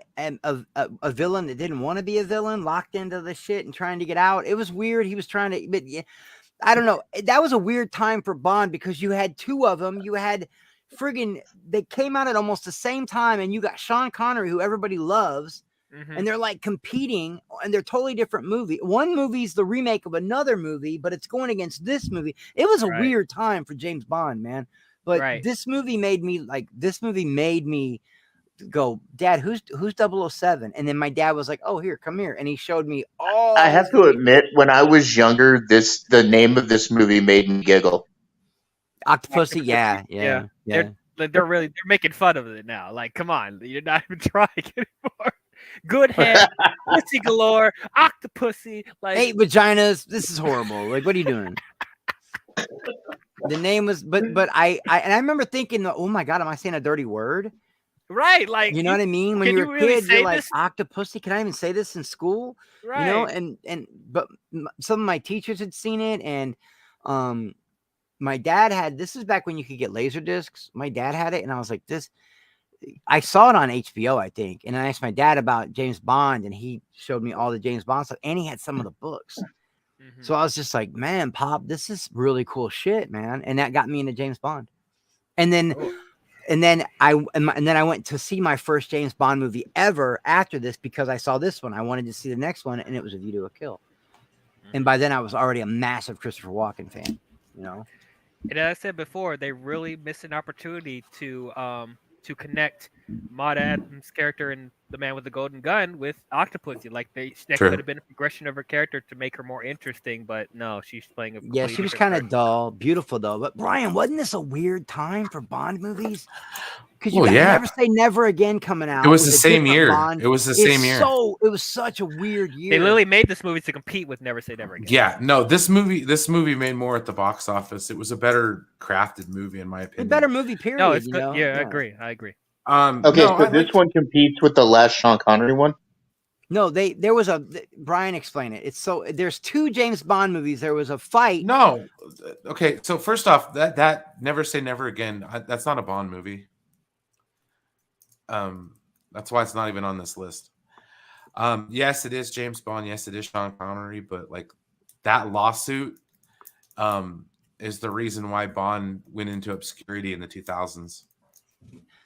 villain that didn't want to be a villain, locked into the shit and trying to get out. It was weird. He was trying to, but yeah, I don't know. That was a weird time for Bond because you had two of them. You had they came out at almost the same time, and you got Sean Connery, who everybody loves. And they're like competing, and they're totally different movie. One movie's the remake of another movie, but it's going against this movie. It was a weird time for James Bond, man. But this movie made me go, Dad, who's 007? And then my dad was like, oh, here, come here. And he showed me all. I have to admit, when I was younger, the name of this movie made me giggle. Octopussy, yeah. They're making fun of it now. Like, come on, you're not even trying anymore. Good head, pussy galore, Octopussy, like 8 vaginas. This is horrible. Like, what are you doing? The name was, but I remember thinking, oh my god, am I saying a dirty word? Right, like, you know what I mean? When you're a kid, you're like, Octopussy. Can I even say this in school? Right. You know, but some of my teachers had seen it, and my dad had. This is back when you could get laser discs. My dad had it, and I was like, this. I saw it on HBO, I think, and I asked my dad about James Bond, and he showed me all the James Bond stuff, and he had some of the books. So I was just like, man, Pop, this is really cool shit, man, and that got me into James Bond. And then I went to see my first James Bond movie ever after this because I saw this one. I wanted to see the next one, and it was A View to a Kill. And by then, I was already a massive Christopher Walken fan, you know. And as I said before, they really missed an opportunity to connect Maud Adams' character in The Man with the Golden Gun with Octopussy. Like, that could have been a progression of her character to make her more interesting, but no, she's playing a she was kind of dull, beautiful though. But Brian, wasn't this a weird time for Bond movies? Because you got Never Say Never Again coming out. It was the same year. It was the same year. So it was such a weird year. They literally made this movie to compete with Never Say Never Again. Yeah, no, this movie made more at the box office. It was a better crafted movie, in my opinion. A better movie, period. No, it's good. I agree. Okay, so this one competes with the last Sean Connery one? No, there was Brian explain it. There's 2 James Bond movies. There was a fight. No. Okay, so first off, that Never Say Never Again, that's not a Bond movie. That's why it's not even on this list. Yes, it is James Bond. Yes, it is Sean Connery, but like that lawsuit is the reason why Bond went into obscurity in the 2000s.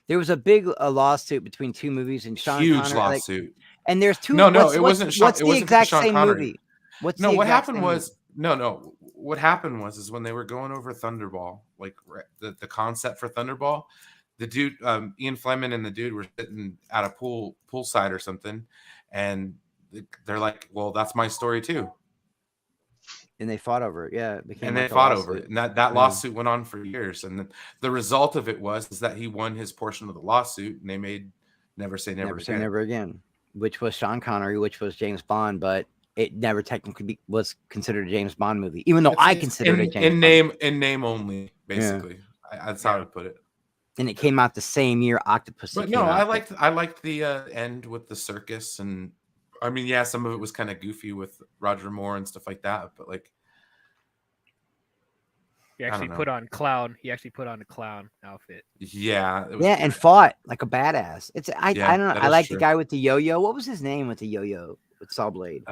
There was a big lawsuit between 2 movies and Sean Huge Connery, lawsuit. And there's 2. No, it wasn't. What's the exact same Connery. movie? What happened was what happened was when they were going over Thunderball, like the concept for Thunderball, the dude, Ian Fleming and the dude were sitting at a poolside or something, and they're like, "Well, that's my story too." And they fought over it. Yeah, it became And like they a fought lawsuit. over it. And that lawsuit went on for years. And the result of it was that he won his portion of the lawsuit, and they made Never Say Never Say Again. Never Again, which was Sean Connery, which was James Bond, but it never technically was considered a James Bond movie, even though I considered it James Bond. In name only, basically. Yeah. That's how I would put it. And it came out the same year Octopussy But came no, out. I liked the end with the circus, and I mean, yeah, some of it was kind of goofy with Roger Moore and stuff like that, but like he actually put on clown. He actually put on a clown outfit. Yeah, and fought like a badass. I don't know. I like true. the guy with the yo-yo. What was his name with the yo-yo with Saw Blade?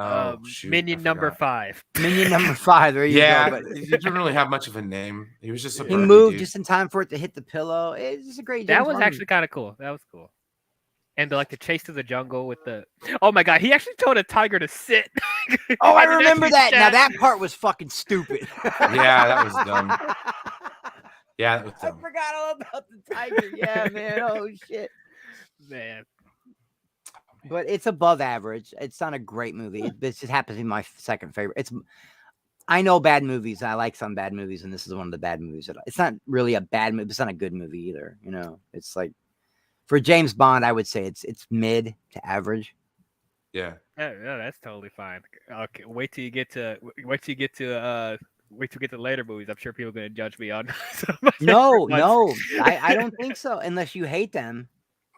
Minion number 5. Minion number 5. There you go. But he didn't really have much of a name. He was just he moved just in time for it to hit the pillow. It's just a great. That was actually kind of cool. That was cool. And the chase through the jungle with the. Oh my god, he actually told a tiger to sit. Oh, I remember that. Now that part was fucking stupid. Yeah, that was dumb. Yeah, that was dumb. I forgot all about the tiger. Yeah, man. Oh shit, man. But it's above average. It's not a great movie. This just happens to be my second favorite. I know bad movies. I like some bad movies, and this is one of the bad movies. It's not really a bad movie. It's not a good movie either. You know, it's like for James Bond, I would say it's mid to average. Yeah. Yeah, that's totally fine. Okay, wait till you get to later movies. I'm sure people are going to judge me on. No, I don't think so. Unless you hate them.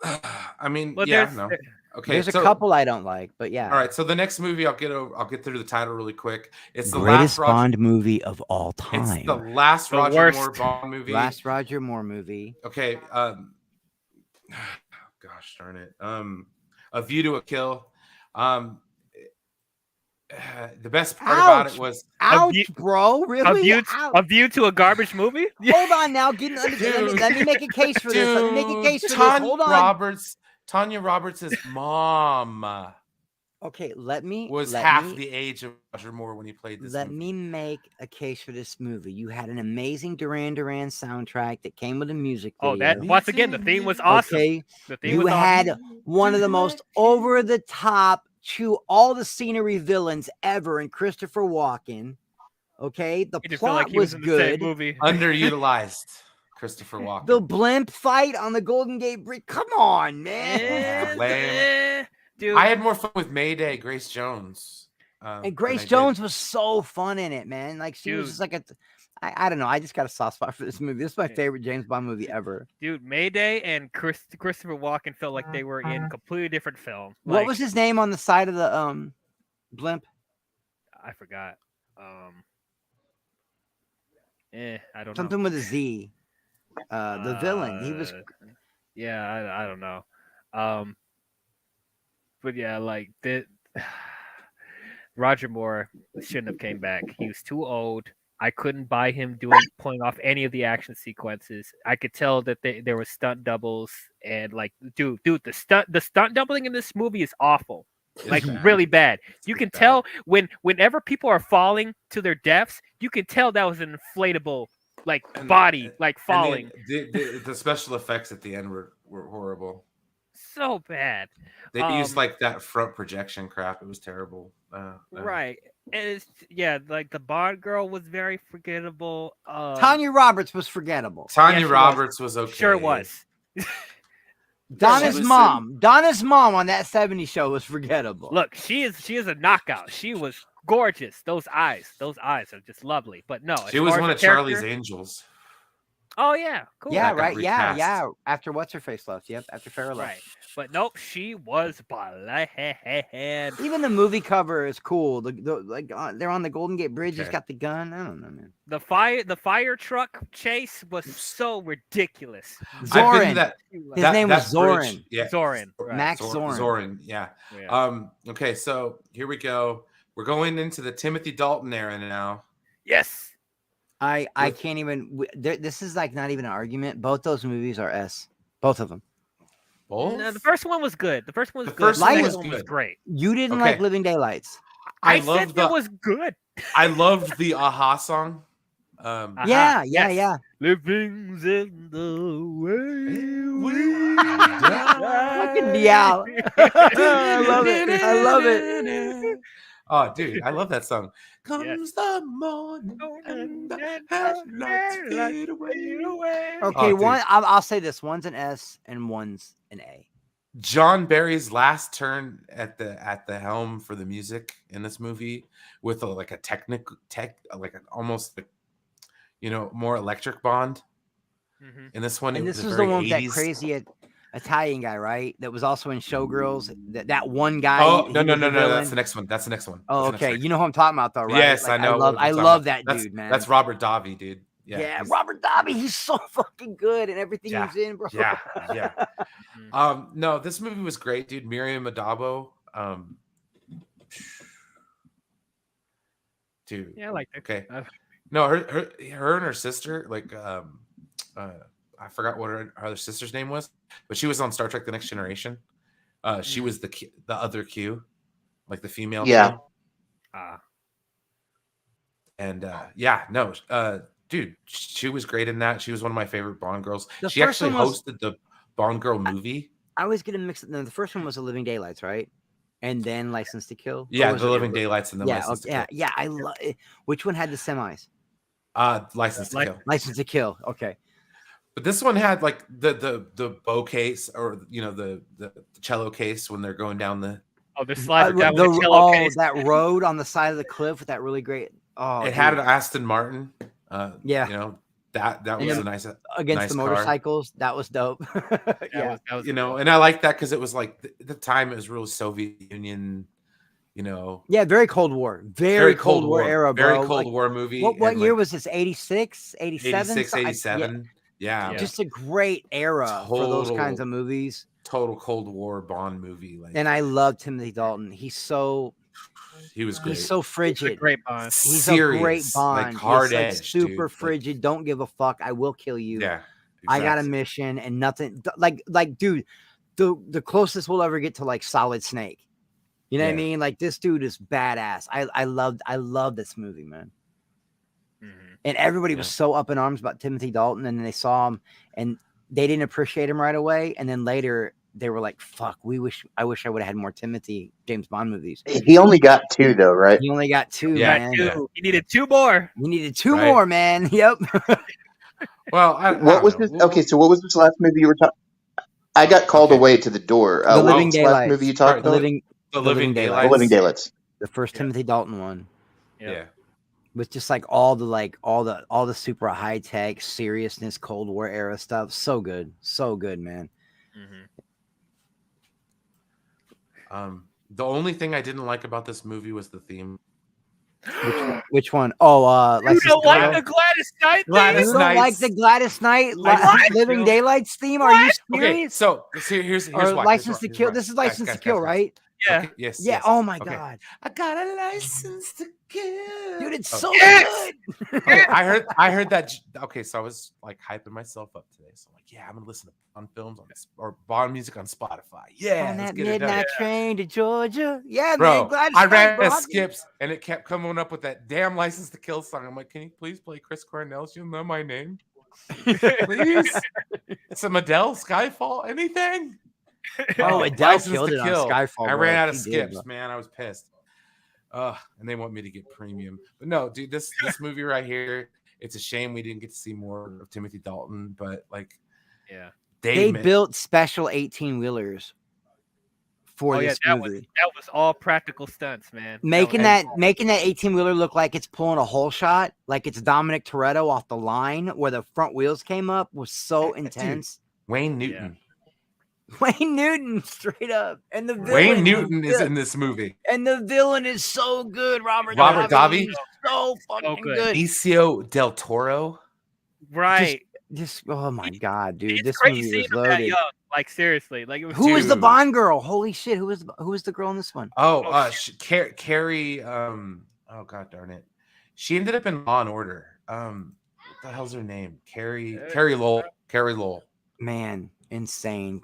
I mean, well, no. Okay, there's a couple I don't like, but yeah. All right, so the next movie I'll get through the title really quick. It's the greatest last Bond movie of all time. It's the last Roger Moore Bond movie. Last Roger Moore movie. Okay. Gosh darn it. A View to a Kill. The best part about it was bro. Really? A view to a garbage movie? Hold on now. Let me make a case for this. Let me make a case for this. Hold on. Tanya Roberts' mom. Okay, was half the age of Roger Moore when he played this. Let me make a case for this movie. You had an amazing Duran Duran soundtrack that came with a music video. Oh, that once again, the theme was awesome. Okay, you had one of the most over the top, chew all the scenery villains ever in Christopher Walken. Okay, the plot was good. Underutilized. Christopher Walken. The blimp fight on the Golden Gate Bridge. Come on, man. Dude. I had more fun with Mayday, Grace Jones. And Grace Jones was so fun in it, man. Like she was just like I don't know. I just got a soft spot for this movie. This is my favorite James Bond movie ever. Dude, Mayday and Christopher Walken felt like they were in completely different films. What was his name on the side of the blimp? I forgot. I don't know. Something with a Z. The villain. He was. Yeah, I don't know. But yeah, like Roger Moore shouldn't have came back. He was too old. I couldn't buy him pulling off any of the action sequences. I could tell that there were stunt doubles and like, dude, the stunt doubling in this movie is awful. Like really bad. You can tell whenever people are falling to their deaths, you can tell that was an inflatable body falling. The special effects at the end were horrible. So bad. They used that front projection crap. It was terrible. Right. And like the Bond girl was very forgettable. Tanya Roberts was forgettable. Tanya Roberts was okay. Sure was. Donna's mom on that 70s show was forgettable. Look, she is a knockout. She was gorgeous. Those eyes are just lovely. But no, she was one of Charlie's Angels. Oh yeah, cool. Yeah, right. Yeah. After what's her face left? Yep. After Farrah left. Right. But nope, she was bland. Even the movie cover is cool. They're on the Golden Gate Bridge. He's got the gun. I don't know, man. The fire truck chase was so ridiculous. Zorin. His name was Zorin. Yeah. Zorin. Right. Max Zorin. Zorin. Yeah. Okay, so here we go. We're going into the Timothy Dalton era now. Yes. I can't even. This is not even an argument. Both those movies are S. Both of them. Both? No, the first one was good. The first one was great. You didn't like Living Daylights. I said it was good. I loved the Aha song. Yeah. Living's in the way we fucking be out. I love it. Oh, dude, I love that song. Comes the morning and the headlights fade away. Okay, Oh, dude. I'll say this: one's an S and one's an A. John Barry's last turn at the helm for the music in this movie, with like a like almost more electric Bond. In this one, And it this was was very the one with that 80s. crazy Italian guy, right? That was also in Showgirls. That one guy. Oh, he no, was the that's villain. the next one. That's the next one. Oh, That's the okay. next You know who I'm talking about, though, right? Yes, Like, I know. I love that dude, man. That's Robert Davi, dude. Yeah, Robert Davi. He's so fucking good in everything he's in, bro. Yeah. No, this movie was great, dude. Miriam Adabo. Dude. Yeah, I like that. Okay. No, her and her sister, like, I forgot what her other sister's name was, but she was on Star Trek: The Next Generation. She was the other Q, like the female Q. And dude, she was great in that. She was one of my favorite Bond girls. She actually hosted the Bond Girl movie. I was gonna mix it. No, the first one was The Living Daylights, right? And then License to Kill. Yeah, The Living Daylights and then License to Kill. Yeah. I love it. Which one had the semis? License to Kill. License to Kill. Okay. But this one had like the bow case, or the cello case when they're going down the the slide down the cello case. That road on the side of the cliff with that really great. Oh, it had an Aston Martin. That was a nice against nice the motorcycles. Car. That was dope. That was and I like that because it was like the time it was really Soviet Union. Yeah, very Cold War. Very Cold War era, bro. Very Cold War movie. What year was this? 86, 87? 86, 87. Yeah. Just a great era for those kinds of movies. Total Cold War Bond movie. And I love Timothy Dalton. He was great. He's so frigid. He's a great Bond. He's serious, a great Bond. Like hard edge, super dude. frigid. Don't give a fuck. I will kill you. Yeah. Exactly. I got a mission and nothing. Like, dude, the closest we'll ever get to like Solid Snake. You know what I mean? Like, this dude is badass. I love this movie, man. And everybody was so up in arms about Timothy Dalton, and then they saw him and they didn't appreciate him right away. And then later they were like, fuck, I wish I would have had more James Bond movies. He only got 2 though, right? He only got 2, man. He needed 2 more. He needed 2 more, man. Yep. Well, what was this? Okay, so what was this last movie you were talking? I got called away to the door. The Living Daylights. Last movie you talked about? The Living Daylights. The Living Daylights. The first Timothy Dalton one. Yeah. With just like all the super high tech seriousness, Cold War era stuff. So good, man. The only thing I didn't like about this movie was the theme. Which one? Oh, you don't like the Gladys Knight theme? You don't like the Gladys Knight Living Daylights theme? Are you serious? Okay, so here's why. License to Kill. This is License to Kill, right? Yeah. Okay, yes. Yeah. Yes. Oh my God. I got a license to kill. Dude, it's so good. Okay, I heard that. Okay, so I was like hyping myself up today. So I'm like, yeah, I'm gonna listen to Bond films or Bond music on Spotify. Yeah, on that midnight train to Georgia. Yeah, bro. Man, I ran out of skips and it kept coming up with that damn License to Kill song. I'm like, can you please play Chris Cornell's "You'll Know My Name"? Please. Some Adele, Skyfall, anything. Oh, Adele killed it on Skyfall. I ran out of skips, man. I was pissed. And they want me to get premium. But no, dude, this movie right here, it's a shame we didn't get to see more of Timothy Dalton. But like, they built special 18-wheelers for this movie. That was all practical stunts, man. Making that 18-wheeler look like it's pulling a whole shot, like it's Dominic Toretto off the line where the front wheels came up, was so intense. Dude, Wayne Newton. Yeah. Wayne Newton, straight up, and the villain, Wayne Newton is in this movie, and the villain is so good. Robert Davi, so fucking good. Benicio del Toro, right? Just oh my God, dude, it's this crazy movie was loaded. loaded. Young. Like seriously, like it was. Who was the Bond girl? Holy shit, who was the girl in this one? Carrie. Oh God darn it, she ended up in Law and Order. What the hell's her name? Carrie Lowell. Man. Insane,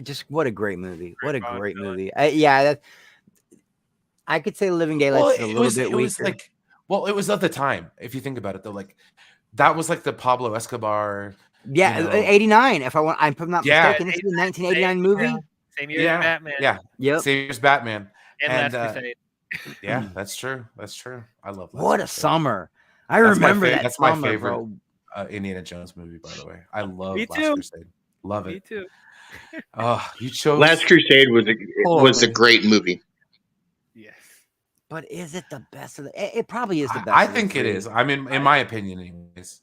just what a great movie! What a great movie! I could say Living Daylights is a little bit weaker. It was of the time. If you think about it, though, like that was like the Pablo Escobar. Yeah, 89. If I'm not mistaken, this is a 1989 movie. Same year as Batman. Yeah, yep. Same year as Batman. And Last Crusade. Yeah, that's true. That's true. I love Last What a Crusade. summer! I That's my remember fa- that that's my summer, favorite. bro. Indiana Jones movie, by the way. I love Me Last too. Crusade. Love Me it. too. Oh, you chose Last Crusade was a Holy. great movie. Yes. But is it the best of the? It probably is the best. I of the think it three. is. I mean, in my opinion, anyways.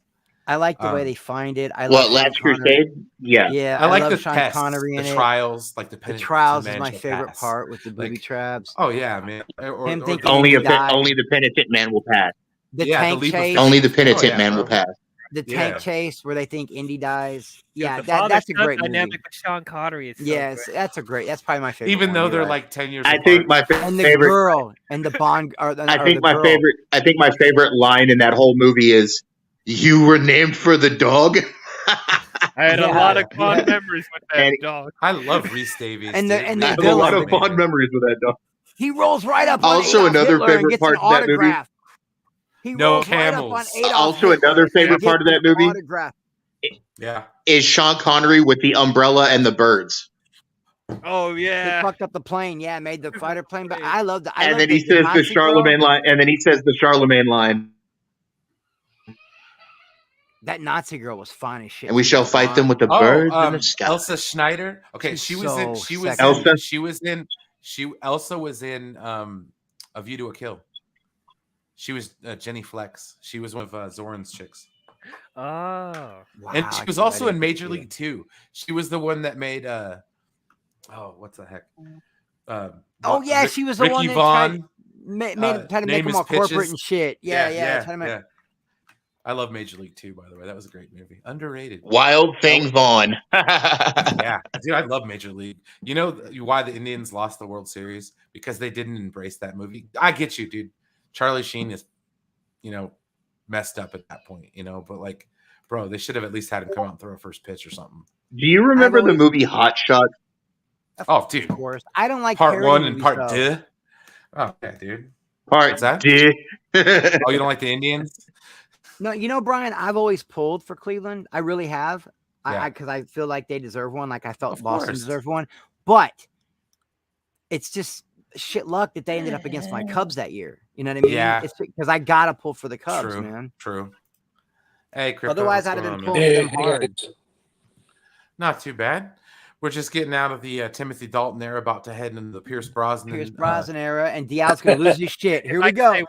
I like the way Um, they find it. I What, love Sean Last Connery. Crusade? Yeah. Yeah, I like love the Sean tests, Connery the in it. trials, like the The penitent trials is man my shall favorite pass. part with the booby Like, traps. oh yeah, man. Or Him the- thinking Only he a died. only the penitent man will pass. The yeah, the tank leap of chase. Only the faith. penitent Oh, yeah, man will bro. pass. The Yeah. tank chase where they think Indy dies. Dude, Yeah, the that's a father-son great movie. dynamic with Sean Connery is so Yes, great. that's probably my favorite. Even one, though you're they're right. like 10 years I apart. think my And the favorite. girl and the Bond or the, I or think the my girl. favorite. I think my favorite line in that whole movie is, "You were named for the dog." I had a Yeah, lot of fond yeah. memories with that And- dog. I love Reese Davies. And dude. the I villain, have a lot of the- fond memories with that dog. He rolls right up on Also, Adolf another Hitler and favorite gets an part of that movie. autograph. He No rolls right up on camels. Adolf Also, Hitler another and favorite part of gets that an movie autograph. Yeah. is Sean Connery with the umbrella and the birds. Oh They yeah. fucked up the plane. Yeah, made the fighter plane. But I love the. And then he says the Nazi girl. Charlemagne line. And then he says the Charlemagne line. That Nazi girl was fine as shit. And we too, shall that fight them with blonde. the birds in the sky. Elsa Schneider. Okay, She's she was in. so She was sexy. in. Elsa? She was in. Elsa was in A View to a Kill. She was Jenny Flex. She was one of Zoran's chicks, Oh. Wow, and she was also in Major League Two. 2. She was the one that made. What's the heck? Oh yeah, she was the Ricky one that Vaughn. tried to make Name them is all corporate Pitches. and shit. Yeah. Trying to make- I love Major League 2, by the way. That was a great movie. Underrated. Wild Thing Vaughn. Yeah, dude, I love Major League. You know why the Indians lost the World Series? Because they didn't embrace that movie. I get you, dude. Charlie Sheen is, messed up at that point, but like, bro, they should have at least had him come out and throw a first pitch or something. Do you remember I've the always- movie Hot Shot? Oh, dude. Of course, I don't like Part parody 1 and movies, part though. 2. Oh, yeah, dude. Part What's that? D. Oh, you don't like the Indians? No, Brian, I've always pulled for Cleveland. I really have. Yeah. Because I feel like they deserve one. Like I felt Of Boston course. deserved one. But it's just shit luck that they ended up against my Cubs that year. You know what I mean? Yeah. It's because I gotta pull for the Cubs, True. man. True. Hey, Crypto, Otherwise, what's I'd have going been on, pulling man? for them hard. Not too bad. We're just getting out of the Timothy Dalton era, about to head into the Pierce Brosnan. Pierce Brosnan era, and Dial's gonna lose his shit. Here we go. If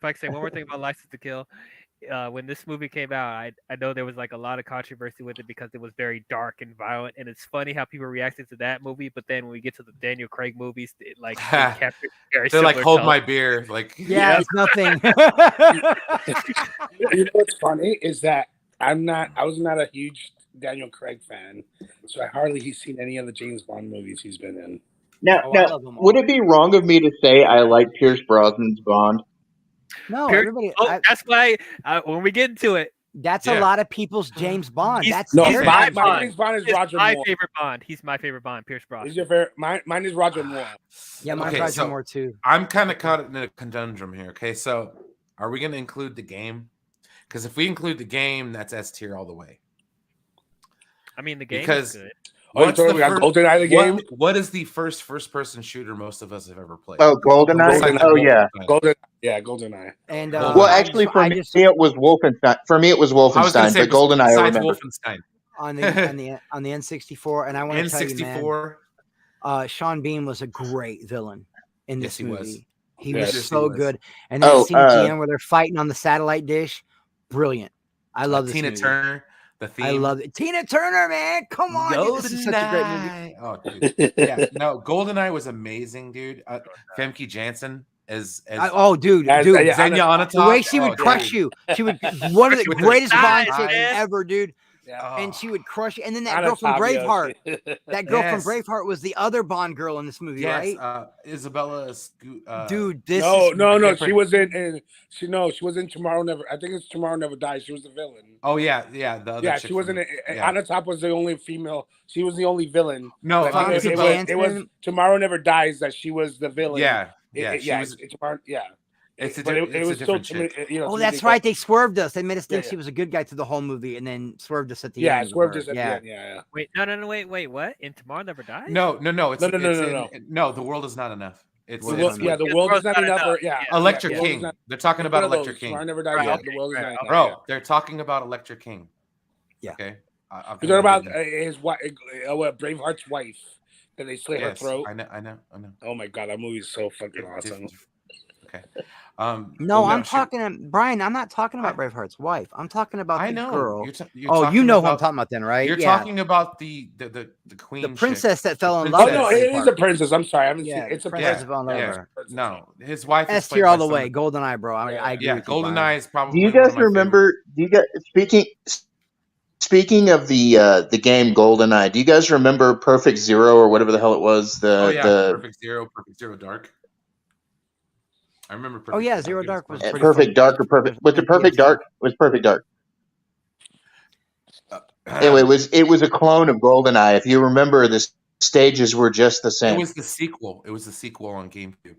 I can say one more thing about License to Kill. When this movie came out, I know there was like a lot of controversy with it because it was very dark and violent, and it's funny how people reacted to that movie. But then when we get to the Daniel Craig movies, it like they kept it very They're like, similar hold tone. my beer. Like, Yeah, it's nothing. You know what's funny is that I was not a huge Daniel Craig fan, so I hardly seen any of the James Bond movies he's been in. Now, Oh, I love them all. would it be wrong of me to say I like Pierce Brosnan's Bond? No, Pierce- everybody. That's why when we get into it, That's Yeah. a lot of people's James Bond. He's- That's No, He's their my James Bond. Bond. James Bond is he's Roger my Moore. favorite Bond. He's my favorite Bond. Pierce Brosnan. Is your favorite? Mine is Roger Moore. Yeah, mine's Okay, Roger so- Moore too. I'm kind of caught in a conundrum here. Okay, so are we going to include the game? Because if we include the game, that's S tier all the way. I mean, the game Because- is good. Oh, you What's told the me we got fir- GoldenEye the game. What is the first-person shooter most of us have ever played? Oh, GoldenEye? GoldenEye. Oh, yeah. GoldenEye. And Well, Actually, for me, it was Wolfenstein. For me, it was I was going to Wolfenstein, say, but GoldenEye, I besides remember. Wolfenstein. on the N64, and I want to tell you, man, N64. Sean Bean was a great villain in Yes, this he movie. was. He Yes, was he so was. good. And then Oh, scene at the end where they're fighting on the satellite dish, brilliant. I love this Tina movie. Turner, the theme. I love it. Tina Turner, man, come on, this is such a great movie. GoldenEye. Oh, dude. Yeah, no, GoldenEye was amazing, dude. Famke Janssen as Dude, As- dude, yeah, Xenia Onatopp. the way she would Oh, crush dude. you, she would one of the With her greatest Bond thighs, chicks man. ever, dude. Yeah. And she would crush you. And then Anna that girl from Fabio. Braveheart. That girl Yes. from Braveheart was the other Bond girl in this movie, Yes, right? Isabella. Dude, this No, is no. different. She was in. She was in Tomorrow Never. I think it's Tomorrow Never Dies. She was the villain. Oh yeah. The other Yeah, chick she wasn't. from- yeah. Anna Top was the only female. She was the only villain. No, But I mean, Isabella. it was Tomorrow Never Dies that she was the villain. Yeah, It- yeah. it- She yeah. was. It's Tomorrow. Yeah. It's a, But di- it it's a was still. different chick. You know, Oh, to that's make right. up- They swerved us. They made us think Yeah, she was a good guy through the whole movie, and then swerved us at the Yeah, end. swerved with us her. at Yeah. the end. Yeah. Wait, no. Wait, what? In Tomorrow Never Dies? No. It's, No. no. The world is not enough. It's Well, The world is not enough. Electric the world is King. not- They're talking it's about one of those. Electric King. Tomorrow never dies. Right, The world is not enough. Bro, Yeah. they're talking about Electric King. Yeah. Okay. I've You're talking been about reading. his wife, Braveheart's wife, that they slit her Yes, throat. I know. Oh my god, that movie's so fucking awesome. Okay. No, I'm talking, Brian. I'm not talking about Braveheart's wife. I'm talking about the girl. You're you talking know about, who I'm talking about then, right? You're talking about the queen, the princess chick. that fell in The love. Oh no, with it is a princess. I'm sorry, I haven't seen. It's a princess princess. that fell in love with her. No, his wife is S played tier by all the way. someone- GoldenEye, bro. I agree. Yeah, with you, GoldenEye Brian. is probably Do you one guys of my remember? Do you guys speaking of the game GoldenEye? Do you guys remember Perfect Zero or whatever the hell it was? Perfect Zero Dark. I remember. Perfect Yeah, Dark. Zero Dark was pretty Perfect fun. Dark or Perfect? Was it Perfect Dark? Was Perfect Dark? Anyway, it was a clone of GoldenEye. If you remember, the stages were just the same. It was the sequel. It was the sequel on GameCube.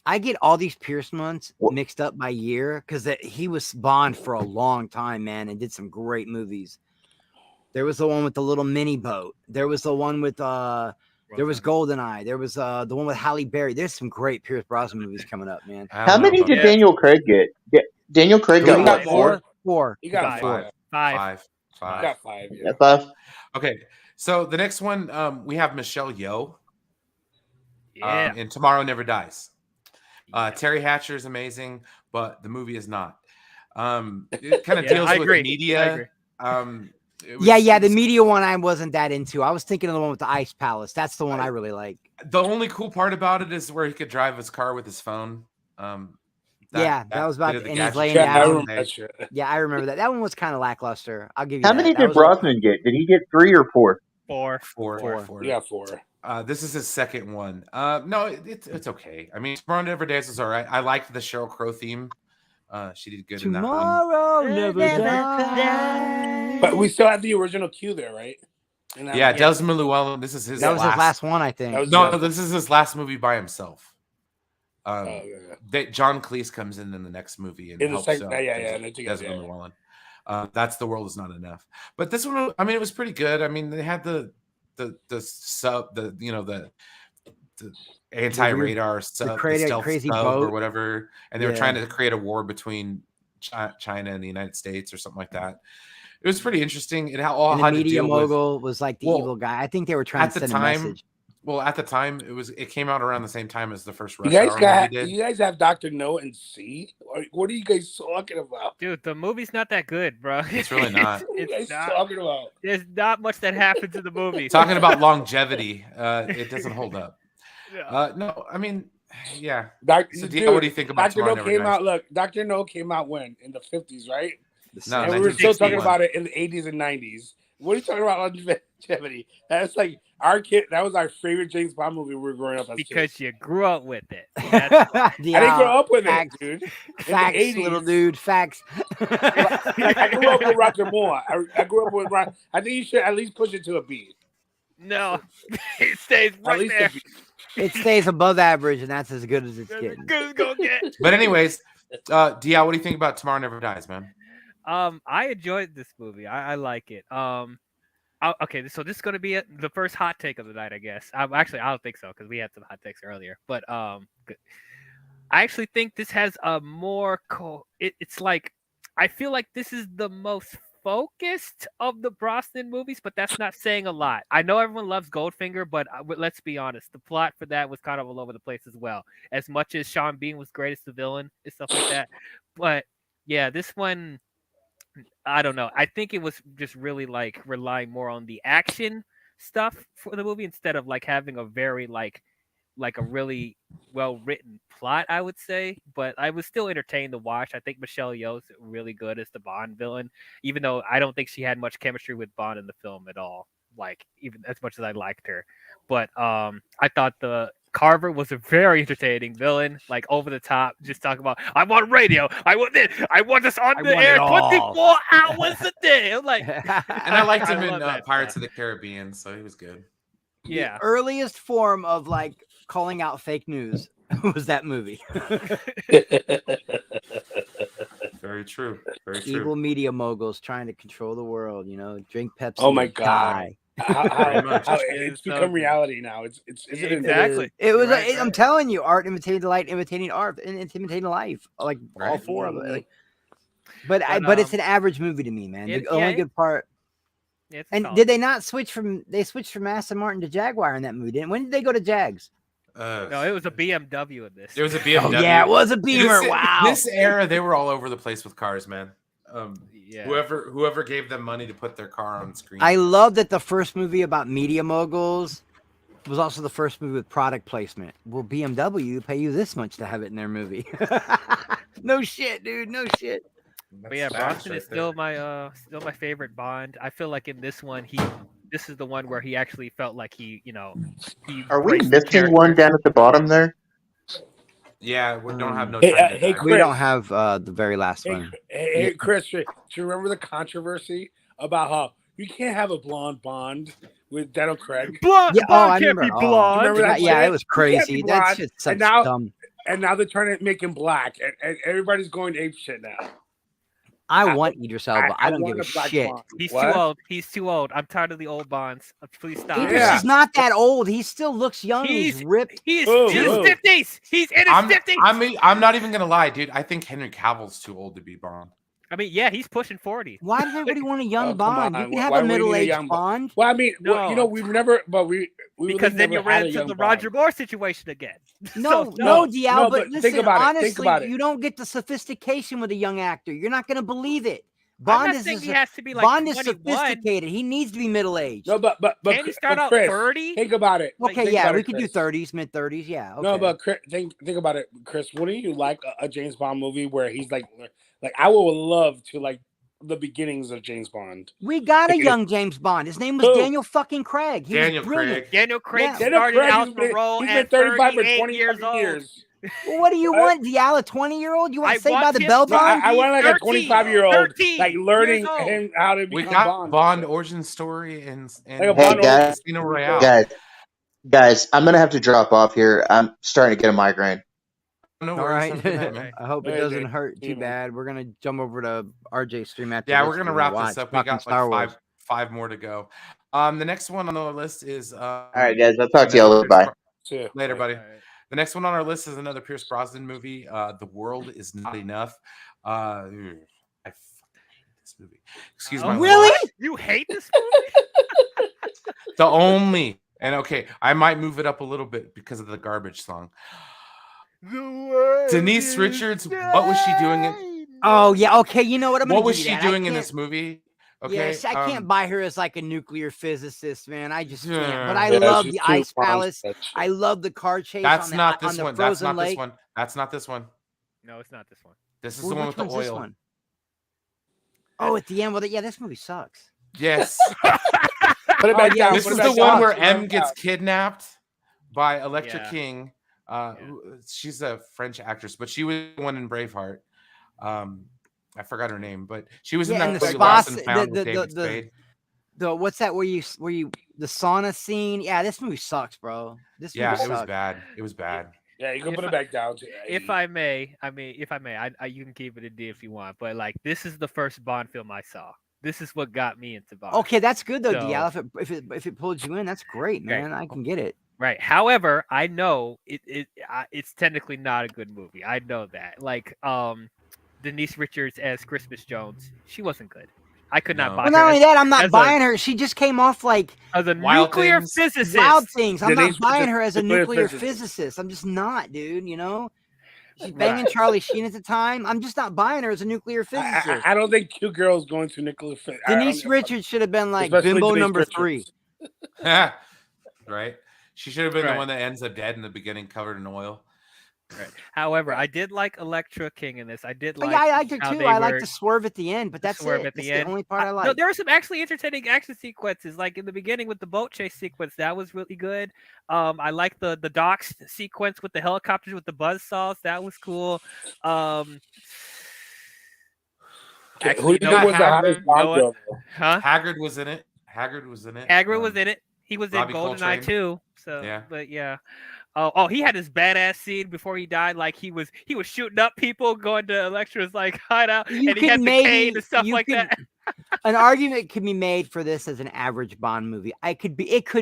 I get all these Pierce months mixed up by year because he was Bond for a long time, man, and did some great movies. There was the one with the little mini boat. There was the one with there was GoldenEye. There was the one with Halle Berry. There's some great Pierce Brosnan movies coming up, man. How many did Daniel Craig get? Daniel Craig got what? Four. You got five. You got five. Yeah. Five. Okay, so the next one we have Michelle Yeoh. Yeah. And Tomorrow Never Dies. Terry Hatcher is amazing, but the movie is not. It kind of deals with media. The media one I wasn't that into. I was thinking of the one with the Ice Palace. That's the one I really like. The only cool part about it is where he could drive his car with his phone. That was about the and he's gadget. laying down. I remember that. That one was kind of lackluster. I'll give you How that. many did Brosnan get? Did he get 3 or 4? Four. Yeah, 4. This is his second one. No, it's okay. I mean, Tomorrow Never Dies is all right. I liked the Sheryl Crow theme. She did good in that one. Tomorrow never dies. But we still have the original Q there, right? Yeah, Desmond Llewellyn. This is his. That was his last one, I think. No, this is his last movie by himself. John Cleese comes in the next movie and helps out Desmond Llewellyn. That's The World Is Not Enough. But this one, I mean, it was pretty good. I mean, they had the anti-radar sub, the stealth crazy sub boat or whatever, and they were trying to create a war between China and the United States or something like that. It was pretty interesting. It all and had the media to deal mogul with, was like the evil guy. I think they were trying to send a message. Well, at the time, it came out around the same time as the first Rush Hour movie did. You guys have Dr. No and C? What are you guys talking about? Dude, the movie's not that good, bro. It's really not. What are you guys talking about? There's not much that happens in the movie. Talking about longevity, it doesn't hold up. No, I mean, yeah. What do you think about Dr. No came out? Look, Dr. No came out when? In the 50s, right? No, and we were still talking about it in the 80s and 90s. What are you talking about longevity? That's like our kid. That was our favorite James Bond movie we were growing up as because kids. You grew up with it. I didn't grow up with it, dude. Facts, in the 80s, little dude. Facts. I grew up with Roger Moore. I grew up with Roger. I think you should at least push it to a B. No, it stays right there. It stays above average, and that's as good as it's getting. Good as gonna get. But anyways, Dia, what do you think about Tomorrow Never Dies, man? I enjoyed this movie. I like it. Okay, so this is gonna be the first hot take of the night, I guess. Actually, I don't think so because we had some hot takes earlier. But I actually think this has a more it's like I feel like this is the most focused of the Brosnan movies, but that's not saying a lot. I know everyone loves Goldfinger, but let's be honest, the plot for that was kind of all over the place as well. As much as Sean Bean was great as the villain and stuff like that, but yeah, this one. I don't know. I think it was just really like relying more on the action stuff for the movie instead of like having a very like a really well written plot, I would say. But I was still entertained to watch. I think Michelle Yeoh's really good as the Bond villain, even though I don't think she had much chemistry with Bond in the film at all. Like even as much as I liked her, but I thought the Carver was a very entertaining villain, like over the top, just talking about, I want radio, I want this, I want this on the air 24 hours a day. I'm like, and I liked him in Pirates of the Caribbean, so he was good. Yeah. The earliest form of like calling out fake news was that movie. Very true. Very true. Evil media moguls trying to control the world, drink Pepsi. Oh my God. how it's become reality now. It's exactly. It was. Right. I'm telling you, art imitating light, imitating art, and imitating life. Like all Right. four of it. Like, But, but it's an average movie to me, man. The only good part. It's And solid. did they not switch from? They switched from Aston Martin to Jaguar in that movie. Didn't? When did they go to Jags? No, it was a BMW in this. It was a BMW. Oh yeah, it was a Beamer. Wow. This era, they were all over the place with cars, man. Yeah. Whoever gave them money to put their car on screen. I love that the first movie about media moguls was also the first movie with product placement. Will BMW pay you this much to have it in their movie? No shit, dude. No shit. But yeah, Bronson is still my favorite Bond. I feel like in this one this is the one where he actually felt like he Are we embraced the missing one character. down at the bottom there? Yeah, we don't have no Hey, time. hey, to We don't have the very last one. Hey, Chris, do you remember the controversy about how you can't have a blonde Bond with Daniel Craig? Blonde, Yeah, Bond I can't remember. be blonde. Remember that Yeah, shit? it was You can't crazy. be That blonde. shit's such And now- dumb. And now they're trying to make him black, and everybody's going ape shit now. I want Idris Elba. I don't give want a black shit. Bond. He's What? too old. He's too old. I'm tired of the old Bonds. Please stop. Idris Yeah. is not that old. He still looks young. He's He's- ripped. He's Whoa, in his whoa. 50s. He's in his 50s. I'm not even gonna lie, dude. I think Henry Cavill's too old to be Bond. I mean, yeah, he's pushing 40. Why does everybody want a young Oh, come Bond? on. You can have Why a do we need a middle-aged young Bond. Well, I mean, No. we've never, we Because then you never ran had a into young the Bond. Roger Moore situation again. No, So, no, No, DL. no, but but think listen, about it. Think honestly, about it. you don't get the sophistication with a young actor. You're not going to believe it. I'm Bond not is saying a- he has to be like Bond is 21. sophisticated. He needs to be middle-aged. No, but Can he start out Chris, 30? think about it. Okay, Think yeah, about we it, could do Chris. 30s, mid-30s. Yeah. Okay. No, but Chris, think about it, Chris. Wouldn't you like a James Bond movie where he's like I would love to like the beginnings of James Bond. we got a Okay. young James Bond. His name was Who? Daniel fucking Craig. He Daniel was brilliant. Craig. Daniel Craig Yeah. Daniel started Craig out has the been, role he's at been 35 or 38 20 years old. years. Well, what do you want, DL? A 20-year-old? You want I to say by want the him bell to- No, Bond? I want like a 13, 25-year-old 13 like learning years old. him how to We become got Bond. Bond origin story and Like a Hey, Bond guys, Casino Royale. guys, I'm gonna have to drop off here. I'm starting to get a migraine. No All worries. right. Have a good night, man. I hope it Hey, doesn't Dave. hurt too Yeah, man. bad. We're gonna jump over to RJ's stream after. Yeah, this. we're gonna We're wrap watch this up. We fucking got Star like Wars. five more to go. The next one on the list is All right, guys, I'll talk to y'all later. Bye. too. Later, buddy. All right. The next one on our list is another Pierce Brosnan movie. The World Is Not Enough. I fucking hate this movie. Excuse my Really? language. You hate this movie? The only and okay, I might move it up a little bit because of the garbage song. Denise Richards, what was she doing in? Oh yeah. Okay. You know what? I'm What gonna was give she you that. I doing in can't- this movie? Okay, Yes, I can't buy her as like a nuclear physicist, man. I just can't. Yeah. But I Yeah, love she's the too Ice Bond Palace. for that shit. I love the car chase That's on the, not on this the one. That's frozen not lake. this one. That's not this one. No, it's not this one. This is Well, the one which with the one's this oil. one? Oh, at the end. Well, yeah, this movie sucks. Yes. Put it back yeah, down. This put is it the back one down, where put it M back gets down. kidnapped by Electra Yeah. King. She's a French actress, but she was the one in Braveheart. I forgot her name, but she was in Yeah, and that the movie spa Lost and se- Found the- with the- David the- Spade. The what's that? Where you the sauna scene? Yeah, this movie sucks, bro. This Yeah, movie it was sucks. bad. It was bad. Yeah, you can If put I- it back down. If I may, you can keep it a D if you want, but like this is the first Bond film I saw. This is what got me into Bond. Okay, that's good though, So- DL. If it pulled you in, that's great, Right. man. I can get it. Right. However, I know it's technically not a good movie. I know that. Like Denise Richards as Christmas Jones, she wasn't good. I could not No. buy Well, her not only as, that, I'm not as buying her. She just came off like a Wild nuclear Things. physicist. Wild Things. I'm Denise not buying Richards, her as a nuclear nuclear physicist. physicist. I'm just not, dude. You know, she's Right. banging Charlie Sheen at the time. I'm just not buying her as a nuclear physicist. I don't think cute girls going to Nicholas. Denise Richards should have been like Especially bimbo Denise number Richards. 3. Right? She should have been Right. the one that ends up dead in the beginning, covered in oil. Right. However, I did like Electra King in this. I did But like. yeah, I liked her how too. they I liked were- the swerve at the end, but that's swerve it. at the That's end. the only part I No, like. there were some actually entertaining action sequences, like in the beginning with the boat chase sequence. That was really good. I like the docks sequence with the helicopters with the buzzsaws. That was cool. Okay, who do you got think was the hottest Haggard, Bond Noah- girl? Huh? Haggard was in it. Haggard was in it. Hagrid was in it. He was in Robbie GoldenEye Coltrane. too. So Yeah. but yeah. Oh, he had his badass scene before he died. Like he was shooting up people, going to Electra's like hideout, You and he had could the cane maybe and stuff you like could, that. An argument could be made for this as an average Bond movie. It could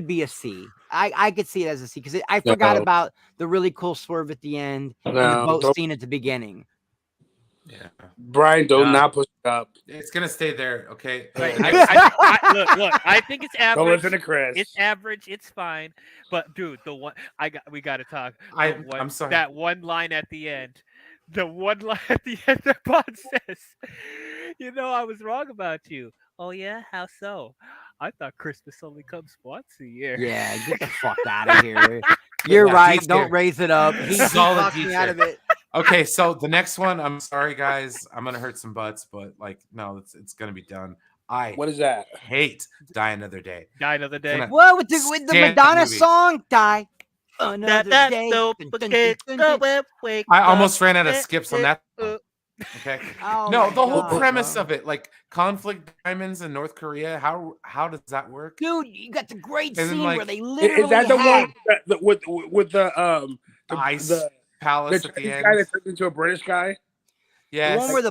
be a C. I could see it as a C because I forgot about the really cool swerve at the end and the boat scene at the beginning. Yeah, Brian, don't not push it up. It's gonna stay there, okay? Right. Look. I think it's average. Don't listen to Chris. It's average. It's fine. But dude, we got to talk. I'm sorry. That one line at the end. The one line at the end that Bond says, I was wrong about you. Oh yeah, how so? I thought Christmas only comes once a year. Yeah, get the fuck out of here. You're right. Don't raise it up. He talked me out of it. Okay, so the next one, I'm sorry guys, I'm gonna hurt some butts, but no, it's gonna be done. What is that? Hate Die Another Day. Die Another Day. Well, with the Madonna song, Die Another Day. I almost ran out of skips on that. Okay. Oh the whole premise of it, like conflict diamonds in North Korea. How does that work? Dude, you got the great And then, scene like, where they literally Is that the one with the ice palace the at the Chinese end? guy that turns into a British guy? Yes. The one where the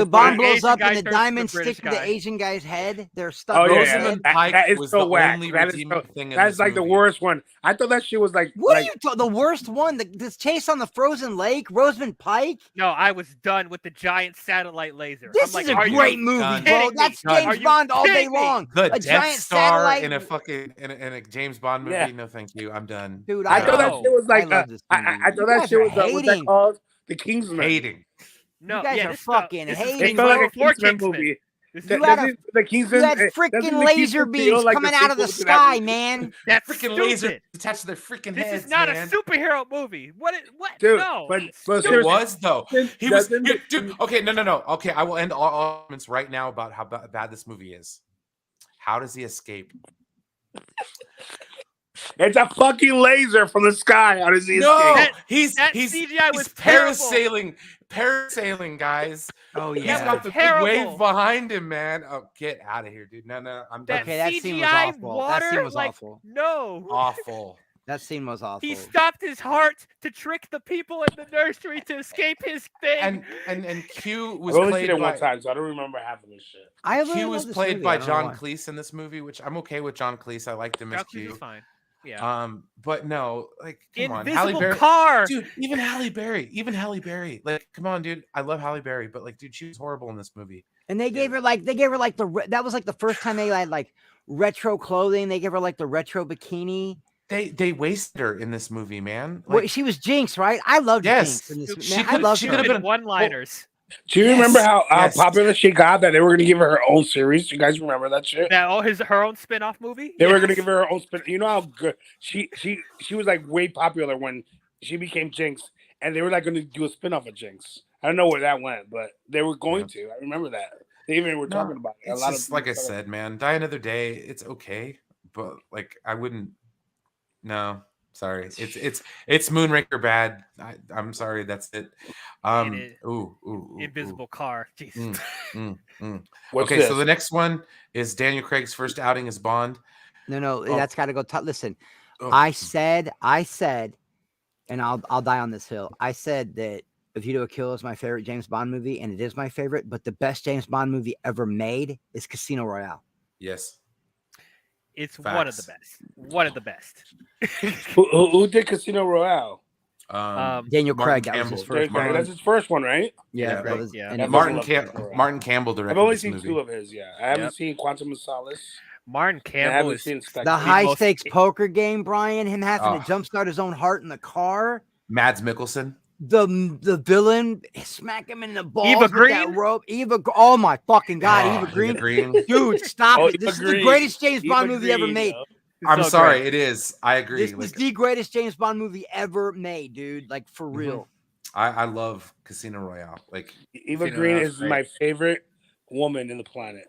bomb blows Asian up guy and the turns diamond to the British stick to the guy. Asian guy's head. They're stuck. Oh, yeah. Rosamund Pike That is was so the whack. only That is redeeming so- thing in That's this like the movie. worst one. I thought that shit was like. What are you talking? The worst one? This chase on the frozen lake, Rosamund Pike. No, I was done with the giant satellite laser. This is a great movie, done? bro. That's Done. James Bond all day kidding me? long. The A Death giant Star satellite in a fucking in a James Bond movie. Yeah. No, thank you. I'm done. Dude, I thought that know. shit was like. I love this movie. I thought You that guys shit are was what's that hating. called? The Kingsman. Hating. No, You guys yeah, are this fucking this hating, Is It felt like a before Kingsman Kingsman. movie. This is You had Doesn't the Kingsman? You had doesn't freaking the laser Kingsman beams feel like coming out of the sequel to that sky, movie? man. That's Freaking stupid. laser attached to their freaking This heads, is not man. a superhero movie. What? Dude, No. but It seriously, was though. He was, doesn't- dude. Okay, no. Okay, I will end all arguments right now about how bad this movie is. How does he escape? It's a fucking laser from the sky. How does he No, escape? he's CGI was parasailing, guys. Oh He's yeah. got the big terrible. wave behind him, man. Oh, get out of here, dude. No, I'm done. Okay, that scene was CGI awful. Water, That scene was like, awful. No. Awful. That scene was awful. He stopped his heart to trick the people in the nursery to escape his thing. And Q was I've only played seen it by one time, so I don't remember half of this shit. I really Q love was this played movie. by I don't know John why. Cleese in this movie, which I'm okay with John Cleese. I liked him as Doctor is Q. fine. Yeah. But no, like, come on, Halle Invisible Berry, car. dude. Even Halle Berry, like, come on, dude. I love Halle Berry, but like, dude, she was horrible in this movie. And they gave her like that was like the first time they had like retro clothing. They gave her like the retro bikini. They wasted her in this movie, man. Well, Like, she was Jinx, right? I loved Yes. Jinx in this. She Man, I could- loved she her. could have been one-liners. Do you Yes, remember how yes. popular she got? That they were going to give her her own series. You guys remember that shit? Her own spin-off movie. They were going to give her her own spin. You know how good she was like way popular when she became Jinx, and they were like going to do a spin-off of Jinx. I don't know where that went, but they were going to. I remember that. They even were talking about it. It's just like I said, man. Die Another Day. It's okay, but like, I wouldn't. No, sorry. It's Moonraker bad. I'm sorry. That's it. Invisible car. Jesus. What's Okay, this? so the next one is Daniel Craig's first outing as Bond. No, Oh. that's got to go. Listen, Oh. I said, and I'll die on this hill. I said that A View to a Kill is my favorite James Bond movie, and it is my favorite. But the best James Bond movie ever made is Casino Royale. Yes. It's one of the Facts. best. One of the best. Who did Casino Royale? Daniel Martin Craig. That was his Campbell. first. That's his first one, right? Yeah, right. and That's Martin love Campbell. Casino Royale. Martin Campbell directed I've only this seen movie. two of his. Yeah, I haven't seen Quantum of Solace. Martin I Campbell haven't is seen Spectre. The high stakes poker game, Brian. Him having Oh. to jumpstart his own heart in the car. Mads Mikkelsen. The villain smack him in the balls Eva with Green? that rope. Oh my fucking god, Oh, Eva Green. Dude, stop Oh, it. This Eva is the Green. greatest James Eva Bond movie ever Green, made. yo. I'm so sorry, great. it is. I agree. This Like, is the greatest James Bond movie ever made, dude. Like for real. I love Casino Royale. Like, Eva Casino Green Royale's is great. my favorite woman in the planet.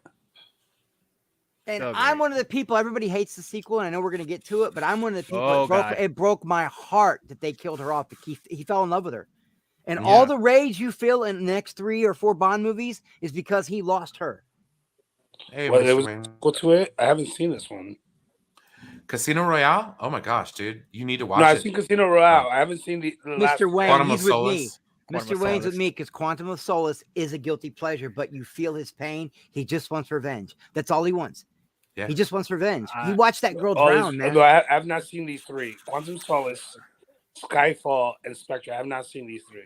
And So I'm great. one of the people. Everybody hates the sequel, and I know we're gonna get to it, but I'm one of the people. Oh, God. It broke my heart that they killed her off. He fell in love with her, and Yeah. all the rage you feel in the next 3 or 4 Bond movies is because he lost her. hey, Well, Mr. there was Wayne. equal to it. I haven't seen this one. Casino Royale. Oh my gosh, dude, you need to watch No, it. I've seen Casino Royale. I haven't seen the last. Mr. Wayne, Quantum he's of with Solace. me. Mr. Wayne's with me because Quantum of Solace is a guilty pleasure, but you feel his pain. He just wants revenge. That's all he wants. Yeah. He just wants revenge. He watched that girl drown, man. No, I have not seen these three: Quantum of Solace, Skyfall, and Spectre. I have not seen these three.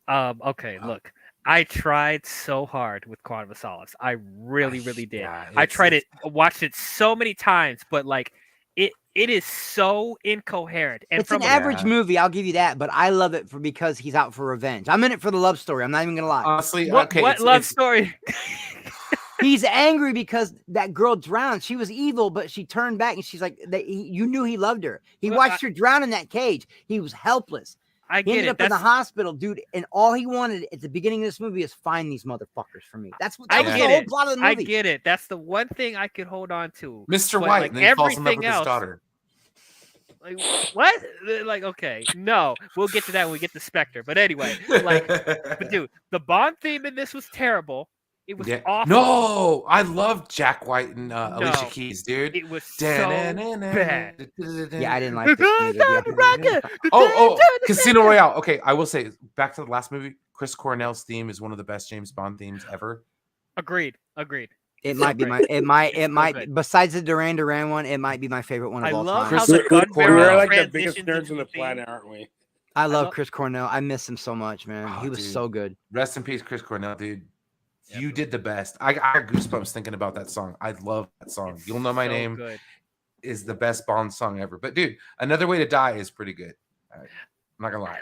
Okay, look. I tried so hard with Quantum of Solace. I really did. Yeah, I tried it, watched it so many times, but like it is so incoherent. And it's an average movie, I'll give you that, but I love it because he's out for revenge. I'm in it for the love story. I'm not even gonna lie. Honestly, what love story? He's angry because that girl drowned. She was evil, but she turned back and she's like, you knew he loved her. He watched her drown in that cage. He was helpless. He ended up in the hospital, dude, and all he wanted at the beginning of this movie is find these motherfuckers for me. That was the whole plot of the movie. I get it. That's the one thing I could hold on to. Mr. White, like, and then he falls in love with his daughter. Like, what? Like, okay, no, we'll get to that when we get to Spectre. But anyway, like, but dude, the Bond theme in this was terrible. It was awful. No, I love Jack White and Alicia Keys, dude. It was so bad. Yeah, I didn't like this. Casino Royale. Okay, I will say, back to the last movie, Chris Cornell's theme is one of the best James Bond themes ever. Agreed. It might be my besides the Duran Duran one, it might be my favorite one of all time. I love how the gun barrel we're like the biggest nerds on the planet, aren't we? I love Chris Cornell. I miss him so much, man. He was so good. Rest in peace, Chris Cornell, dude. You did the best. I got goosebumps thinking about that song. I love that song. You'll Know My Name is the best Bond song ever. But dude, Another Way to Die is pretty good. I'm not gonna lie.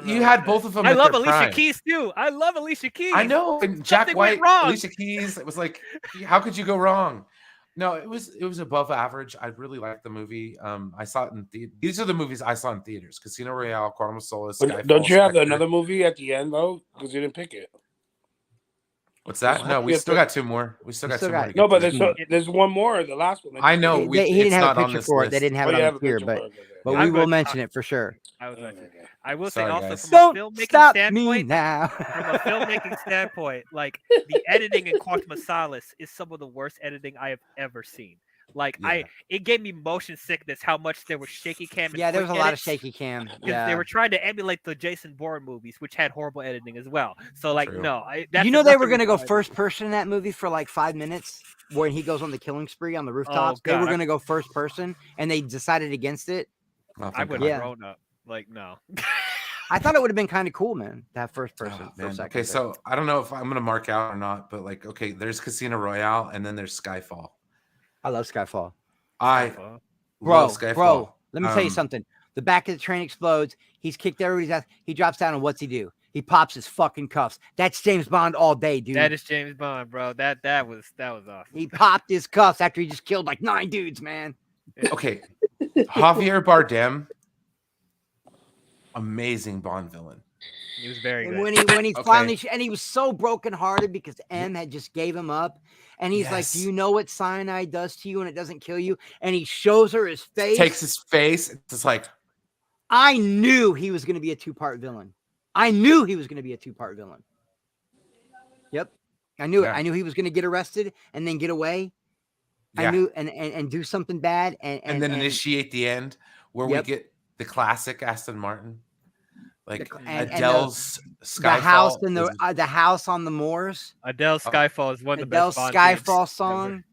You had both of them. I love Alicia Keys too. I love Alicia Keys. I know. And Jack White, Alicia Keys. It was like, how could you go wrong? No, it was above average. I really liked the movie. I saw it in these are the movies I saw in theaters: Casino Royale, Quantum of Solace. Skyfall, don't you have another movie at the end though? Because you didn't pick it. What's that? No, we still got two more. We still got two more. No, but there's one more. The last one. I know. He didn't have a picture for it. They didn't have it on here, but we will mention it for sure. I will say also from don't a filmmaking stop standpoint, me now. From a filmmaking standpoint, like the editing in Quantum of Solace is some of the worst editing I have ever seen. Like it gave me motion sickness how much there was shaky cam. Yeah, there was a lot of shaky cam. Yeah, they were trying to emulate the Jason Bourne movies, which had horrible editing as well. So like, you know they were gonna go first person in that movie for like 5 minutes when he goes on the killing spree on the rooftops. They were gonna go first person, and they decided against it. I would have grown up. Like, no. I thought it would have been kind of cool, man, to have first person. Okay, so I don't know if I'm gonna mark out or not, but like, okay, there's Casino Royale, and then there's Skyfall. I love Skyfall. Love Skyfall. Bro, let me tell you something. The back of the train explodes. He's kicked everybody's ass. He drops down, and what's he do? He pops his fucking cuffs. That's James Bond all day, dude. That is James Bond, bro. That was awesome. He popped his cuffs after he just killed like 9 dudes, man. Okay, Javier Bardem. Amazing Bond villain. He was very good. When he finally and he was so brokenhearted because M had just gave him up, and he's like, "Do you know what cyanide does to you and it doesn't kill you?" And he shows her his face. Takes his face. It's just like, I knew he was going to be a 2-part villain. Yep, I knew it. I knew he was going to get arrested and then get away. I knew and do something bad and then initiate the end where we get the classic Aston Martin, like Adele's Skyfall. The house in the house on the moors. Adele's Skyfall is one of the best Bond Skyfall song.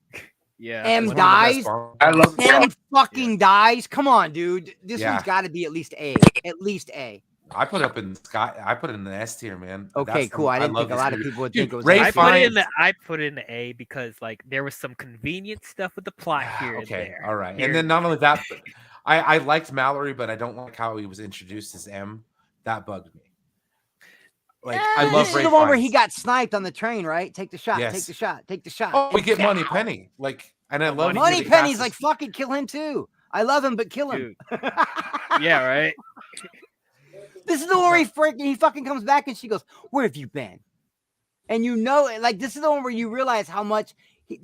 Yeah, M dies. I love M fucking dies. Come on, dude. This one's got to be at least A. At least A. I put it in the S tier, man. Okay, cool. I didn't think a lot of people would think it was. I put it in the A because like there was some convenient stuff with the plot here. Okay, all right. And then not only that, but I liked Mallory, but I don't like how he was introduced as M. That bugged me. Like I love this is the one where he got sniped on the train, right? Take the shot. Yes. Take the shot. Take the shot. Oh, we get Money Penny. Like, and I love Money Penny's like fucking kill him too. I love him, but kill him. Yeah, right. This is the one where he fucking comes back and she goes, "Where have you been?" And you know, like this is the one where you realize how much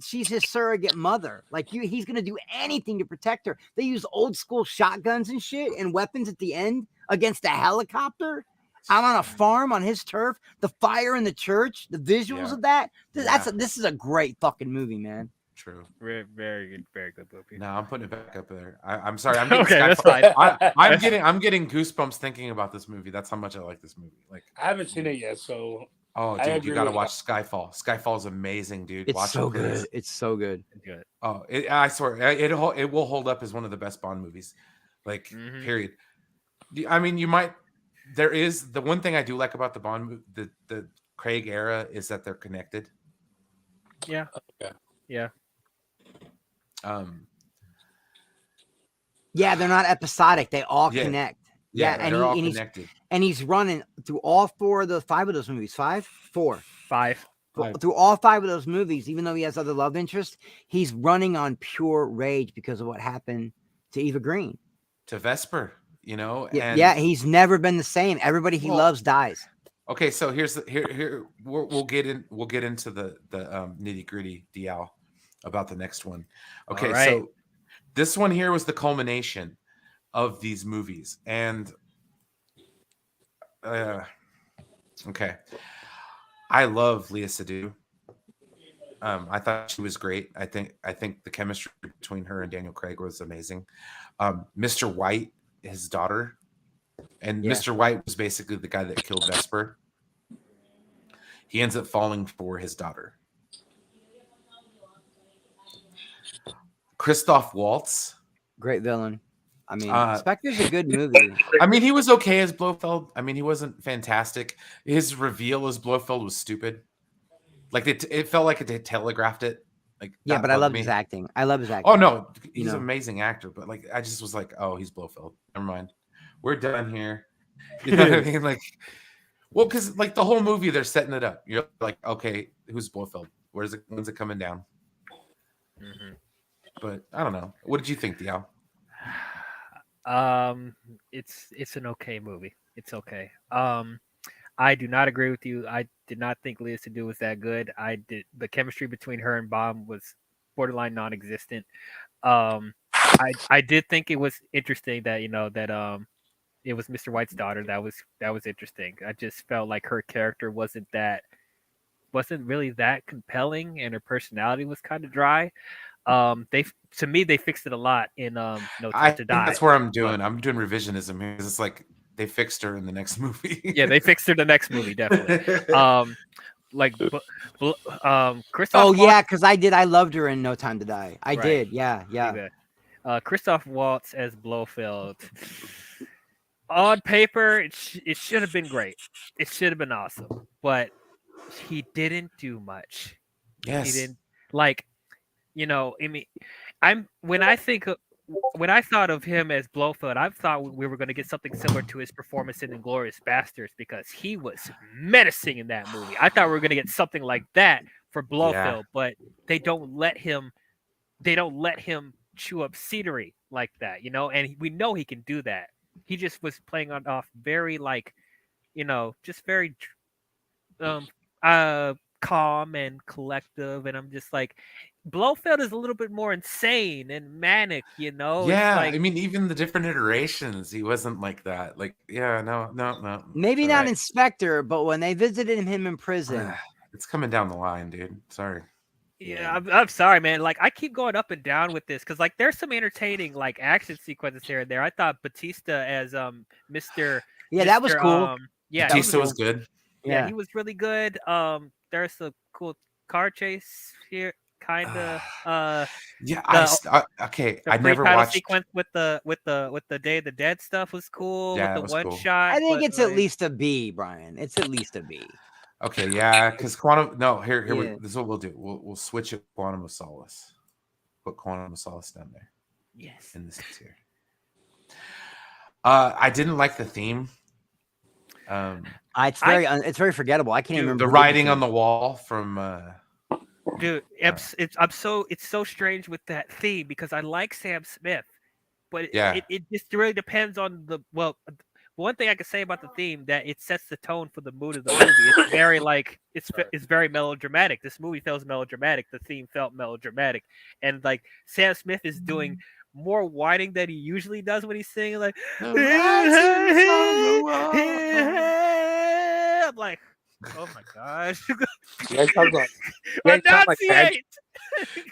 she's his surrogate mother. Like he's gonna do anything to protect her. They use old school shotguns and shit and weapons at the end against a helicopter out on a farm on his turf. The fire in the church, the visuals of that. This is a great fucking movie, man. True. Very good movie. No, I'm putting it back up there. I'm sorry. I'm getting Okay, that's Skyfall. fine. I'm getting goosebumps thinking about this movie. That's how much I like this movie. Like, I haven't seen it yet, so oh, I dude, agree you gotta with watch Skyfall. Skyfall is amazing, dude. It's Watch so it, please. good. It's so good. Good. Oh, I swear, it will hold up as one of the best Bond movies. Like, period. I mean, you might. There is the one thing I do like about the Bond, the Craig era, is that they're connected. Yeah. Okay. Yeah. Yeah, they're not episodic. They all connect. Yeah, and they're all connected. He's running through all five of those movies. Four. Through all 5 of those movies, even though he has other love interests, he's running on pure rage because of what happened to Eva Green. To Vesper, you know. Yeah, he's never been the same. Everybody he loves dies. Okay, so here we'll get into the nitty gritty DL about the next one. Okay, right. So this one here was the culmination of these movies, and okay, I love Lea Seydoux. I thought she was great. I think the chemistry between her and Daniel Craig was amazing. Mr. White, his daughter, and Mr. White was basically the guy that killed Vesper. He ends up falling for his daughter. Christoph Waltz, great villain. I mean, Spectre's a good movie. I mean, he was okay as Blofeld. I mean, he wasn't fantastic. His reveal as Blofeld was stupid. Like it felt like it had telegraphed it. Like, yeah, but I love his acting. Oh no, he's an amazing actor. But like, I just was like, oh, he's Blofeld. Never mind. We're done here. You know what I mean? Like, well, because like the whole movie, they're setting it up. You're like, okay, who's Blofeld? When's it coming down? But I don't know. What did you think, Diao? It's an okay movie. It's okay. I do not agree with you. I did not think Lea Seydoux was that good. The chemistry between her and Bond was borderline non-existent. I did think it was interesting that it was Mr. White's daughter. That was interesting. I just felt like her character wasn't really that compelling, and her personality was kind of dry. To me they fixed it a lot in No Time to Die. That's where I'm doing revisionism here. It's like they fixed her in the next movie. Yeah, they fixed her in the next movie, definitely. Christoph. Oh yeah, because I loved her in No Time to Die. I did. Yeah. Christoph Waltz as Blofeld. On paper, it should have been great. It should have been awesome, but he didn't do much. Yes. He didn't I mean, when I thought of him as Blofeld, I thought we were going to get something similar to his performance in *Inglourious Basterds* because he was menacing in that movie. I thought we were going to get something like that for Blofeld, but they don't let him chew up scenery like that, and we know he can do that. He just was playing off very just very calm and collective, and I'm just like, Blofeld is a little bit more insane and manic, Yeah, I mean, even the different iterations, he wasn't like that. Like, yeah, no. Maybe not Inspector, but when they visited him in prison, it's coming down the line, dude. Sorry. Yeah, I'm sorry, man. Like, I keep going up and down with this because there's some entertaining action sequences here and there. I thought Batista as Mr. That was cool. Batista was good. Yeah, he was really good. There's a cool car chase here. Kind of. Okay. I never watched sequence with the Day of the Dead stuff was cool. Yeah, with the one cool. shot. I think it's at least a B, Brian. It's at least a B. Okay, yeah, because Quantum. No, here. This is what we'll do. We'll switch it. Quantum of Solace. Put Quantum of Solace down there. Yes. In this tier. I didn't like the theme. It's very forgettable. I can't even remember the writing on the wall from. Dude, it's so strange with that theme because I like Sam Smith, but it just really depends on one thing I can say about the theme that it sets the tone for the mood of the movie. It's very it's very melodramatic. This movie feels melodramatic. The theme felt melodramatic, and Sam Smith is doing more whining than he usually does when he's singing. Like, I'm like, oh my gosh. You guys sound like Enunciate!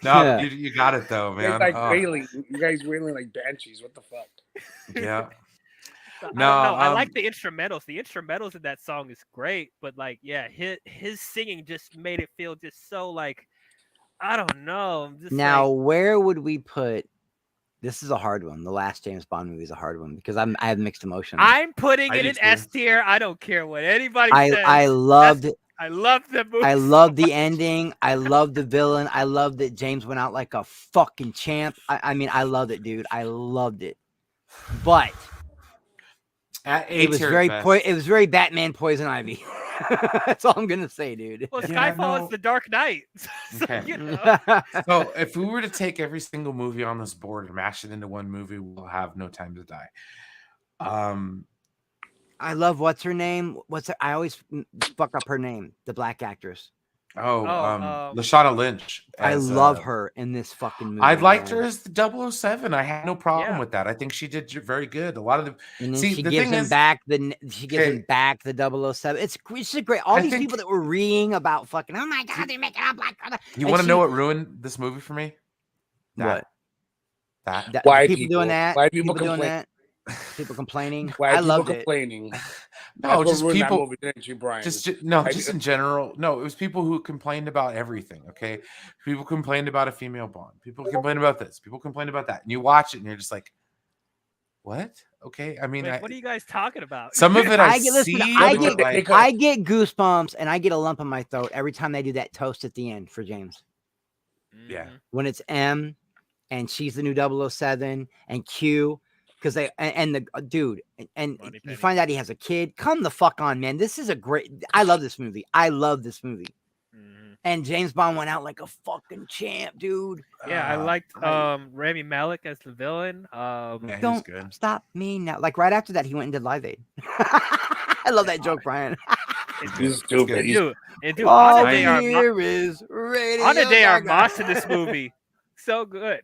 No, you got it though, man. You guys wailing like banshees. What the fuck? Yeah. No, I like the instrumentals. The instrumentals in that song is great, but like, yeah, his singing just made it feel just so like, I don't know. Now, where would we put? This is a hard one. The last James Bond movie is a hard one because I have mixed emotions. I'm putting it in S tier. I don't care what anybody says. I loved it. I love the movie. I love the ending. I love the villain. I love that James went out like a fucking champ. I mean, I loved it, dude. I loved it. But it was very Batman Poison Ivy. That's all I'm gonna say, dude. Well, Skyfall is the Dark Knight. So, Okay. you know. So if we were to take every single movie on this board and mash it into one movie, we'll have No Time to Die. I love what's her name? I always fuck up her name. The black actress. Lashana Lynch. I love her in this fucking movie. I liked her as the 007. I had no problem with that. I think she did very good. A lot of the and then she gives him back the 007. It's just great. All these people that were reading about fucking, oh my god, they're making a black brother. You want to know what ruined this movie for me? That why people doing that? Why people doing that? People complaining. Why I love complaining. No, just people. Movie, didn't you, Brian? Just in general. No, it was people who complained about everything. Okay, people complained about a female Bond. People complained about this. People complained about that. And you watch it, and you're just like, "What? Okay." I mean, what are you guys talking about? Some of it I get goosebumps, and I get a lump in my throat every time they do that toast at the end for James. Yeah, when it's M, and she's the new 007, and Q. Because the dude, and you find out he has a kid. Come the fuck on, man. This is I love this movie. Mm-hmm. And James Bond went out like a fucking champ, dude. Yeah, I liked Rami Malek as the villain. Don't stop me now. Like right after that, he went and did Live Aid. I love that joke, Brian. He's stupid. Dude, all here is radio. Ana de Armas in this movie. So good.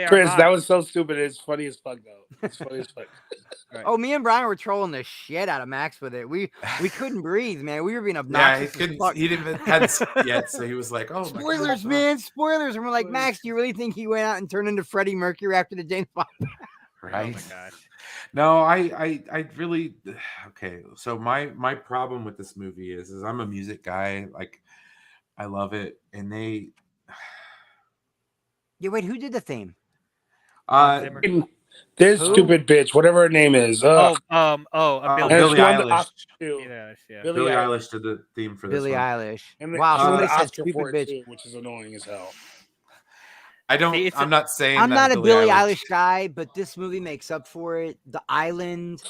Chris, that was so stupid. It's funny as fuck, though. It's funny as fuck. Right. Oh, me and Brian were trolling the shit out of Max with it. We couldn't breathe, man. We were being obnoxious. Yeah, he didn't hadn't yet, so he was like, "Oh, spoilers, man, spoilers!" And we're like, "Max, do you really think he went out and turned into Freddie Mercury after the James Bond?" Right. Oh my gosh. No, I really okay. So my problem with this movie is I'm a music guy. Like, I love it, and they. Yeah, wait, who did the theme? This stupid bitch, whatever her name is. Billie Eilish. Billie Eilish did the theme for this one. Billie Eilish. Wow, somebody said stupid bitch, too, which is annoying as hell. I'm not saying I'm not a Billie Eilish guy, but this movie makes up for it. The island,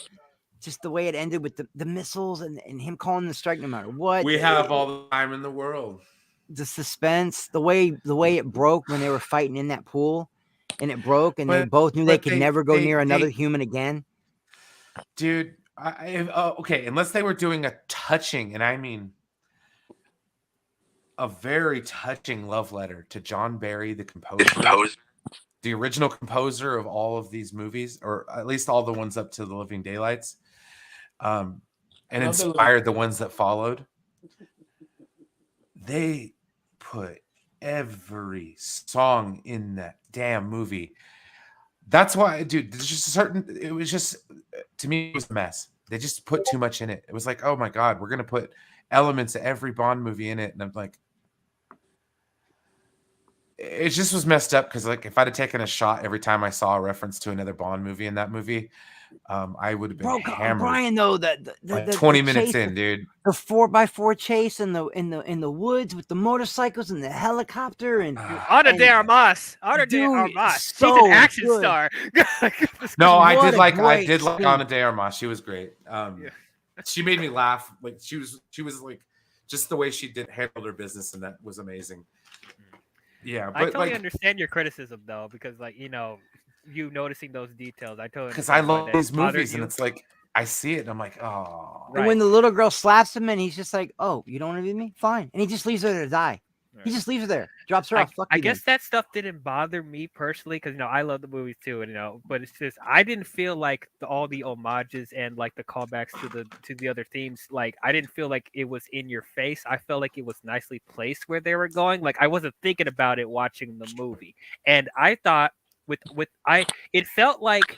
just the way it ended with the missiles and him calling the strike no matter what. We have all the time in the world. The suspense, the way it broke when they were fighting in that pool, and it broke, and they both knew they could never go near another human again. Dude, okay, unless they were doing a touching, and I mean a very touching love letter to John Barry, the composer, the original composer of all of these movies, or at least all the ones up to The Living Daylights, and inspired the ones that followed. They put every song in that damn movie. That's why, dude, there's just it was just, to me, it was a mess. They just put too much in it. It was like, oh my God, we're going to put elements of every Bond movie in it. And I'm like, it just was messed up. Cause like, if I'd have taken a shot every time I saw a reference to another Bond movie in that movie, I would have been hammered. Brian, though, the 20 minutes in, dude. The 4x4 chase in the woods with the motorcycles and the helicopter and Ana de Armas. Ana de Armas. She's an action star. No, I did like Ana de Armas. She was great. She made me laugh. Like she was like just the way she handled her business, and that was amazing. Yeah, but I totally understand your criticism though, because like you noticing those details. Because I love these movies, and it's like I see it, and I'm like, oh. And when the little girl slaps him, and he's just like, "Oh, you don't want to be me? Fine," and he just leaves her to die. He just leaves her there, drops her off. Fuck I you then. guess that stuff didn't bother me personally because I love the movies too, and but it's just I didn't feel like all the homages and like the callbacks to the other themes. Like I didn't feel like it was in your face. I felt like it was nicely placed where they were going. Like I wasn't thinking about it watching the movie, and I thought it felt like.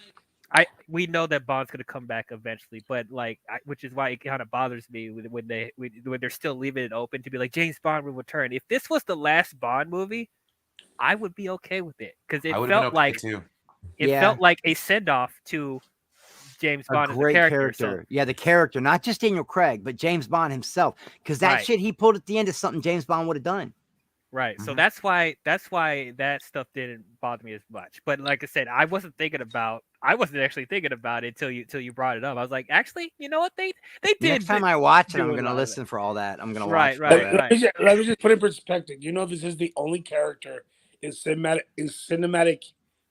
We know that Bond's gonna come back eventually, but which is why it kind of bothers me when they're still leaving it open to be like James Bond will return. If this was the last Bond movie, I would be okay with it because it felt like felt like a send off to James Bond as a character. So, yeah, the character, not just Daniel Craig, but James Bond himself, because that shit he pulled at the end is something James Bond would have done. Right. So that's why that stuff didn't bother me as much. But like I said, I wasn't actually thinking about it until you brought it up. I was like, actually, you know what? They did. Next time I watch it, I'm gonna listen for all that. I'm gonna watch. Right. Let me just put it in perspective. You know, this is the only character in cinematic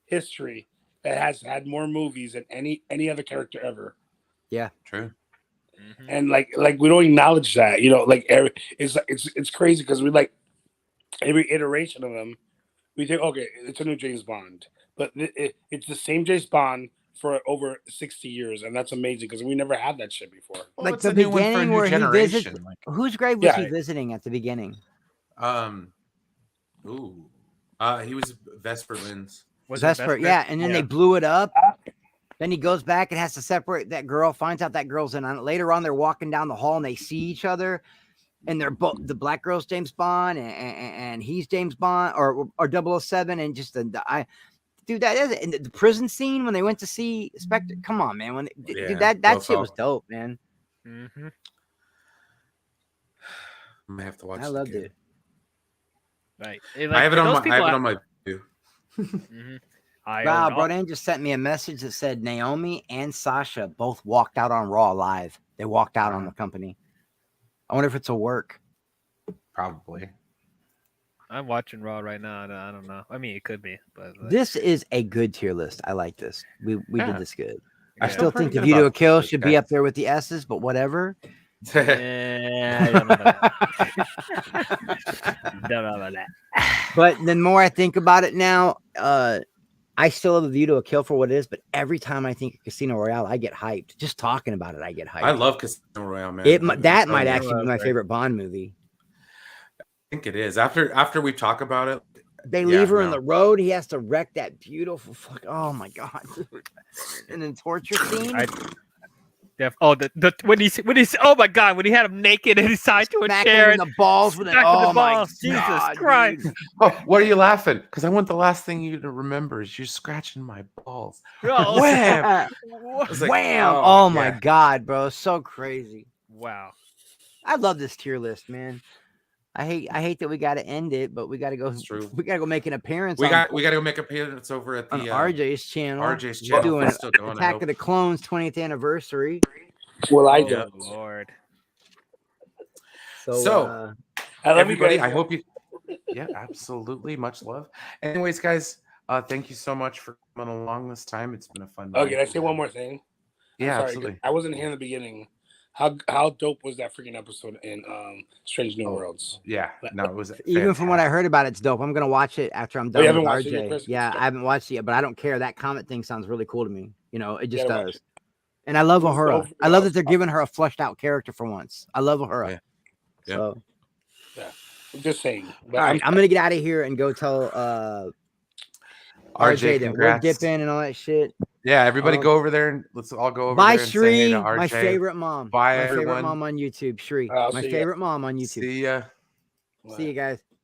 history that has had more movies than any other character ever. Yeah, true. And like we don't acknowledge that. You know, like it's crazy because we like. Every iteration of them, we think, okay, it's a new James Bond, but it's the same James Bond for over 60 years, and that's amazing because we never had that shit before. Well, like the beginning where he visits. Whose grave was he visiting at the beginning? He was Vesper Lynn's. Vesper, yeah, and then they blew it up. Then he goes back and has to separate that girl. Finds out that girl's in on it. Later on, they're walking down the hall and they see each other. And they're both the black girl's James Bond and he's James Bond or 007 and just dude, that is and the prison scene when they went to see Spectre. Come on, man. Dude, that shit was dope, man. Mm-hmm. I'm gonna have to watch. I loved it. Right. I have it on my view. Wow, Brodan just sent me a message that said Naomi and Sasha both walked out on Raw live. They walked out on the company. I wonder if it's a work. Probably. I'm watching Raw right now. I don't know. I mean, it could be, but this is a good tier list. I like this. We did this good. I still think the good View to a about Kill this should guy. be up there with the S's, but whatever. I don't know about that. Don't know about that. But the more I think about it now, I still love the View to a Kill for what it is, but every time I think of Casino Royale, I get hyped. Just talking about it, I get hyped. I love Casino Royale, man. That might actually be my favorite Bond movie. I think it is. After we talk about it, they leave her in the road. He has to wreck that beautiful fuck. Oh my god! And then torture scene. When he's oh my god, when he had him naked and he's tied to a chair and the balls with it. Oh my Jesus god, Christ! Oh, what are you laughing? Because I want the last thing you to remember is you're scratching my balls. Oh, Wham! Wham! Oh my god, bro, so crazy. Wow. I love this tier list, man. I hate that we got to end it, but we got to go. We got to go make an appearance. We got to go make an appearance over at the RJ's channel. RJ's channel. Doing Attack of the Clones 20th anniversary. Well, I do. Lord. So I love everybody. You guys. I hope you. Yeah, absolutely. Much love. Anyways, guys, thank you so much for coming along this time. It's been a fun. Oh, can I say one more thing? Yeah, sorry, absolutely. I wasn't here in the beginning. How dope was that freaking episode in Strange New Worlds? Yeah, no, it was even from what I heard about it, it's dope. I'm gonna watch it after I'm done with RJ. Yeah, I haven't watched it yet, but I don't care. That comet thing sounds really cool to me. You know, it just does. And I love Uhura. I love that they're giving her a fleshed out character for once. I love Uhura. Yeah. So, I'm just saying. All right, I'm gonna get out of here and go tell RJ that we're dipping and all that shit. Yeah, everybody go over there and let's all go over bye, there and Shri, say hey to RJ. my favorite mom. Bye, my everyone. favorite mom on YouTube, Shri. My favorite mom on YouTube. See ya. See you guys.